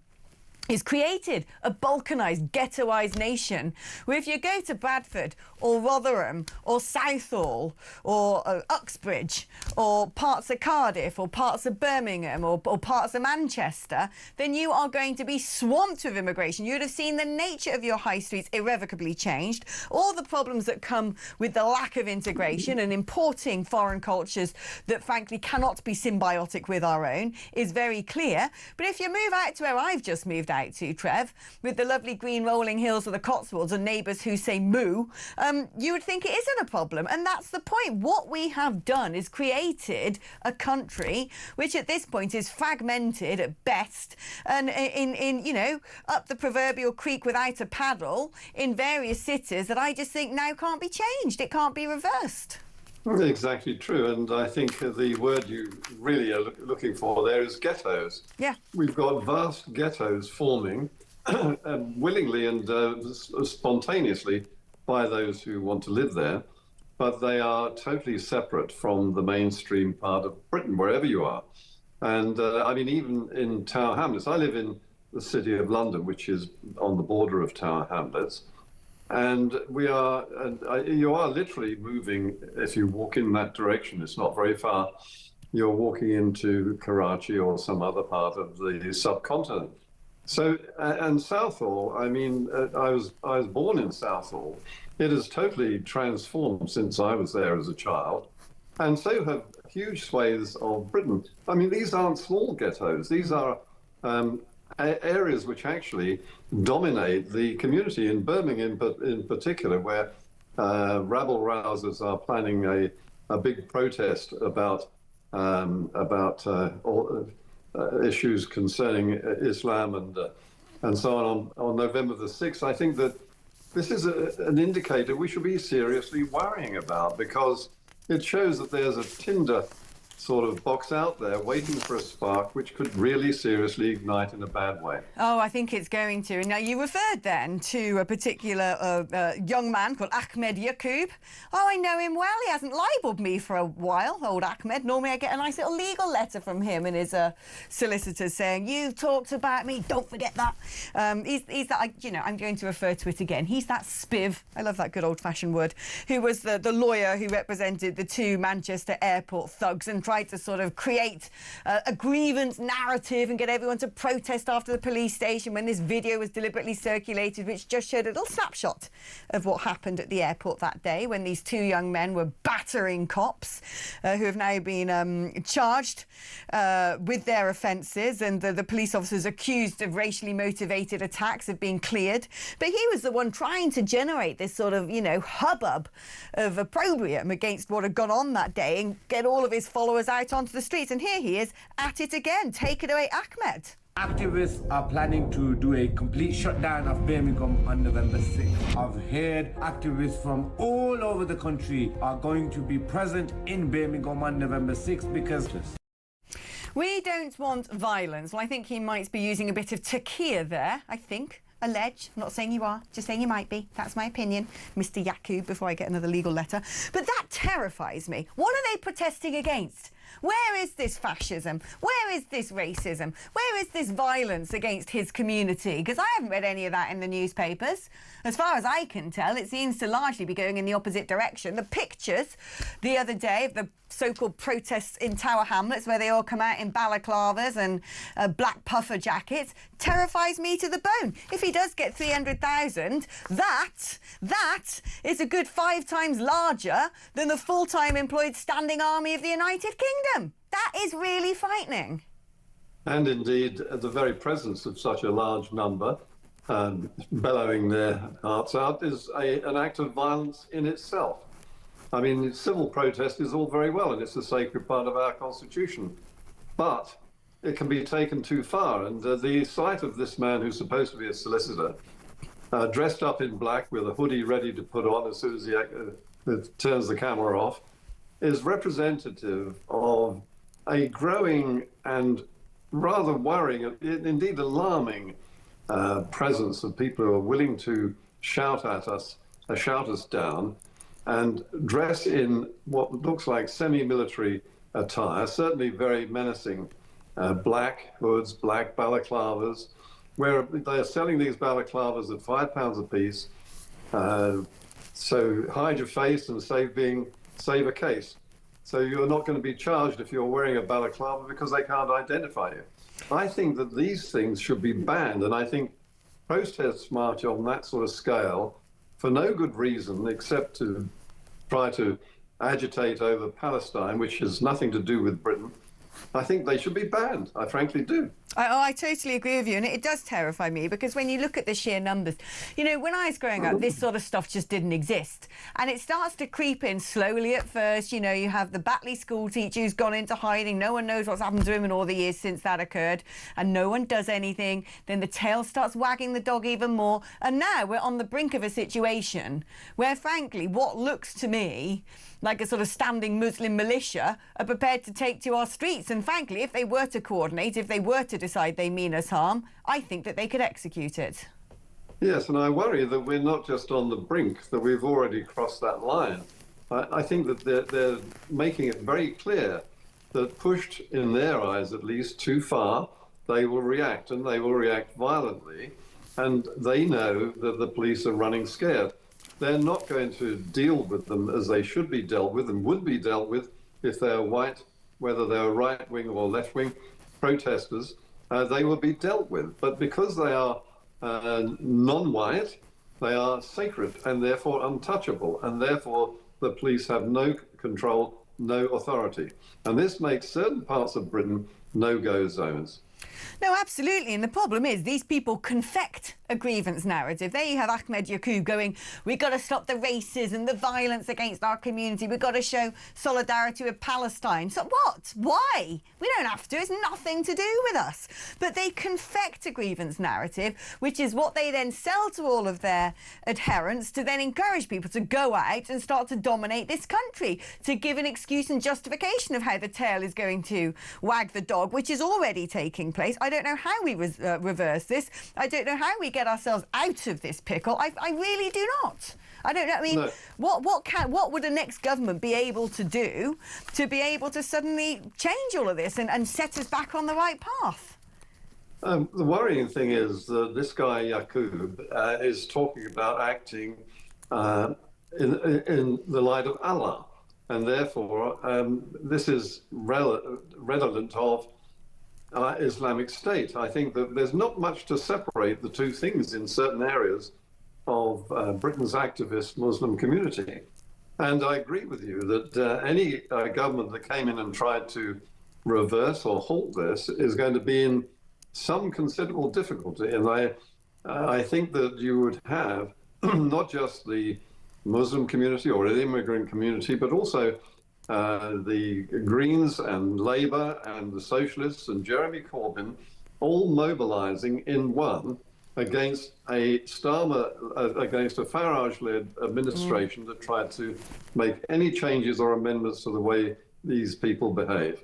is created a balkanised, ghettoised nation where if you go to Bradford or Rotherham or Southall or Uxbridge or parts of Cardiff or parts of Birmingham or parts of Manchester, then you are going to be swamped with immigration. You would have seen the nature of your high streets irrevocably changed. All the problems that come with the lack of integration and importing foreign cultures that frankly cannot be symbiotic with our own is very clear. But if you move out to where I've just moved out to, Trev, with the lovely green rolling hills of the Cotswolds and neighbours who say moo, you would think it isn't a problem. And that's the point. What we have done is created a country which at this point is fragmented at best and in you know, up the proverbial creek without a paddle in various cities that I just think now can't be changed. It can't be reversed. Exactly true, and I think the word you really are looking for there is ghettos. Yeah. We've got vast ghettos forming willingly and spontaneously by those who want to live there, but they are totally separate from the mainstream part of Britain, wherever you are. And I mean, even in Tower Hamlets, I live in the city of London, which is on the border of Tower Hamlets. And you are literally moving, if you walk in that direction, it's not very far, you're walking into Karachi or some other part of the subcontinent. So, and Southall, I mean, I was born in Southall. It has totally transformed since I was there as a child. And so have huge swathes of Britain. I mean, these aren't small ghettos. These are areas which actually dominate the community. In Birmingham in particular, where rabble-rousers are planning a big protest about issues concerning Islam and so on November the 6th, I think that this is an indicator we should be seriously worrying about, because it shows that there's a tinder sort of box out there waiting for a spark which could really seriously ignite in a bad way. Oh, I think it's going to. Now, you referred then to a particular young man called Ahmed Yaqub. Oh, I know him well. He hasn't libelled me for a while, old Ahmed. Normally I get a nice little legal letter from him and his solicitor saying, you've talked about me, don't forget that. He's that, you know, I'm going to refer to it again. He's that spiv, I love that good old-fashioned word, who was the lawyer who represented the two Manchester airport thugs and tried to sort of create a grievance narrative and get everyone to protest after the police station when this video was deliberately circulated, which just showed a little snapshot of what happened at the airport that day when these two young men were battering cops who have now been charged with their offences, and the police officers accused of racially motivated attacks have been cleared. But he was the one trying to generate this sort of, you know, hubbub of opprobrium against what had gone on that day and get all of his followers out onto the streets. And here he is at it again. Take it away, Ahmed. Activists are planning to do a complete shutdown of Birmingham on November 6th. I've heard activists from all over the country are going to be present in Birmingham on November 6th because... We don't want violence. Well, I think he might be using a bit of tequila there, I think. Allege. I'm not saying you are, just saying you might be. That's my opinion, Mr. Yaqub, before I get another legal letter. But that terrifies me. What are they protesting against? Where is this fascism? Where is this racism? Where is this violence against his community? Because I haven't read any of that in the newspapers. As far as I can tell, it seems to largely be going in the opposite direction. The pictures the other day of the so-called protests in Tower Hamlets, where they all come out in balaclavas and black puffer jackets, terrifies me to the bone. If he does get 300,000, that is a good 5 times larger than the full-time employed standing army of the United Kingdom. That is really frightening. And indeed, the very presence of such a large number bellowing their hearts out is an act of violence in itself. I mean, civil protest is all very well, and it's a sacred part of our Constitution, but it can be taken too far. And the sight of this man, who's supposed to be a solicitor, dressed up in black with a hoodie ready to put on as soon as he turns the camera off, is representative of a growing and rather worrying, indeed alarming, presence of people who are willing to shout at us, shout us down, and dress in what looks like semi-military attire, certainly very menacing, black hoods, black balaclavas, where they're selling these balaclavas at £5 a piece. So hide your face and save a case. So you're not going to be charged if you're wearing a balaclava because they can't identify you. I think that these things should be banned, and I think protests march on that sort of scale for no good reason except to try to agitate over Palestine, which has nothing to do with Britain. I think they should be banned. I frankly do. I totally agree with you, and it does terrify me because when you look at the sheer numbers, you know, when I was growing up, this sort of stuff just didn't exist, and it starts to creep in slowly at first. You know, you have the Batley school teacher who's gone into hiding. No one knows what's happened to him in all the years since that occurred, and no one does anything. Then the tail starts wagging the dog even more, and now we're on the brink of a situation where, frankly, what looks to me like a sort of standing Muslim militia are prepared to take to our streets. And frankly, if they were to coordinate, if they were to decide they mean us harm, I think that they could execute it. Yes, and I worry that we're not just on the brink, that we've already crossed that line. I think that they're making it very clear that pushed, in their eyes at least, too far, they will react, and they will react violently. And they know that the police are running scared. They're not going to deal with them as they should be dealt with and would be dealt with if they're white, whether they're right-wing or left-wing protesters, they will be dealt with. But because they are non-white, they are sacred and therefore untouchable, and therefore the police have no control, no authority. And this makes certain parts of Britain no-go zones. No, absolutely. And the problem is these people confect a grievance narrative. There you have Ahmed Yaqub going, we've got to stop the racism, the violence against our community. We've got to show solidarity with Palestine. So what? Why? We don't have to. It's nothing to do with us. But they confect a grievance narrative, which is what they then sell to all of their adherents to then encourage people to go out and start to dominate this country, to give an excuse and justification of how the tail is going to wag the dog, which is already taking place. I don't know how we reverse this. I don't know how we get ourselves out of this pickle. I really do not. I don't know. I mean, no. What would a next government be able to do to be able to suddenly change all of this and set us back on the right path? The worrying thing is that this guy Yaqub is talking about acting in the light of Allah, and therefore this is redolent of Islamic State. I think that there's not much to separate the two things in certain areas of Britain's activist Muslim community. And I agree with you that any government that came in and tried to reverse or halt this is going to be in some considerable difficulty. And I think that you would have not just the Muslim community or the immigrant community, but also the Greens and Labour and the Socialists and Jeremy Corbyn all mobilising in one against a Farage-led administration that tried to make any changes or amendments to the way these people behave.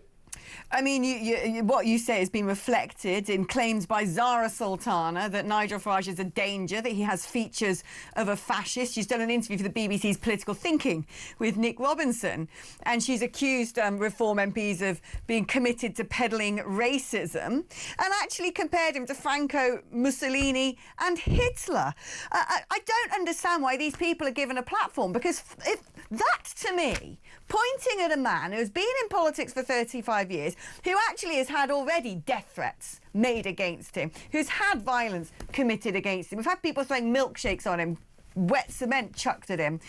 I mean, what you say has been reflected in claims by Zara Sultana that Nigel Farage is a danger, that he has features of a fascist. She's done an interview for the BBC's Political Thinking with Nick Robinson, and she's accused Reform MPs of being committed to peddling racism and actually compared him to Franco, Mussolini and Hitler. I don't understand why these people are given a platform, because that, to me, pointing at a man who's been in politics for 35 years, who actually has had already death threats made against him, who's had violence committed against him. We've had people throwing milkshakes on him, wet cement chucked at him.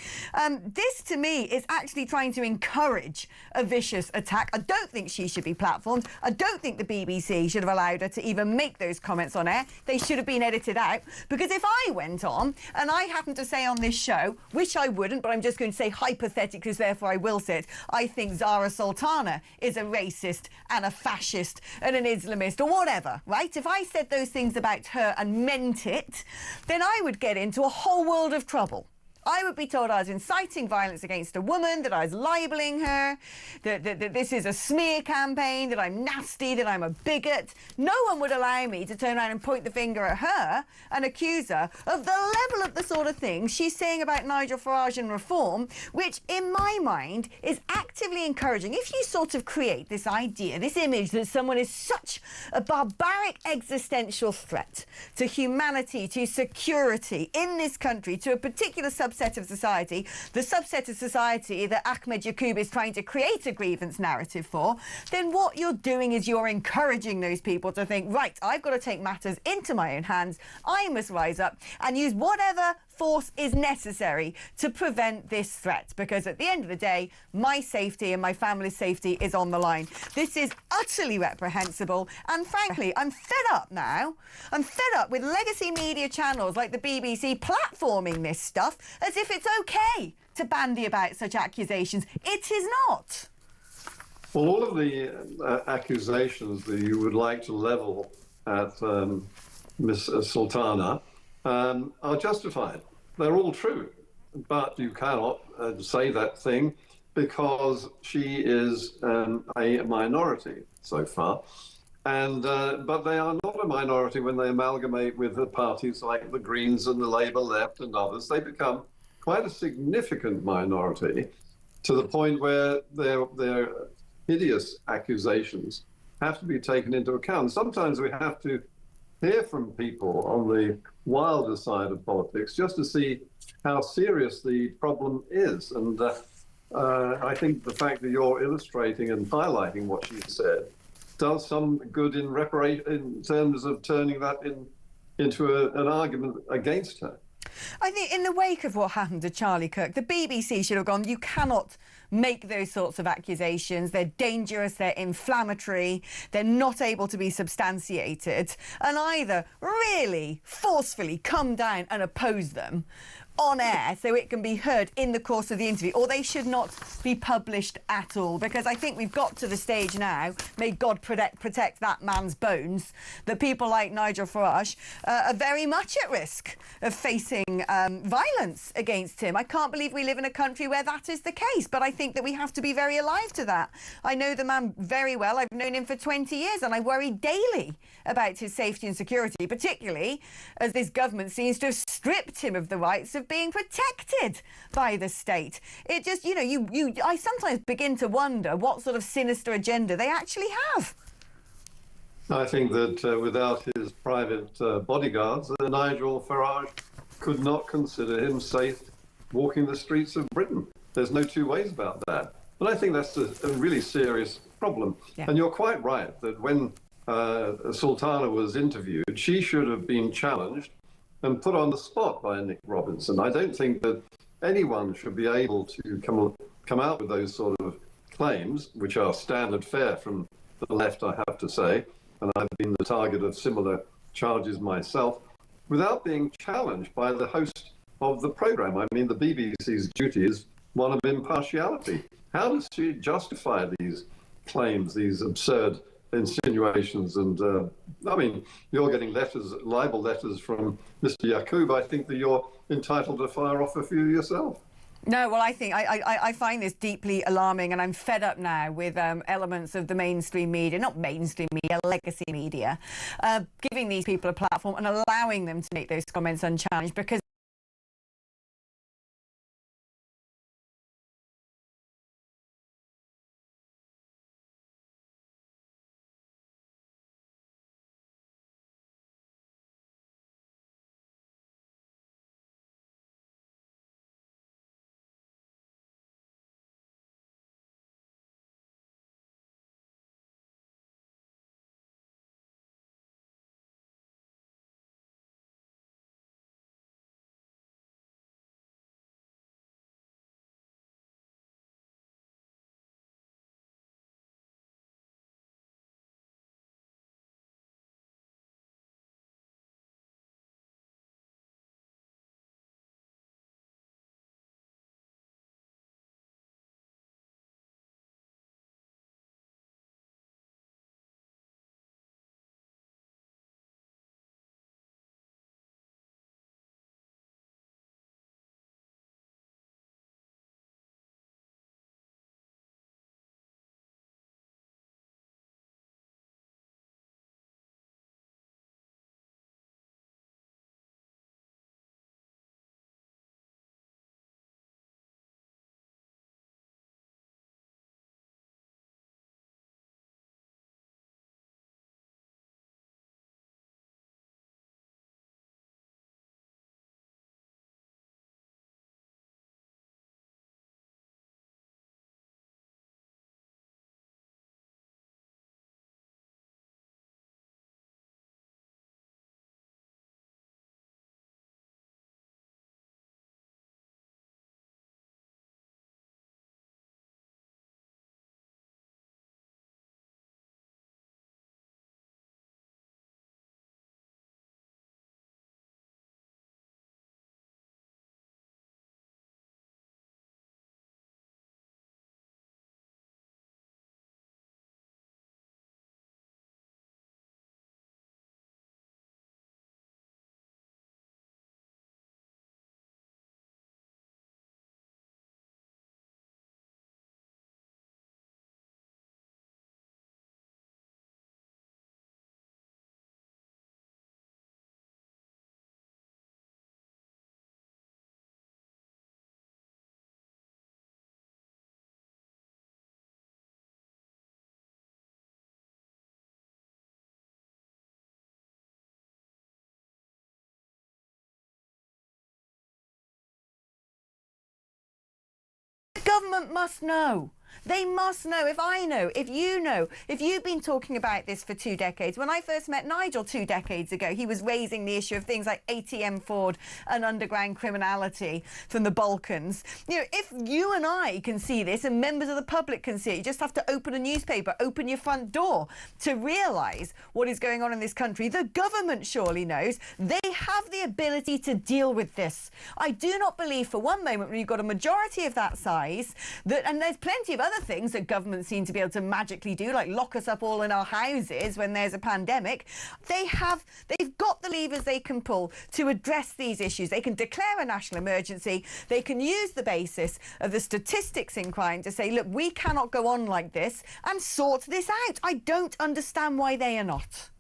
This, to me, is actually trying to encourage a vicious attack. I don't think she should be platformed. I don't think the BBC should have allowed her to even make those comments on air. They should have been edited out. Because if I went on and I happened to say on this show, which I wouldn't, but I'm just going to say hypothetically, because therefore I will say it, I think Zara Sultana is a racist and a fascist and an Islamist or whatever, right? If I said those things about her and meant it, then I would get into a whole world of trouble. I would be told I was inciting violence against a woman, that I was libelling her, that this is a smear campaign, that I'm nasty, that I'm a bigot. No one would allow me to turn around and point the finger at her and accuse her of the level of the sort of things she's saying about Nigel Farage and Reform, which in my mind is actively encouraging. If you sort of create this idea, this image that someone is such a barbaric existential threat to humanity, to security in this country, to a particular subset of society, the subset of society that Ahmed Yaqub is trying to create a grievance narrative for, then what you're doing is you're encouraging those people to think, right, I've got to take matters into my own hands. I must rise up and use whatever force is necessary to prevent this threat, because at the end of the day, my safety and my family's safety is on the line. This is utterly reprehensible, and frankly, I'm fed up now. I'm fed up with legacy media channels like the BBC platforming this stuff as if it's okay to bandy about such accusations. It is not. Well, all of the accusations that you would like to level at Ms. Sultana are justified. They're all true, but you cannot say that thing because she is a minority so far. And but they are not a minority when they amalgamate with the parties like the Greens and the Labour Left and others. They become quite a significant minority, to the point where their hideous accusations have to be taken into account. Sometimes we have to hear from people on the wilder side of politics just to see how serious the problem is. And I think the fact that you're illustrating and highlighting what she said does some good in terms of turning that into an argument against her. I think in the wake of what happened to Charlie Kirk, the BBC should have gone, you cannot make those sorts of accusations. They're dangerous, they're inflammatory, they're not able to be substantiated, and either really forcefully come down and oppose them on air so it can be heard in the course of the interview, or they should not be published at all, because I think we've got to the stage now, may God protect that man's bones, that people like Nigel Farage are very much at risk of facing violence against him. I can't believe we live in a country where that is the case, but I think that we have to be very alive to that. I know the man very well. I've known him for 20 years and I worry daily about his safety and security, particularly as this government seems to have stripped him of the rights of being protected by the state. It just, you know, I sometimes begin to wonder what sort of sinister agenda they actually have. I think that without his private bodyguards, Nigel Farage could not consider him safe walking the streets of Britain. There's no two ways about that. But I think that's a really serious problem. Yeah. And you're quite right that when Sultana was interviewed, she should have been challenged and put on the spot by Nick Robinson. I don't think that anyone should be able to come out with those sort of claims, which are standard fare from the left, I have to say, and I've been the target of similar charges myself, without being challenged by the host of the programme. I mean, the BBC's duty is one of impartiality. How does she justify these claims, these absurd insinuations? And I mean, you're getting libel letters from Mr. Yaqub. I think that you're entitled to fire off a few yourself. No, well, I think I find this deeply alarming, and I'm fed up now with elements of the mainstream media, not mainstream media, legacy media, giving these people a platform and allowing them to make those comments unchallenged, because government must know. They must know. If I know, if you know, if you've been talking about this for 2 decades. When I first met Nigel 2 decades ago, he was raising the issue of things like ATM fraud and underground criminality from the Balkans. You know, if you and I can see this and members of the public can see it, you just have to open a newspaper, open your front door to realise what is going on in this country. The government surely knows. They have the ability to deal with this. I do not believe for one moment when you've got a majority of that size, that, and there's plenty of other things that governments seem to be able to magically do, like lock us up all in our houses when there's a pandemic. They've got the levers they can pull to address these issues. They can declare a national emergency. They can use the basis of the statistics in crime to say, look, we cannot go on like this, and sort this out. I don't understand why they are not.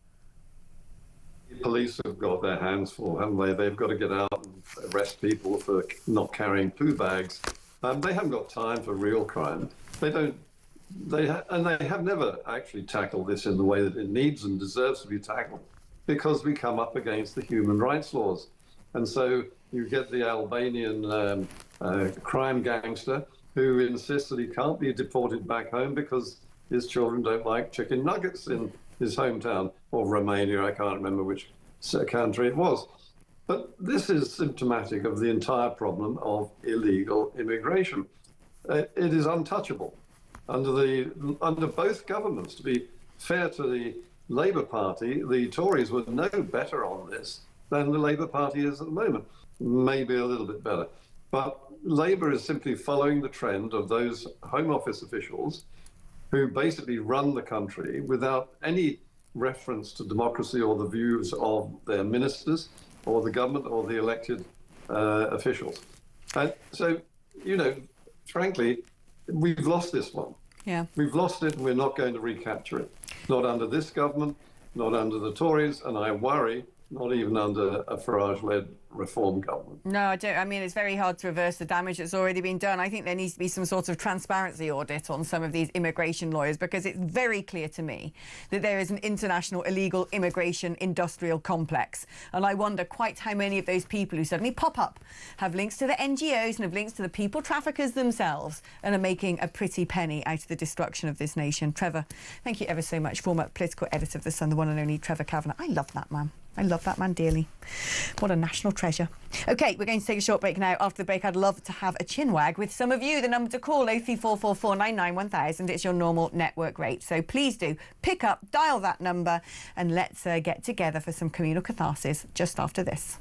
Police have got their hands full, haven't they? They've got to get out and arrest people for not carrying poo bags. They haven't got time for real crime. They don't. They have never actually tackled this in the way that it needs and deserves to be tackled, because we come up against the human rights laws. And so you get the Albanian crime gangster who insists that he can't be deported back home because his children don't like chicken nuggets in his hometown, or Romania, I can't remember which country it was. But this is symptomatic of the entire problem of illegal immigration. It is untouchable under both governments. To be fair to the Labour Party, the Tories were no better on this than the Labour Party is at the moment. Maybe a little bit better. But Labour is simply following the trend of those Home Office officials who basically run the country without any reference to democracy or the views of their ministers or the government or the elected officials. And so, you know, frankly, we've lost this one. Yeah. We've lost it, and we're not going to recapture it. Not under this government, not under the Tories, and I worry, not even under a Farage-led Reform government. No, I don't. I mean, it's very hard to reverse the damage that's already been done. I think there needs to be some sort of transparency audit on some of these immigration lawyers, because it's very clear to me that there is an international illegal immigration industrial complex. And I wonder quite how many of those people who suddenly pop up have links to the NGOs and have links to the people traffickers themselves and are making a pretty penny out of the destruction of this nation. Trevor, thank you ever so much. Former political editor of The Sun, the one and only Trevor Kavanagh. I love that man. I love that man dearly. What a national treasure. OK, we're going to take a short break now. After the break, I'd love to have a chinwag with some of you. The number to call, 03444991000. It's your normal network rate. So please do pick up, dial that number, and let's get together for some communal catharsis just after this.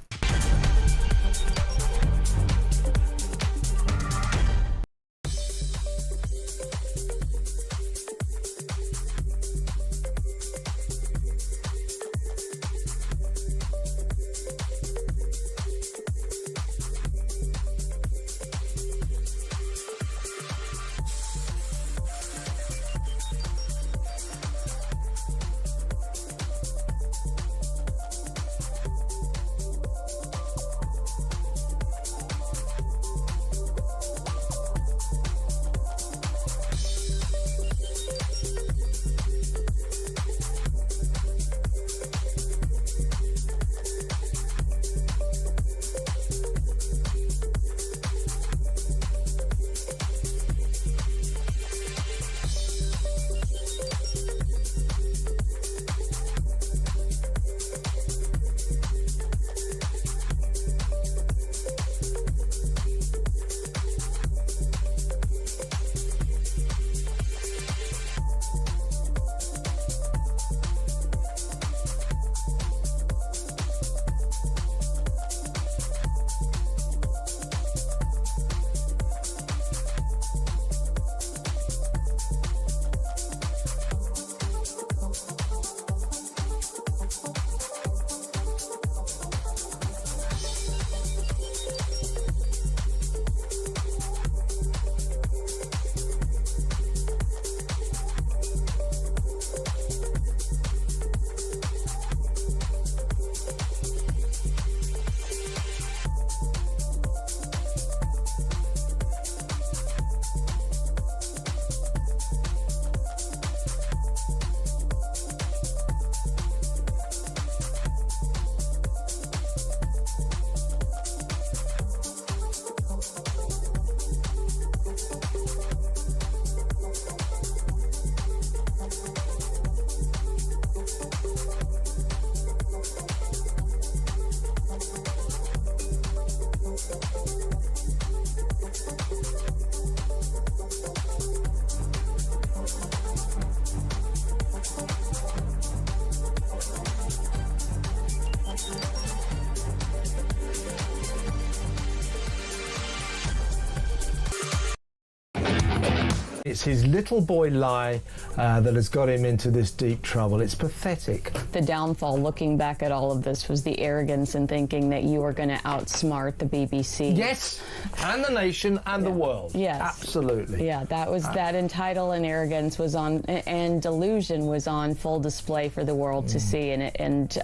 It's his little boy lie that has got him into this deep trouble. It's pathetic. The downfall, looking back at all of this, was the arrogance in thinking that you were going to outsmart the BBC. Yes, and the nation and the world. Yes. Absolutely. Yeah, that was that entitled and arrogance was on, and delusion was on full display for the world to see. And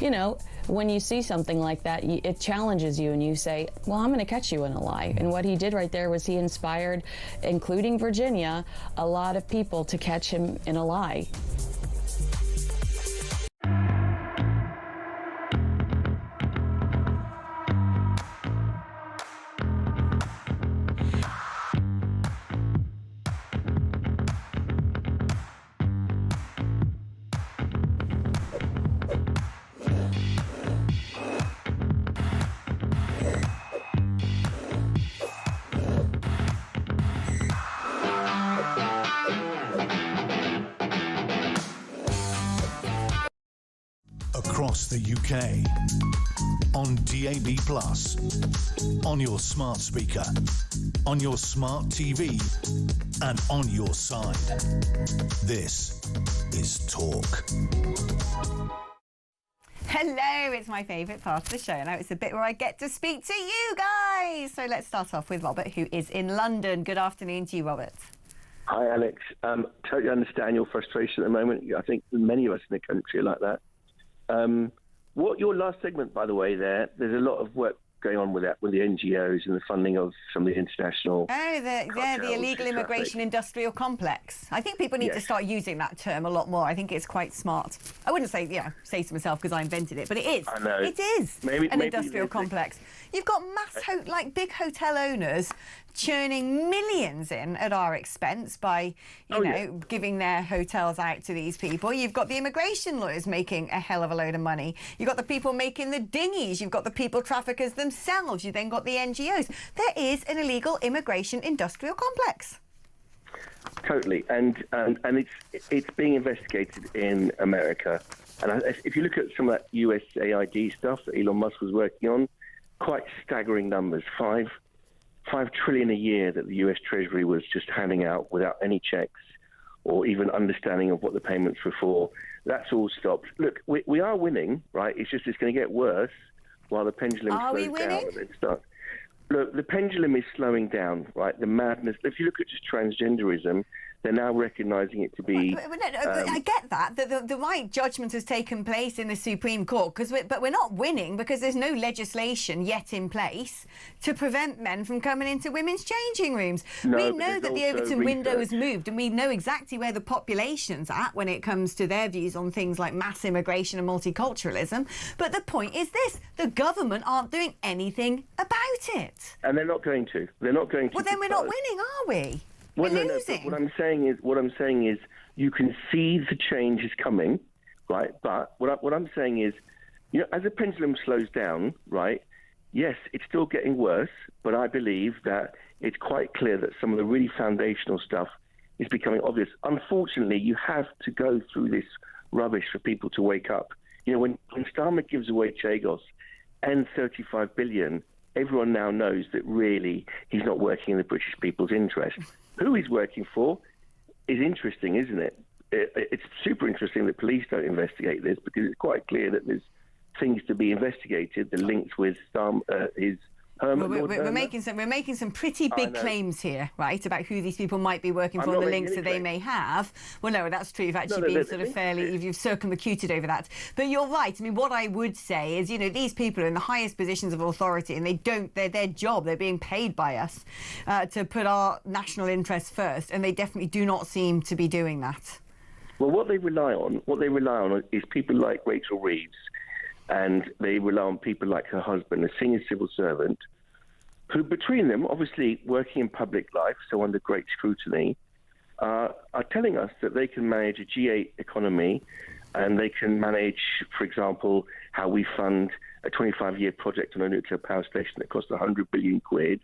you know, when you see something like that, it challenges you and you say, well, I'm going to catch you in a lie. And what he did right there was he inspired, including Virginia, a lot of people to catch him in a lie. Across the UK, on DAB+, on your smart speaker, on your smart TV, and on your side. This is Talk. Hello, it's my favourite part of the show. Now it's the bit where I get to speak to you guys. So let's start off with Robert, who is in London. Good afternoon to you, Robert. Hi, Alex. Totally understand your frustration at the moment. I think many of us in the country are like that. What your last segment, by the way, there's a lot of work going on with that, with the NGOs and the funding of some of the international. Oh, the illegal immigration industrial complex. I think people need to start using that term a lot more. I think it's quite smart. I wouldn't say, say to myself because I invented it, but it is. I know. It is an industrial complex. You've got big hotel owners churning millions in at our expense by, you know, giving their hotels out to these people. You've got the immigration lawyers making a hell of a load of money. You've got the people making the dinghies. You've got the people traffickers themselves. You then got the NGOs. There is an illegal immigration industrial complex. Totally, and it's being investigated in America. And if you look at some of that USAID stuff that Elon Musk was working on, quite staggering numbers. $5 trillion a year that the US Treasury was just handing out without any checks or even understanding of what the payments were for. That's all stopped. Look, we are winning, right? It's just it's going to get worse while the pendulum slows down and then starts. Look, the pendulum is slowing down, right? The madness. If you look at just transgenderism, they're now recognising it to be. I get that. The right judgment has taken place in the Supreme Court, but we're not winning because there's no legislation yet in place to prevent men from coming into women's changing rooms. We know that the Overton window has moved, and we know exactly where the population's at when it comes to their views on things like mass immigration and multiculturalism. But the point is this: the government aren't doing anything about it. And they're not going to. They're not going to. Well, then we're not winning, are we? Well, no, but what I'm saying is, you can see the change is coming, right? But what I'm saying is, you know, as the pendulum slows down, right? Yes, it's still getting worse, but I believe that it's quite clear that some of the really foundational stuff is becoming obvious. Unfortunately, you have to go through this rubbish for people to wake up. You know, when Starmer gives away Chagos and 35 billion, everyone now knows that really he's not working in the British people's interest. Who he's working for is interesting, isn't it? It's super interesting that police don't investigate this because it's quite clear that there's things to be investigated. The links with his Herman. We're making some pretty big claims here, right, about who these people might be working for and the links that they may have. Well, no, that's true. You've actually been sort of fairly, you've circumlocuted over that. But you're right. I mean, what I would say is, you know, these people are in the highest positions of authority, and they're their job. They're being paid by us to put our national interests first, and they definitely do not seem to be doing that. Well, what they rely on is people like Rachel Reeves. And they rely on people like her husband, a senior civil servant, who between them, obviously working in public life, so under great scrutiny, are telling us that they can manage a G8 economy and they can manage, for example, how we fund a 25-year project on a nuclear power station that cost 100 billion quid,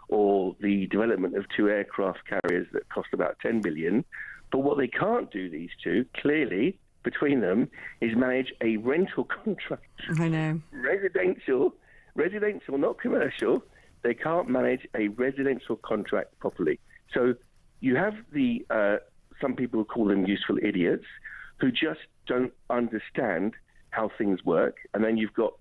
or the development of 2 aircraft carriers that cost about 10 billion. But what they can't do, these two, clearly, between them, is manage a rental contract. I know. Residential, not commercial. They can't manage a residential contract properly. So you have the some people call them useful idiots who just don't understand how things work, and then you've got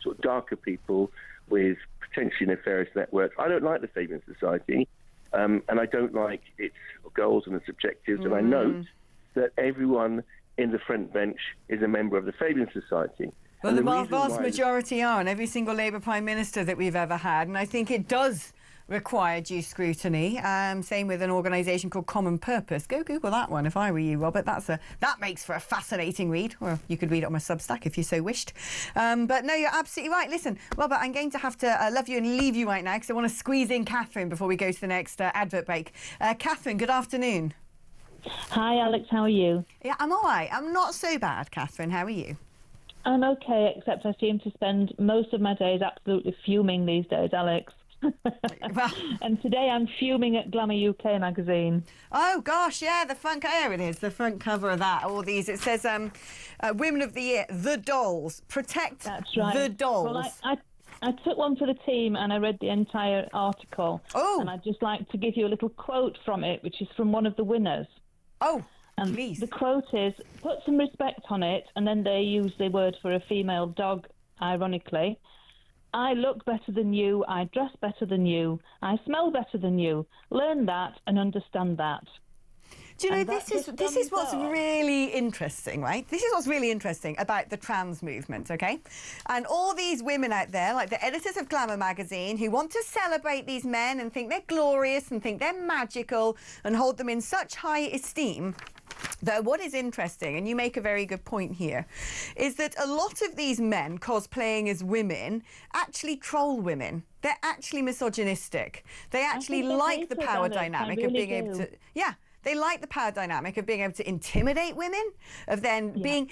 sort of darker people with potentially nefarious networks. I don't like the Fabian Society, and I don't like its goals and its objectives, and I note that everyone in the front bench is a member of the Fabian Society. Well, the vast majority are, and every single Labour Prime Minister that we've ever had, and I think it does require due scrutiny. Same with an organisation called Common Purpose. Go Google that one if I were you, Robert. That makes for a fascinating read. Or you could read it on my Substack if you so wished. But no, you're absolutely right. Listen, Robert, I'm going to have to love you and leave you right now because I want to squeeze in Catherine before we go to the next advert break. Catherine, good afternoon. Hi, Alex. How are you? Yeah, I'm all right. I'm not so bad, Catherine. How are you? I'm okay, except I seem to spend most of my days absolutely fuming these days, Alex. And today I'm fuming at Glamour UK magazine. Oh gosh, yeah, the front there it is, the front cover of that. All these, it says Women of the Year, the dolls, protect the dolls. Well, I took one for the team and I read the entire article. Oh. And I'd just like to give you a little quote from it, which is from one of the winners. Oh, and please. The quote is, put some respect on it, and then they use the word for a female dog, ironically. I look better than you, I dress better than you, I smell better than you. Learn that and understand that. Do you know, this is what's really interesting, right? This is what's really interesting about the trans movement, OK? And all these women out there, like the editors of Glamour magazine, who want to celebrate these men and think they're glorious and think they're magical and hold them in such high esteem. Though what is interesting, and you make a very good point here, is that a lot of these men cosplaying as women actually troll women. They're actually misogynistic. They actually like the power dynamic of being able to... Yeah. They like the power dynamic of being able to intimidate women, of then being...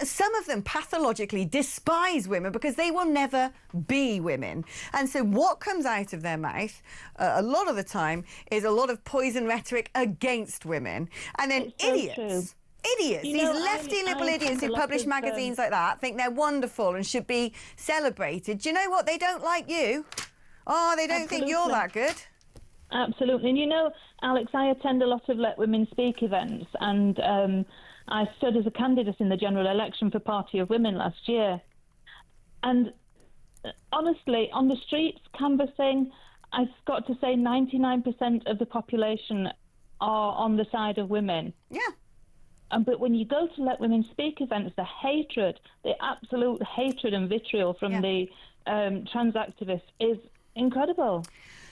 Some of them pathologically despise women because they will never be women. And so what comes out of their mouth a lot of the time is a lot of poison rhetoric against women. And then idiots, these lefty liberal idiots who publish magazines like that think they're wonderful and should be celebrated. Do you know what? They don't like you. Oh, they don't think you're that good. Absolutely. And you know, Alex, I attend a lot of Let Women Speak events, and I stood as a candidate in the general election for Party of Women last year. And honestly, on the streets canvassing, I've got to say 99% of the population are on the side of women. Yeah. But when you go to Let Women Speak events, the hatred, the absolute hatred and vitriol from the trans activists is incredible.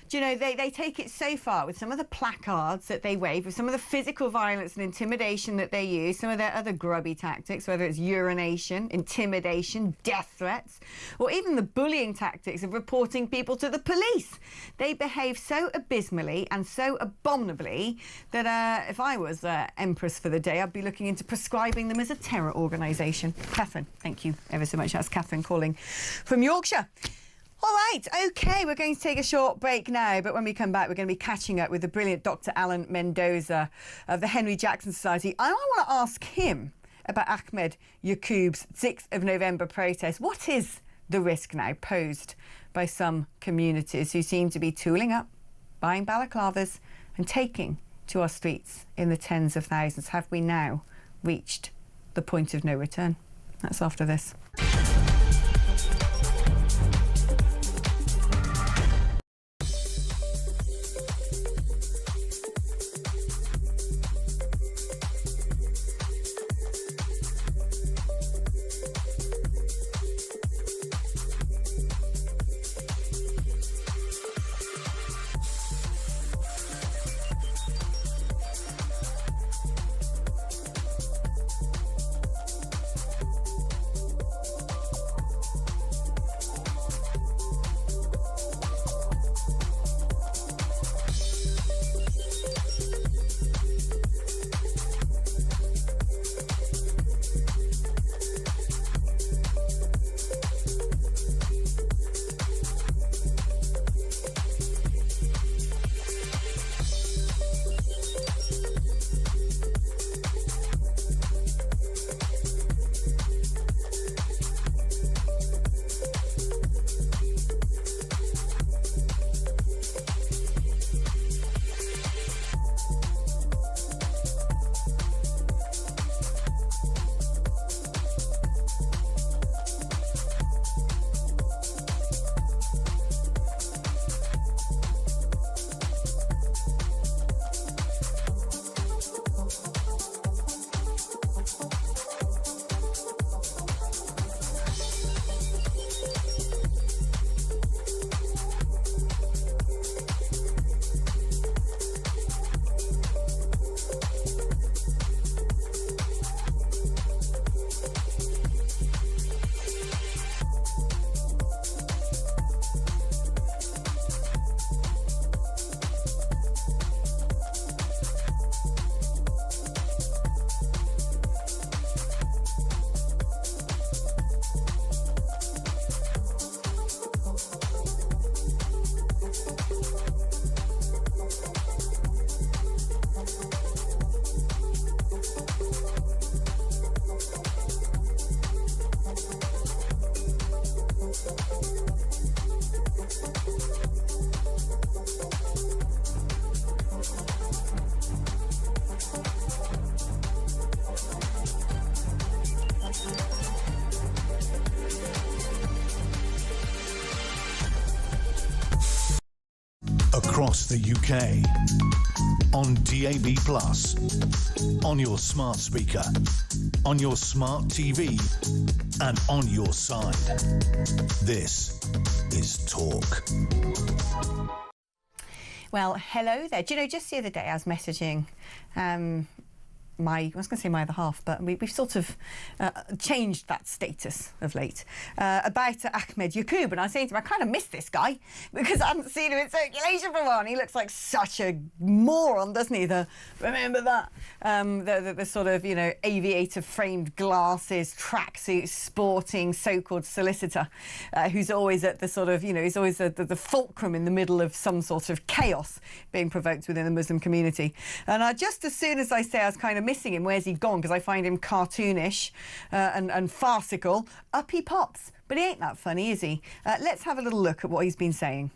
Do you know, they take it so far with some of the placards that they wave, with some of the physical violence and intimidation that they use, some of their other grubby tactics, whether it's urination, intimidation, death threats, or even the bullying tactics of reporting people to the police. They behave so abysmally and so abominably that if I was Empress for the day, I'd be looking into prescribing them as a terror organisation. Catherine, thank you ever so much. That's Catherine calling from Yorkshire. All right, OK, we're going to take a short break now, but when we come back, we're going to be catching up with the brilliant Dr. Alan Mendoza of the Henry Jackson Society. And I want to ask him about Ahmed Yaqub's 6th of November protest. What is the risk now posed by some communities who seem to be tooling up, buying balaclavas and taking to our streets in the tens of thousands? Have we now reached the point of no return? That's after this. across the UK, on DAB+, on your smart speaker, on your smart TV, and on your side. This is Talk. Well, hello there. Do you know, just the other day I was messaging I was going to say my other half, but we've sort of changed that status of late, about Ahmed Yaqub. And I was saying to him, I kind of miss this guy because I haven't seen him in circulation for a while. And he looks like such a moron, doesn't he? Remember that? The sort of, you know, aviator-framed glasses, tracksuit, sporting so-called solicitor who's always at the sort of, you know, he's always the fulcrum in the middle of some sort of chaos being provoked within the Muslim community. And just as soon as I say I was kind of missing him, where's he gone? Because I find him cartoonish and farcical. Up he pops. But he ain't that funny, is he? Let's have a little look at what he's been saying.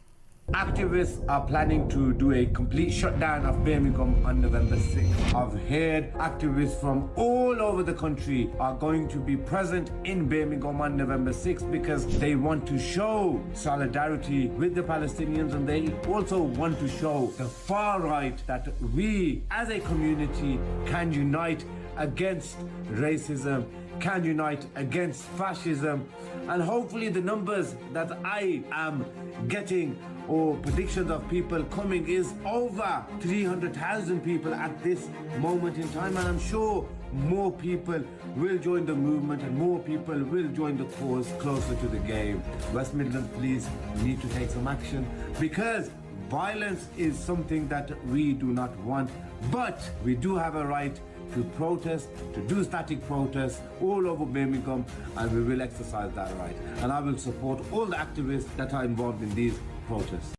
Activists are planning to do a complete shutdown of Birmingham on November 6th. I've heard activists from all over the country are going to be present in Birmingham on November 6th because they want to show solidarity with the Palestinians, and they also want to show the far right that we as a community can unite against racism, can unite against fascism, and hopefully the numbers that I am getting or predictions of people coming is over 300,000 people at this moment in time, and I'm sure more people will join the movement and more people will join the cause closer to the game. West Midlands Police need to take some action because violence is something that we do not want, but we do have a right to protest, to do static protests all over Birmingham, and we will exercise that right. And I will support all the activists that are involved in these protests.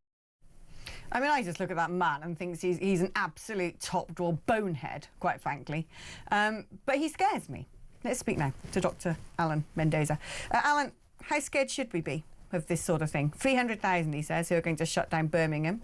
I mean, I just look at that man and think he's an absolute top-drawer bonehead, quite frankly. But he scares me. Let's speak now to Dr. Alan Mendoza. Alan, how scared should we be of this sort of thing? 300,000, he says, who are going to shut down Birmingham.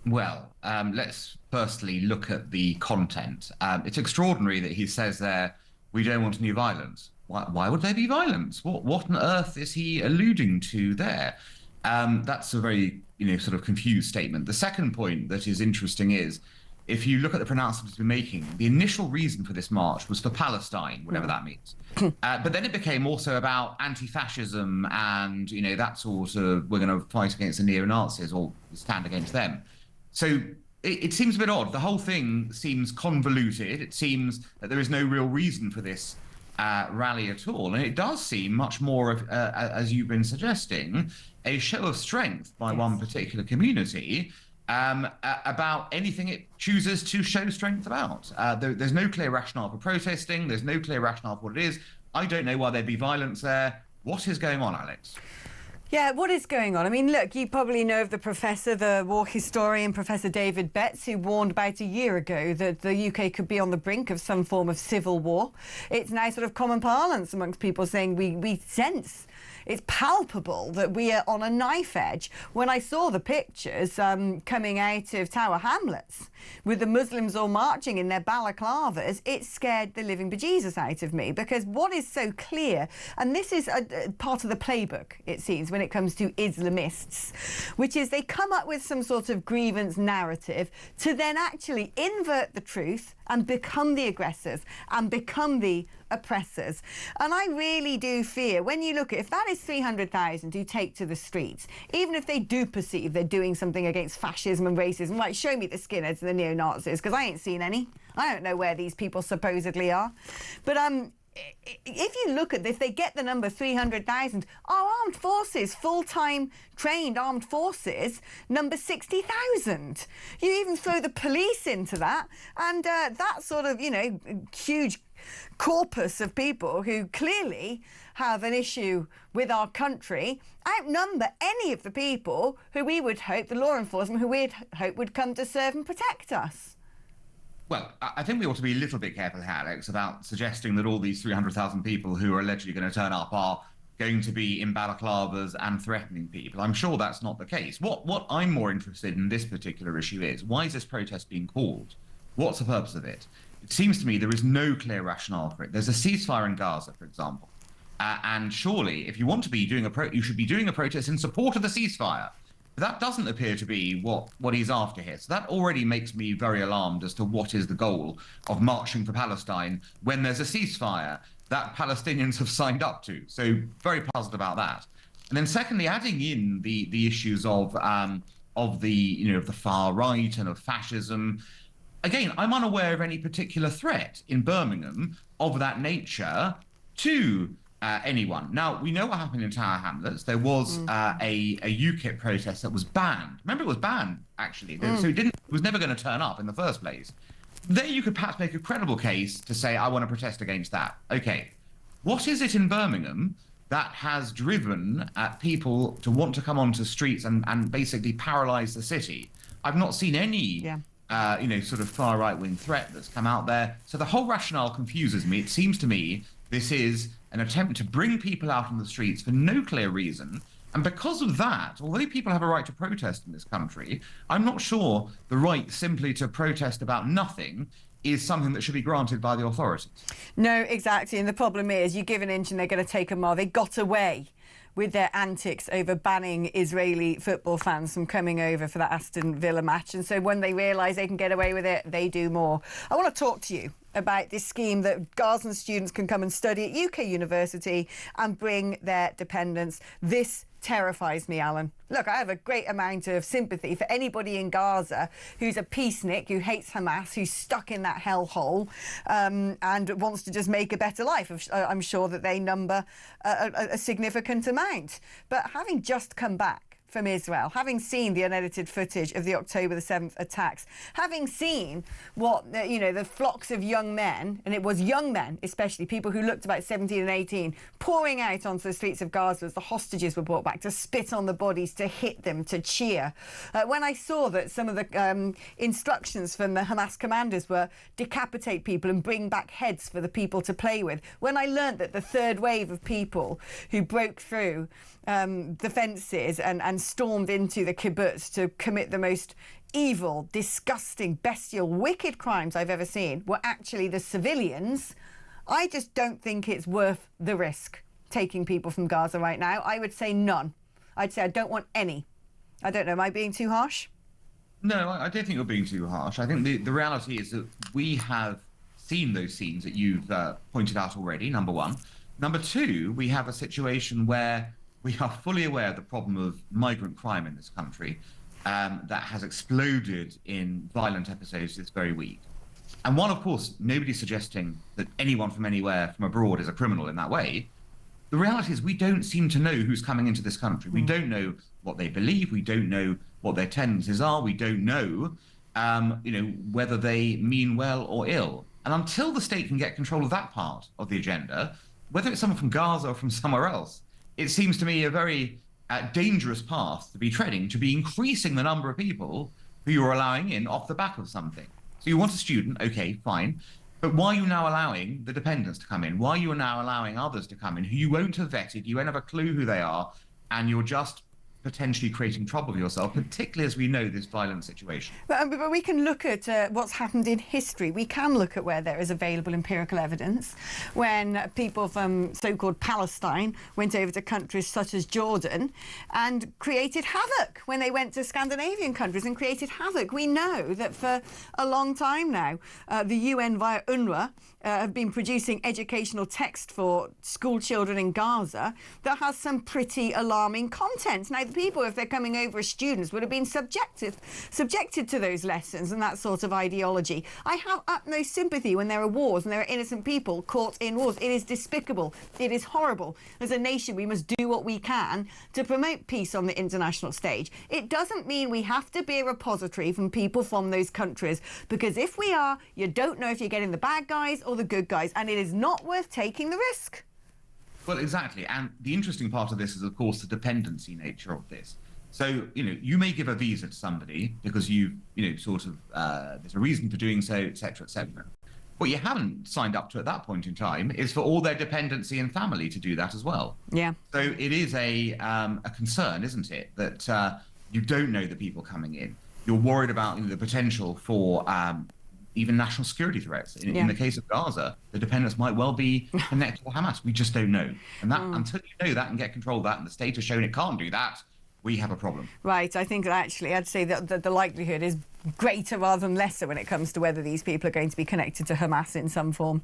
Well, let's firstly look at the content. It's extraordinary that he says there, we don't want any violence. Why would there be violence? What on earth is he alluding to there? That's a very, sort of confused statement. The second point that is interesting is, if you look at the pronouncements he's been making, the initial reason for this march was for Palestine, whatever that means. But then it became also about anti-fascism and, that sort of, we're going to fight against the neo-Nazis or stand against them. So it seems a bit odd. The whole thing seems convoluted. It seems that there is no real reason for this rally at all. And it does seem much more of, as you've been suggesting, a show of strength by one particular community about anything it chooses to show strength about. There's no clear rationale for protesting. There's no clear rationale for what it is. I don't know why there'd be violence there. What is going on, Alex? Yeah, what is going on? I mean, look, you probably know of the professor, the war historian, Professor David Betts, who warned about a year ago that the UK could be on the brink of some form of civil war. It's now sort of common parlance amongst people saying we sense, it's palpable that we are on a knife edge. When I saw the pictures coming out of Tower Hamlets with the Muslims all marching in their balaclavas, it scared the living bejesus out of me, because what is so clear, and this is a part of the playbook, it seems, when it comes to Islamists, which is they come up with some sort of grievance narrative to then actually invert the truth and become the aggressors and become the oppressors. And I really do fear, when you look at, if that is 300,000 who take to the streets, even if they do perceive they're doing something against fascism and racism, like show me the skinheads and the neo-Nazis, because I ain't seen any. I don't know where these people supposedly are. But if you look at this, they get the number 300,000. Our armed forces, full-time trained armed forces, number 60,000. You even throw the police into that, and that sort of, huge corpus of people who clearly have an issue with our country outnumber any of the people who we would hope, the law enforcement, who we'd hope would come to serve and protect us. Well, I think we ought to be a little bit careful here, Alex, about suggesting that all these 300,000 people who are allegedly going to turn up are going to be in balaclavas and threatening people. I'm sure that's not the case. What I'm more interested in this particular issue is, why is this protest being called? What's the purpose of it? It seems to me there is no clear rationale for it. There's a ceasefire in Gaza, for example. And surely, if you want to be doing you should be doing a protest in support of the ceasefire. That doesn't appear to be what he's after here. So that already makes me very alarmed as to what is the goal of marching for Palestine when there's a ceasefire that Palestinians have signed up to. So very puzzled about that. And then secondly, adding in the issues of the far right and of fascism. Again, I'm unaware of any particular threat in Birmingham of that nature to anyone. Now, we know what happened in Tower Hamlets. There was a UKIP protest that was banned. Remember, it was banned, actually. So it was never going to turn up in the first place. There you could perhaps make a credible case to say, I want to protest against that. Okay. What is it in Birmingham that has driven people to want to come onto streets and basically paralyze the city? I've not seen any sort of far right-wing threat that's come out there. So the whole rationale confuses me. It seems to me this is an attempt to bring people out on the streets for no clear reason. And because of that, although people have a right to protest in this country, I'm not sure the right simply to protest about nothing is something that should be granted by the authorities. No, exactly. And the problem is you give an inch and they're going to take a mile. They got away with their antics over banning Israeli football fans from coming over for that Aston Villa match. And so when they realise they can get away with it, they do more. I want to talk to you about this scheme that Gazan students can come and study at UK university and bring their dependents. This terrifies me, Alan. Look, I have a great amount of sympathy for anybody in Gaza who's a peacenik, who hates Hamas, who's stuck in that hellhole and wants to just make a better life. I'm sure that they number a significant amount. But having just come back from Israel, having seen the unedited footage of the October the 7th attacks, having seen what, the flocks of young men, and it was young men, especially people who looked about 17 and 18, pouring out onto the streets of Gaza as the hostages were brought back, to spit on the bodies, to hit them, to cheer. When I saw that some of the instructions from the Hamas commanders were decapitate people and bring back heads for the people to play with, when I learnt that the third wave of people who broke through the fences and stormed into the kibbutz to commit the most evil, disgusting, bestial, wicked crimes I've ever seen were actually the civilians, I just don't think it's worth the risk taking people from Gaza right now. I would say none. I'd say I don't want any. I don't know, am I being too harsh? No, I don't think you're being too harsh. I think the reality is that we have seen those scenes that you've pointed out already, number one. Number two, we have a situation where we are fully aware of the problem of migrant crime in this country that has exploded in violent episodes this very week. And while, of course, nobody's suggesting that anyone from anywhere from abroad is a criminal in that way, the reality is we don't seem to know who's coming into this country. We don't know what they believe. We don't know what their tendencies are. We don't know, whether they mean well or ill. And until the state can get control of that part of the agenda, whether it's someone from Gaza or from somewhere else, it seems to me a very dangerous path to be treading, to be increasing the number of people who you're allowing in off the back of something. So you want a student, okay, fine. But why are you now allowing the dependents to come in? Why are you now allowing others to come in who you won't have vetted, you won't have a clue who they are, and you're just potentially creating trouble for yourself, particularly as we know this violent situation. But we can look at what's happened in history. We can look at where there is available empirical evidence. When people from so-called Palestine went over to countries such as Jordan and created havoc, when they went to Scandinavian countries and created havoc. We know that for a long time now, the UN via UNRWA have been producing educational text for school children in Gaza that has some pretty alarming content. Now, the people, if they're coming over as students, would have been subjected to those lessons and that sort of ideology. I have utmost sympathy when there are wars and there are innocent people caught in wars. It is despicable. It is horrible. As a nation, we must do what we can to promote peace on the international stage. It doesn't mean we have to be a repository from people from those countries, because if we are, you don't know if you're getting the bad guys or the good guys, and it is not worth taking the risk. Well, exactly. And the interesting part of this is, of course, the dependency nature of this. So, you may give a visa to somebody because there's a reason for doing so, et cetera, et cetera. What you haven't signed up to at that point in time is for all their dependency and family to do that as well. Yeah. So it is a concern, isn't it, that you don't know the people coming in. You're worried about the potential for even national security threats. In the case of Gaza, the dependents might well be connected to Hamas. We just don't know. And that until you know that and get control of that, and the state has shown it can't do that, we have a problem. Right, I think that actually I'd say that the likelihood is greater rather than lesser when it comes to whether these people are going to be connected to Hamas in some form.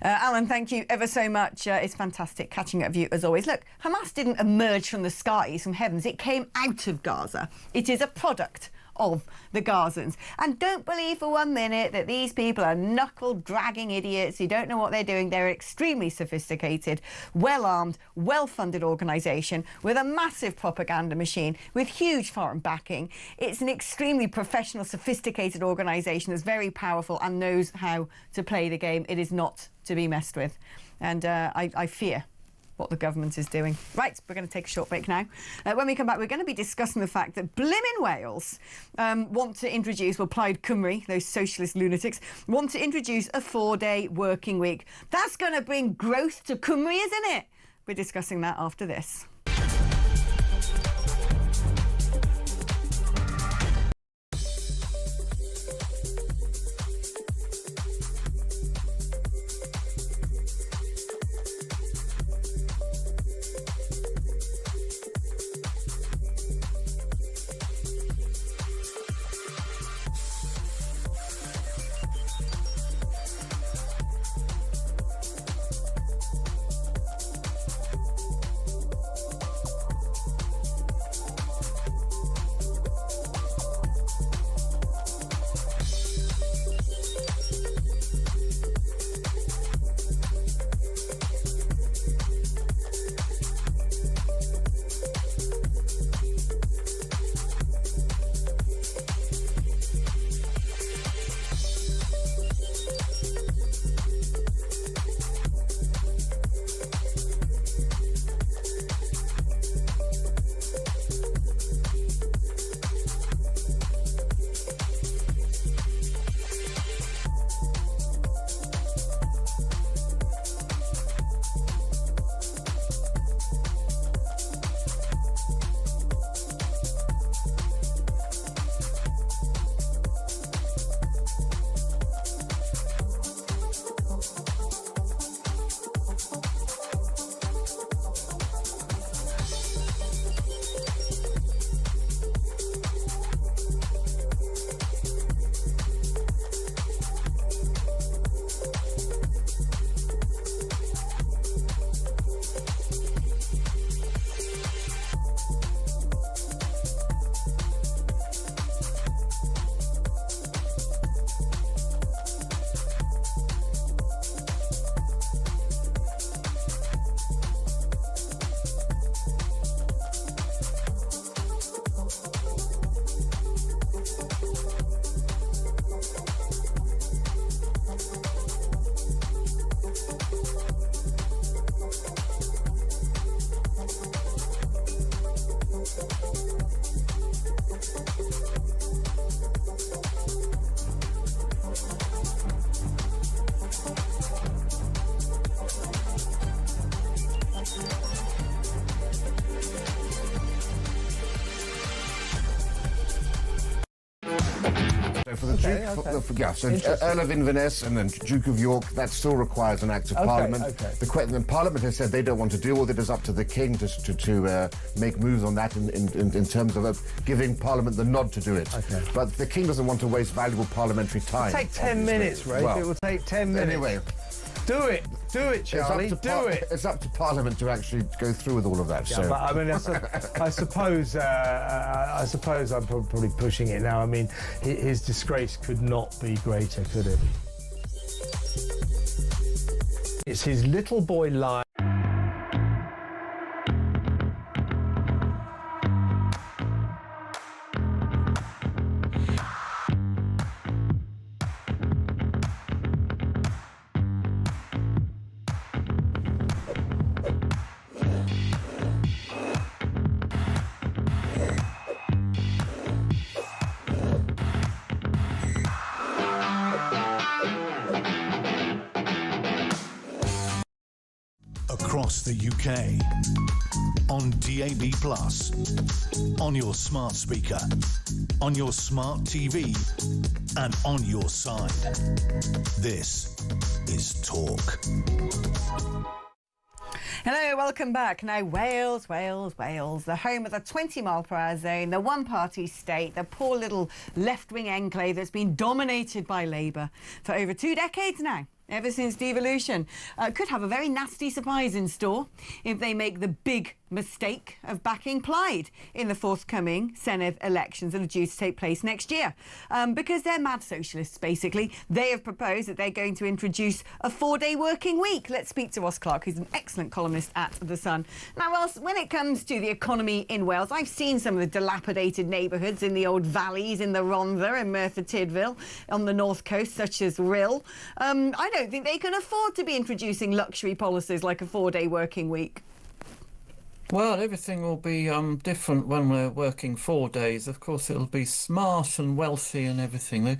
Alan, thank you ever so much. It's fantastic catching up with you as always. Look, Hamas didn't emerge from the skies, from heavens. It came out of Gaza. It is a product of the Gazans. And don't believe for 1 minute that these people are knuckle-dragging idiots who don't know what they're doing. They're extremely sophisticated, well-armed, well-funded organisation with a massive propaganda machine with huge foreign backing. It's an extremely professional, sophisticated organisation that's very powerful and knows how to play the game. It is not to be messed with. And I fear what the government is doing. Right, we're going to take a short break now. When we come back, we're going to be discussing the fact that blimmin' Wales want to introduce, well, Plaid Cymru, those socialist lunatics, want to introduce a 4-day working week. That's going to bring growth to Cymru, isn't it? We're discussing that after this. For the Earl of Inverness and then Duke of York, that still requires an act of Parliament. The Parliament has said they don't want to deal with it. It's up to the King to make moves on that in terms of giving Parliament the nod to do it. But the King doesn't want to waste valuable parliamentary time. It'll take 10 minutes, Ray. Well, it will take 10 minutes. Anyway. Do it, Charlie, do it. It's up to Parliament to actually go through with all of that. Yeah, so. but I mean, I suppose I'm probably pushing it now. I mean, his disgrace could not be greater, could it? It's his little boy lie. Across the UK, on DAB+, on your smart speaker, on your smart TV, and on your side. This is Talk. Hello, welcome back. Now, Wales, the home of the 20-mile-per-hour zone, the one-party state, the poor little left-wing enclave that's been dominated by Labour for over 2 decades now. Ever since devolution, could have a very nasty surprise in store if they make the big mistake of backing Plaid in the forthcoming Senedd elections that are due to take place next year. Because they're mad socialists, basically. They have proposed that they're going to introduce a 4-day working week. Let's speak to Ross Clark, who's an excellent columnist at The Sun. Now, Ross, when it comes to the economy in Wales, I've seen some of the dilapidated neighbourhoods in the old valleys, in the Rhondda and Merthyr Tydfil, on the north coast, such as Rhyl. I don't think they can afford to be introducing luxury policies like a 4-day working week. Well, everything will be different when we're working 4 days. Of course, it'll be smart and wealthy and everything.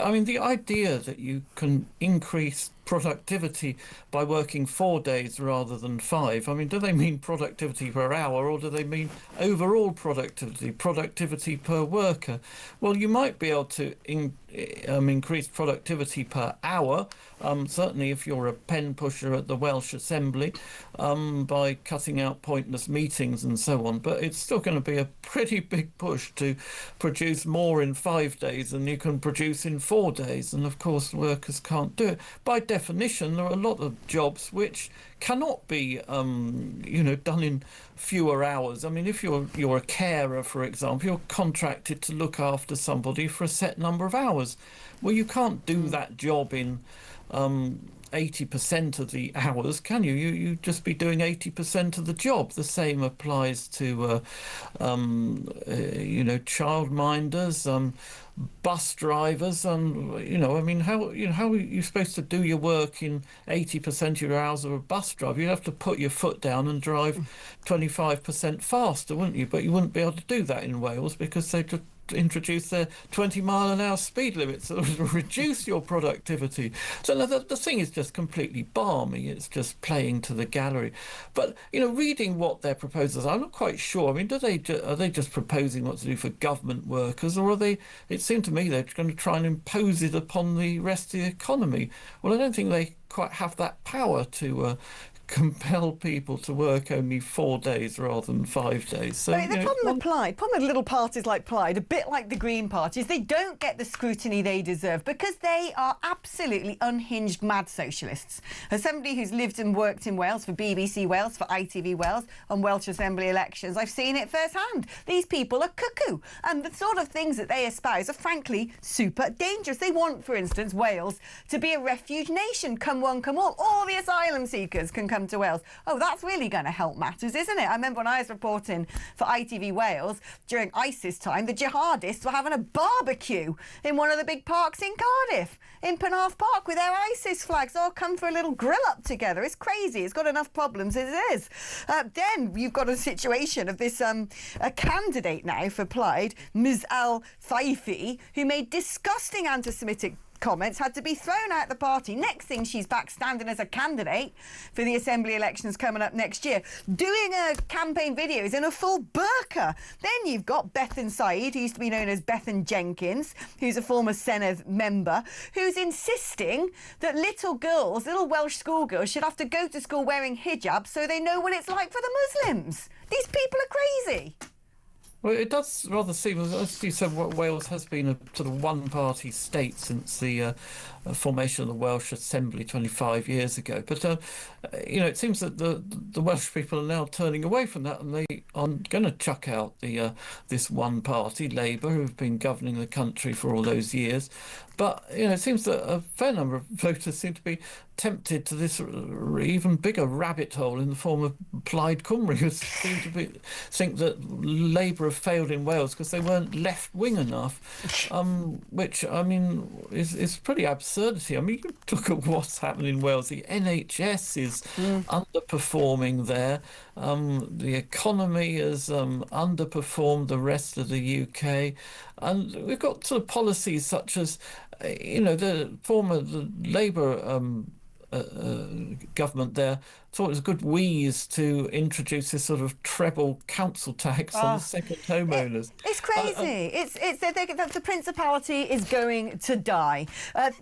I mean, the idea that you can increase productivity by working 4 days rather than 5. I mean, do they mean productivity per hour, or do they mean overall productivity per worker? Well, you might be able to increase productivity per hour, certainly if you're a pen pusher at the Welsh Assembly, by cutting out pointless meetings and so on. But it's still going to be a pretty big push to produce more in 5 days than you can produce in 4 days. And of course, workers can't do it. By definition, there are a lot of jobs which cannot be, done in fewer hours. I mean, if you're a carer, for example, you're contracted to look after somebody for a set number of hours. Well, you can't do that job in 80% of the hours, can you? You just be doing 80% of the job. The same applies to, childminders, bus drivers, and I mean, how are you supposed to do your work in 80% of your hours of a bus driver? You'd have to put your foot down and drive 25% faster, wouldn't you? But you wouldn't be able to do that in Wales because they just introduce their 20-mile-an-hour speed limit, so it'll reduce your productivity. So no, the thing is just completely balmy. It's just playing to the gallery. But reading what their proposals are, I'm not quite sure. I mean, are they just proposing what to do for government workers, or are they? It seemed to me they're going to try and impose it upon the rest of the economy. Well, I don't think they quite have that power to compel people to work only 4 days rather than 5 days. So the problem with Plaid, problem with little parties like Plaid, a bit like the Green Party, is they don't get the scrutiny they deserve because they are absolutely unhinged mad socialists. As somebody who's lived and worked in Wales for BBC Wales, for ITV Wales, on Welsh Assembly elections, I've seen it firsthand. These people are cuckoo, and the sort of things that they espouse are frankly super dangerous. They want, for instance, Wales to be a refuge nation, come one, come all. All the asylum seekers can come to Wales. Oh, that's really going to help matters, isn't it? I remember when I was reporting for ITV Wales during ISIS time, the jihadists were having a barbecue in one of the big parks in Cardiff, in Penarth Park, with their ISIS flags. All come for a little grill up together. It's crazy. It's got enough problems as it is. Then you've got a situation of this a candidate now for Plaid, Ms Al Faifi, who made disgusting anti-Semitic comments, had to be thrown out the party. Next thing, she's back standing as a candidate for the Assembly elections coming up next year, doing her campaign videos in a full burqa. Then you've got Bethan Said, who used to be known as Bethan Jenkins, who's a former Senedd member, who's insisting that little girls, little Welsh schoolgirls, should have to go to school wearing hijab so they know what it's like for the Muslims. These people are crazy. Well, it does rather seem, as you said, Wales has been a sort of one-party state since the formation of the Welsh Assembly 25 years ago. But, it seems that the Welsh people are now turning away from that, and they are going to chuck out this one party, Labour, who've been governing the country for all those years. But, it seems that a fair number of voters seem to be tempted to this even bigger rabbit hole in the form of Plaid Cymru, who seem to think that Labour have failed in Wales because they weren't left-wing enough, which, I mean, is pretty absurdity. I mean, you can look at what's happening in Wales. The NHS is underperforming there. The economy has underperformed the rest of the UK. And we've got sort of policies such as, the Labour government there thought it was a good wheeze to introduce this sort of treble council tax on second homeowners. It's crazy. The Principality is going to die.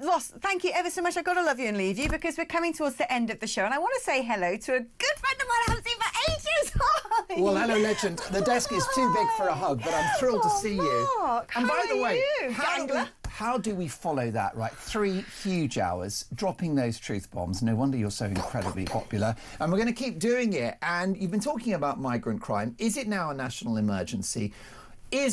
Ross, thank you ever so much. I've got to love you and leave you because we're coming towards the end of the show, and I want to say hello to a good friend of mine I haven't seen for ages. Hi. Well, hello, legend. The desk is too big for a hug, but I'm thrilled to see you. Mark, And by how the are way, you? how do we follow that, right? 3 huge hours, dropping those truth bombs. No wonder you're so incredibly popular. And we're going to keep doing it. And you've been talking about migrant crime. Is it now a national emergency?